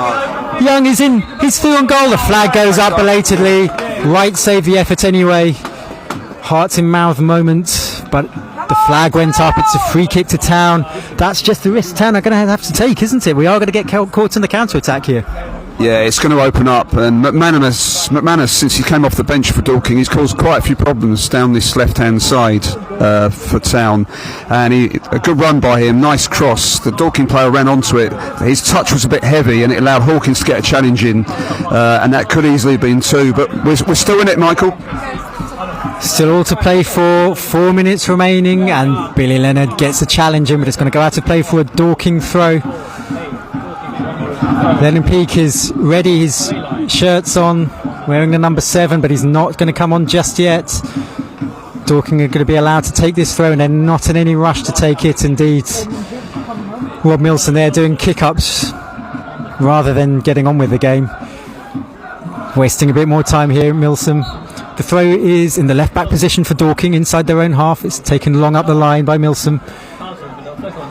Young is in. He's through on goal. The flag goes up belatedly. Wright saved the effort anyway. Hearts in mouth moment, but the flag went up. It's a free kick to Town. That's just the risk Town are going to have to take, isn't it? We are going to get caught in the counter-attack here. Yeah, it's going to open up, and McManus, since he came off the bench for Dorking, he's caused quite a few problems down this left-hand side for Town, and a good run by him, nice cross. The Dorking player ran onto it. His touch was a bit heavy, and it allowed Hawkins to get a challenge in, and that could easily have been two, but we're still in it, Michael. Still all to play for, 4 minutes remaining, and Billy Leonard gets a challenge in, but it's going to go out to play for a Dorking throw. Lennon Peake is ready, his shirt's on, wearing the number 7, but he's not going to come on just yet. Dorking are going to be allowed to take this throw, and they're not in any rush to take it. Indeed, Rob Milson there doing kick-ups rather than getting on with the game. Wasting a bit more time here, Milson. The throw is in the left-back position for Dorking, inside their own half. It's taken long up the line by Milson.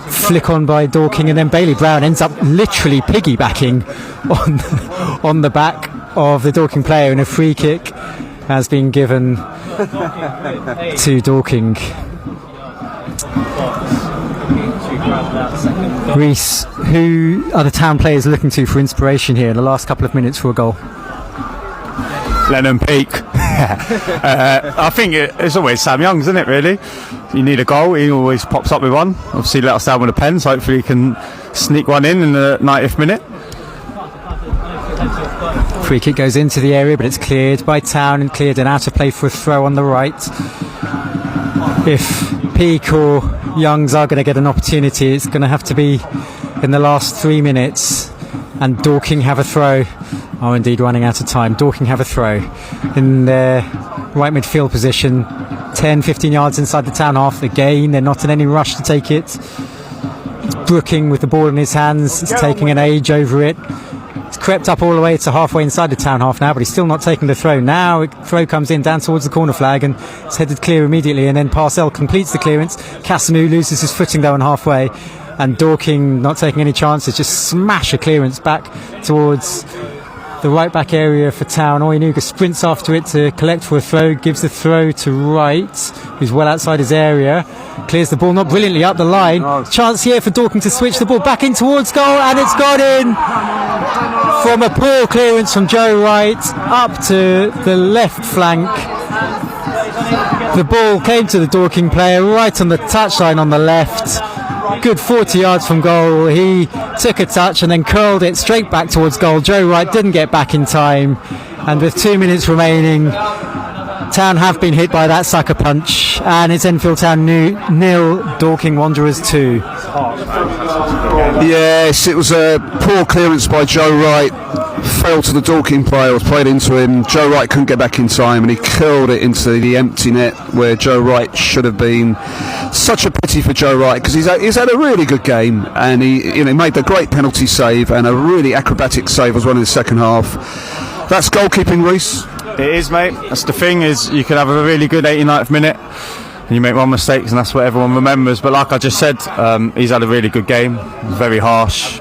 Flick on by Dorking, and then Bailey Brown ends up literally piggybacking on the back of the Dorking player, and a free kick has been given to Dorking. Reece, who are the Town players looking to for inspiration here in the last couple of minutes for a goal? Lennon Peake. I think it's always Sam Youngs, isn't it, really? You need a goal, he always pops up with one. Obviously let us down with a pen, so hopefully he can sneak one in the 90th minute. Free kick goes into the area, but it's cleared by Town and cleared and out of play for a throw on the right. If Peake or Youngs are going to get an opportunity, it's going to have to be in the last 3 minutes, and Dorking have a throw. Oh, indeed, running out of time. Dorking have a throw in their right midfield position, 10-15 yards inside the Town half. Again, they're not in any rush to take it. It's Brooking with the ball in his hands. It's taking an age over it. It's crept up all the way to halfway inside the Town half now, but he's still not taking the throw. Now a throw comes in down towards the corner flag, and it's headed clear immediately, and then Parcell completes the clearance. Casimir loses his footing though on halfway, and Dorking, not taking any chances, just smash a clearance back towards the right back area for Town. Oyenuga sprints after it to collect for a throw, gives the throw to Wright, who's well outside his area, clears the ball not brilliantly up the line. Chance here for Dorking to switch the ball back in towards goal, and it's gone in from a poor clearance from Joe Wright up to the left flank. The ball came to the Dorking player right on the touchline on the left. Good 40 yards from goal. He took a touch and then curled it straight back towards goal. Joe Wright didn't get back in time, and with 2 minutes remaining, Town have been hit by that sucker punch, and it's Enfield Town 0, Dorking Wanderers 2. Yes, it was a poor clearance by Joe Wright. Fell to the Dorking player, was played into him. Joe Wright couldn't get back in time, and he curled it into the empty net where Joe Wright should have been. Such a pity for Joe Wright, because he's had a really good game, and he made the great penalty save and a really acrobatic save as well in the second half. That's goalkeeping, Reece. It is, mate. That's the thing, is you could have a really good 89th minute and you make one mistake, and that's what everyone remembers. But like I just said, he's had a really good game. Very harsh.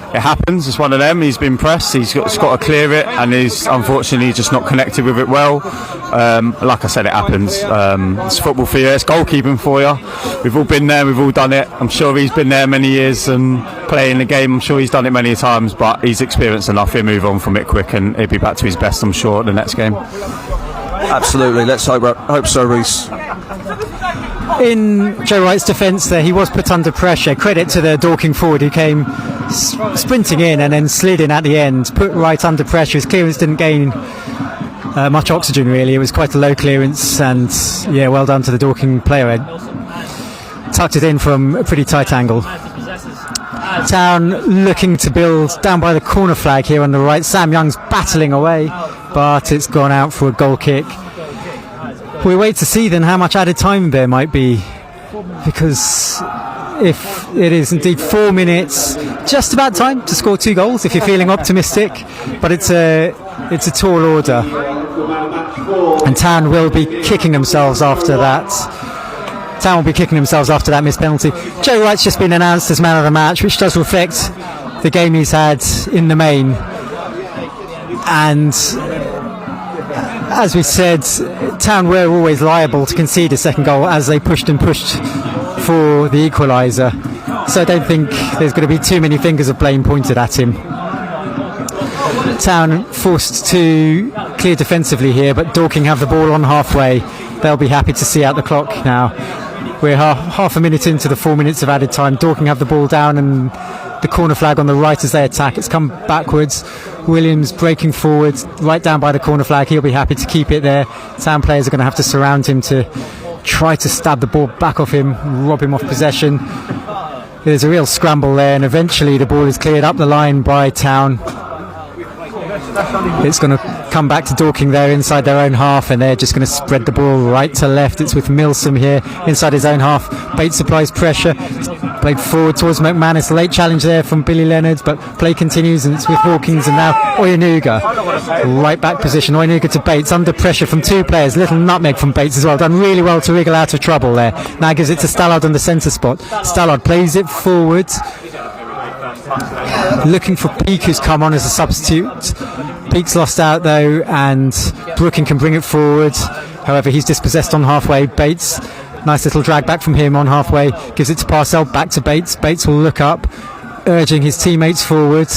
It happens. It's one of them. He's been pressed. He's got to clear it, and he's unfortunately just not connected with it well. Like I said, it happens. It's football for you. It's goalkeeping for you. We've all been there. We've all done it. I'm sure he's been there many years and playing the game. I'm sure he's done it many times, but he's experienced enough. He'll move on from it quick, and he'll be back to his best, I'm sure, at the next game. Absolutely. Let's hope so, Reece. In Joe Wright's defence there, he was put under pressure. Credit to the Dorking forward who came sprinting in and then slid in at the end, put Wright under pressure. His clearance didn't gain much oxygen, really. It was quite a low clearance, and yeah, well done to the Dorking player. Tucked it in from a pretty tight angle. Town looking to build down by the corner flag here on the right. Sam Young's battling away, but it's gone out for a goal kick. We wait to see then how much added time there might be, because if it is indeed 4 minutes, just about time to score 2 goals if you're feeling optimistic, but it's a tall order, and Town will be kicking themselves after that. Town will be kicking themselves after that missed penalty. Joe Wright's just been announced as man of the match, which does reflect the game he's had in the main. And as we said, Town were always liable to concede a second goal as they pushed for the equaliser. So I don't think there's going to be too many fingers of blame pointed at him. Town forced to clear defensively here, but Dorking have the ball on halfway. They'll be happy to see out the clock now. We're half a minute into the 4 minutes of added time. Dorking have the ball down and the corner flag on the right as they attack. It's come backwards. Williams breaking forward right down by the corner flag. He'll be happy to keep it there. Town players are going to have to surround him to try to stab the ball back off him, rob him off possession. There's a real scramble there, and eventually the ball is cleared up the line by Town. It's going to come back to Dorking there inside their own half, and they're just going to spread the ball right to left. It's with Milsom here inside his own half. Bates applies pressure, played forward towards McManus. Late challenge there from Billy Leonard, but play continues, and it's with Hawkins and now Oyenuga. Right back position, Oyenuga to Bates, under pressure from 2 players. Little nutmeg from Bates as well, done really well to wriggle out of trouble there. Now gives it to Stallard on the centre spot. Stallard plays it forward, looking for Peake, who's come on as a substitute. Peake's lost out though, and Brooking can bring it forward. However, he's dispossessed on halfway. Bates, nice little drag back from him on halfway, gives it to Parcell, back to Bates. Bates will look up, urging his teammates forward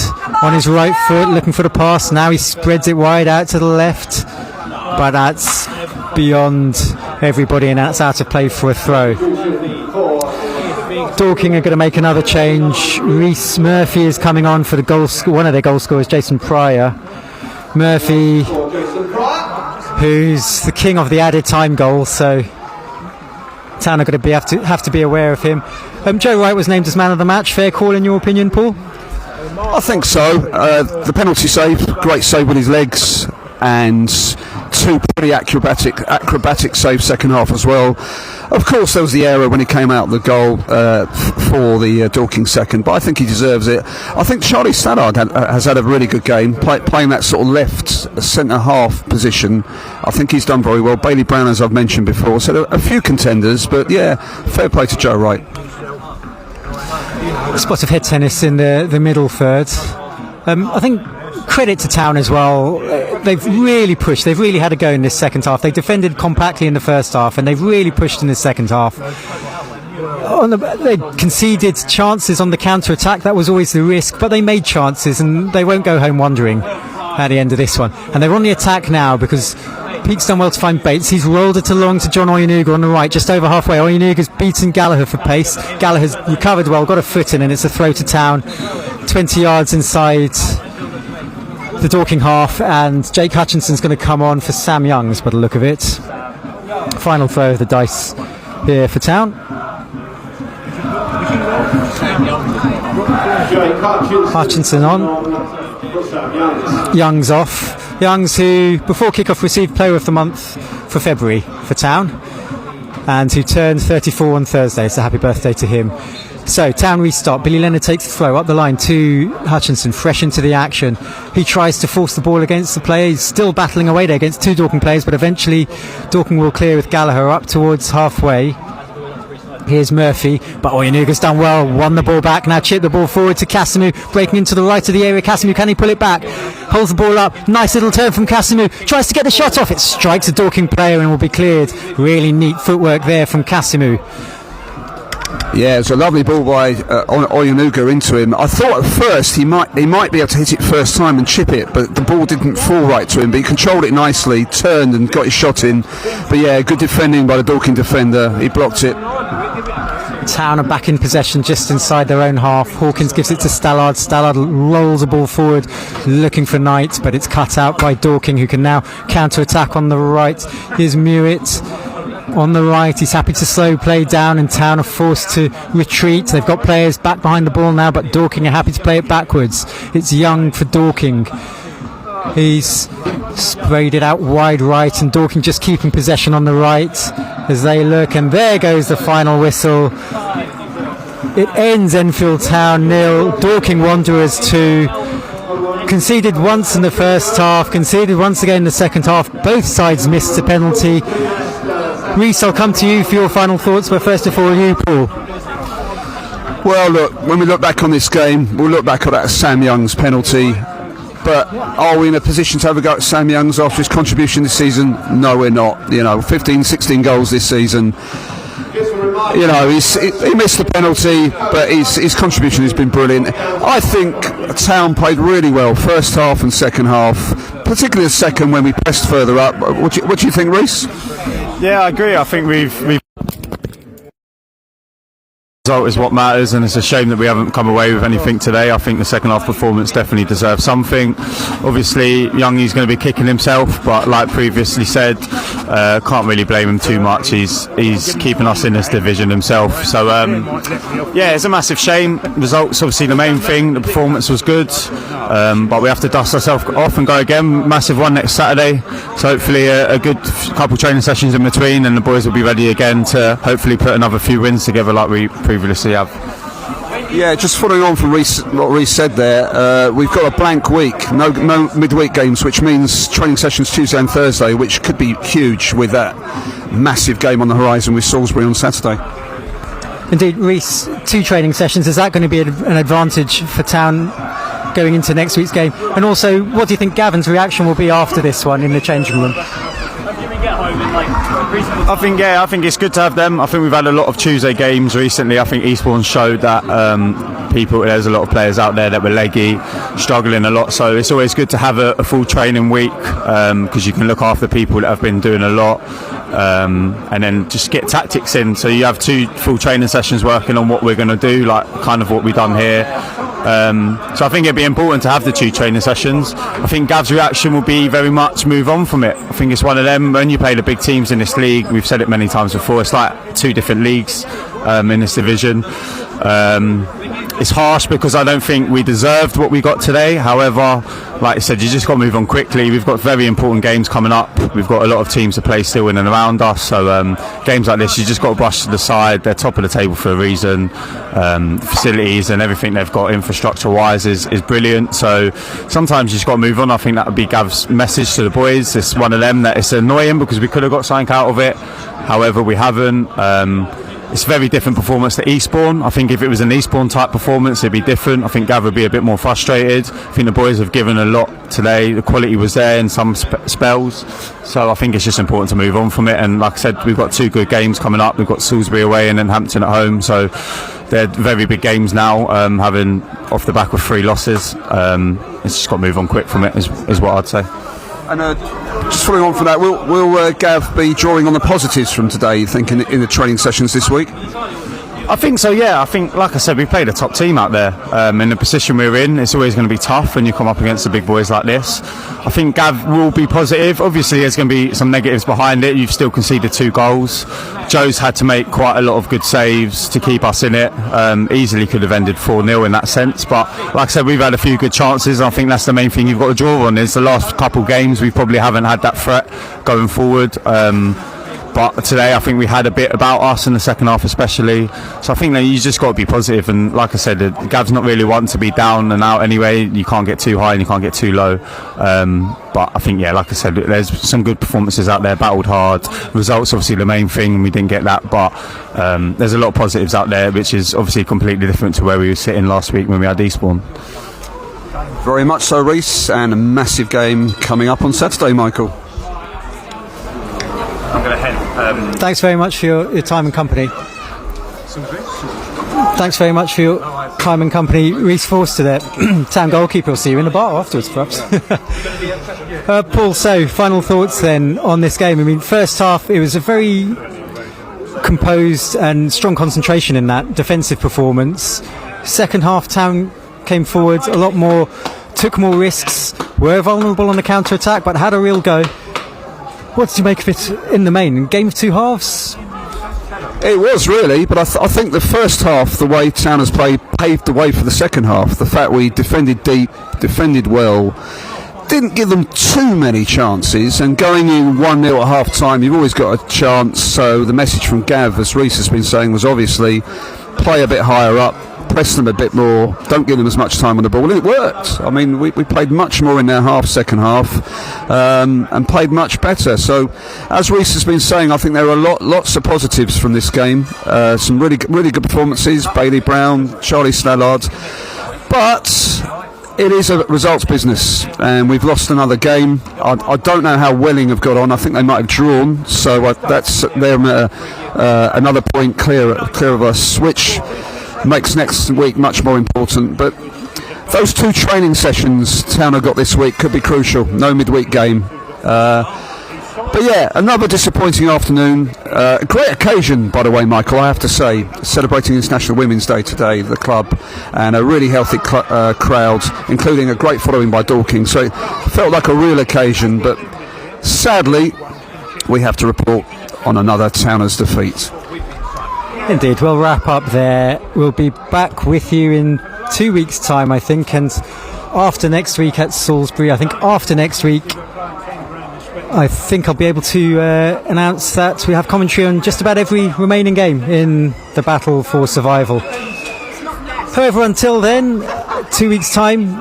on his right foot, looking for the pass. Now he spreads it wide out to the left, but that's beyond everybody, and that's out of play for a throw. Dorking are going to make another change. Reece Murphy is coming on for the one of their goal scorers, Jason Pryor. Murphy, who's the king of the added time goal, so Town are going to have to be aware of him. Joe Wright was named as man of the match. Fair call in your opinion, Paul? I think so. The penalty save, great save with his legs, and 2 pretty acrobatic saves second half as well. Of course, there was the error when he came out the goal for the Dorking second, but I think he deserves it. I think Charlie Stannard has had a really good game, playing that sort of left centre half position. I think he's done very well. Bailey Brown, as I've mentioned before, so a few contenders, but yeah, fair play to Joe Wright. A spot of head tennis in the middle third. I think credit to Town as well. They've really pushed. They've really had a go in this second half. They defended compactly in the first half, and they've really pushed in the second half. They conceded chances on the counter-attack. That was always the risk, but they made chances, and they won't go home wondering at the end of this one. And they're on the attack now because Pete's done well to find Bates. He's rolled it along to John Oyenuga on the right, just over halfway. Oyenuga's beaten Gallagher for pace. Gallagher's recovered well, got a foot in, and it's a throw to Town, 20 yards inside the Dorking half, and Jake Hutchinson's going to come on for Sam Youngs by the look of it. Final throw of the dice here for Town. Hutchinson on. Youngs off. Youngs, who before kick-off received Player of the Month for February for Town, and who turned 34 on Thursday, so happy birthday to him. So Town restart. Billy Leonard takes the throw up the line to Hutchinson, fresh into the action. He tries to force the ball against the player. He's still battling away there against two Dorking players, but eventually Dorking will clear with Gallagher up towards halfway. Here's Murphy, but Oyenuga's done well, won the ball back, now chip the ball forward to Casimou, breaking into the right of the area. Casimou, can he pull it back? Holds the ball up, nice little turn from Casimou, tries to get the shot off, it strikes a Dorking player and will be cleared. Really neat footwork there from Casimou. Yeah, it's a lovely ball by Oyenuga into him. I thought at first he might be able to hit it first time and chip it, but the ball didn't fall right to him, but he controlled it nicely, turned and got his shot in. But yeah, good defending by the Dorking defender, he blocked it. Town are back in possession just inside their own half. Hawkins gives it to Stallard. Stallard rolls the ball forward looking for Knight, but it's cut out by Dorking, who can now counter-attack on the right. Here's Mewett on the right. He's happy to slow play down, and Town are forced to retreat. They've got players back behind the ball now, but Dorking are happy to play it backwards. It's Young for Dorking. He's sprayed it out wide right, and Dorking just keeping possession on the right as they look, and there goes the final whistle. It ends Enfield Town 0, Dorking Wanderers 2. Conceded once in the first half, conceded once again in the second half. Both sides missed a penalty. Reece, I'll come to you for your final thoughts, but first of all, you, Paul. Well, look, when we look back on this game, we'll look back at that Sam Youngs penalty. But are we in a position to have a go at Sam Youngs after his contribution this season? No, we're not. 15, 16 goals this season. He missed the penalty, but his contribution has been brilliant. I think Town played really well first half and second half, particularly the second when we pressed further up. What do you think, Reece? Yeah, I agree. I think we've result is what matters, and it's a shame that we haven't come away with anything today. I think the second half performance definitely deserves something. Obviously, Youngie's going to be kicking himself, but like previously said, can't really blame him too much. He's keeping us in this division himself. So yeah, it's a massive shame. Results obviously the main thing. The performance was good, but we have to dust ourselves off and go again. Massive one next Saturday. So hopefully a good couple training sessions in between, and the boys will be ready again to hopefully put another few wins together like we previously have. Yeah, just following on from what Reece said there, we've got a blank week, no midweek games, which means training sessions Tuesday and Thursday, which could be huge with that massive game on the horizon with Salisbury on Saturday. Indeed, Reece, 2 training sessions, is that going to be an advantage for Town going into next week's game? And also, what do you think Gavin's reaction will be after this one in the changing room? I think it's good to have them. I think we've had a lot of Tuesday games recently. I think Eastbourne showed that there's a lot of players out there that were leggy, struggling a lot. So it's always good to have a full training week because you can look after people that have been doing a lot and then just get tactics in. So you have 2 full training sessions working on what we're going to do, like kind of what we've done here. So I think it'd be important to have the 2 training sessions. I think Gav's reaction will be very much move on from it. I think it's one of them, when you play the big teams in this league, we've said it many times before, it's like 2 different leagues in this division. It's harsh because I don't think we deserved what we got today. However, like I said, you just got to move on quickly. We've got very important games coming up. We've got a lot of teams to play still in and around us. So games like this, you just got to brush to the side. They're top of the table for a reason. Facilities and everything they've got infrastructure-wise is brilliant. So sometimes you just got to move on. I think that would be Gav's message to the boys. It's one of them that it's annoying because we could have got something out of it. However, we haven't. it's a very different performance to Eastbourne. I think if it was an Eastbourne type performance, it'd be different. I think Gav would be a bit more frustrated. I think the boys have given a lot today. The quality was there in some spells. So I think it's just important to move on from it. And like I said, we've got 2 good games coming up. We've got Salisbury away and then Hampton at home. So they're very big games now, having off the back of 3 losses. It's just got to move on quick from it, is what I'd say. And just following on from that, will Gav be drawing on the positives from today, you think, in the training sessions this week? I think so, yeah. I think, like I said, we played a top team out there. In the position we're in, it's always going to be tough when you come up against the big boys like this. I think Gav will be positive. Obviously, there's going to be some negatives behind it. You've still conceded 2 goals. Joe's had to make quite a lot of good saves to keep us in it. Easily could have ended 4-0 in that sense. But like I said, we've had a few good chances. And I think that's the main thing you've got to draw on. Is the last couple games we probably haven't had that threat going forward. But today I think we had a bit about us in the second half especially. So I think that you just got to be positive. And like I said, Gav's not really wanting to be down and out anyway. You can't get too high and you can't get too low. But I think, yeah, like I said, there's some good performances out there, battled hard. Results obviously the main thing, and we didn't get that. But there's a lot of positives out there, which is obviously completely different to where we were sitting last week when we had Eastbourne. Very much so, Reece, and a massive game coming up on Saturday, Michael. I'm going to head. Thanks very much for your time and company. Thanks very much for your time and company, Reece Forster there, town goalkeeper. We'll see you in the bar afterwards, perhaps. Paul, so final thoughts then on this game. I mean, first half, it was a very composed and strong concentration in that defensive performance. Second half, Town came forward a lot more, took more risks, were vulnerable on the counter-attack, but had a real go. What did you make of it in the main? Game of 2 halves? It was really, but I think the first half, the way Town has played, paved the way for the second half. The fact we defended deep, defended well, didn't give them too many chances, and going in 1-0 at half time, you've always got a chance. So the message from Gav, as Reece has been saying, was obviously play a bit higher up, press them a bit more, don't give them as much time on the ball, and it worked. I mean, we played much more in their second half, and played much better. So as Reece has been saying, I think there are lots of positives from this game. Some really good performances, Bailey Brown, Charlie Snellard, but it is a results business, and we've lost another game. I don't know how Welling have got on. I think they might have drawn, so that's them another point clear of us, which makes next week much more important. But those 2 training sessions Town have got this week could be crucial. No midweek game. But yeah, another disappointing afternoon. A great occasion, by the way, Michael, I have to say. Celebrating International Women's Day today, the club, and a really healthy crowd, including a great following by Dorking. So it felt like a real occasion, but sadly, we have to report on another Towners defeat. Indeed, we'll wrap up there. We'll be back with you in 2 weeks' time, I think, and after next week at Salisbury. I think after next week, I think I'll be able to announce that we have commentary on just about every remaining game in the battle for survival. However, until then, 2 weeks' time,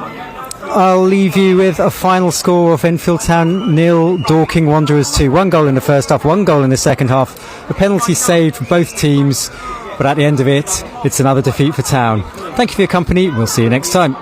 I'll leave you with a final score of Enfield Town 0, Dorking Wanderers 2. 1 goal in the first half, 1 goal in the second half. A penalty saved for both teams, but at the end of it, it's another defeat for Town. Thank you for your company. We'll see you next time.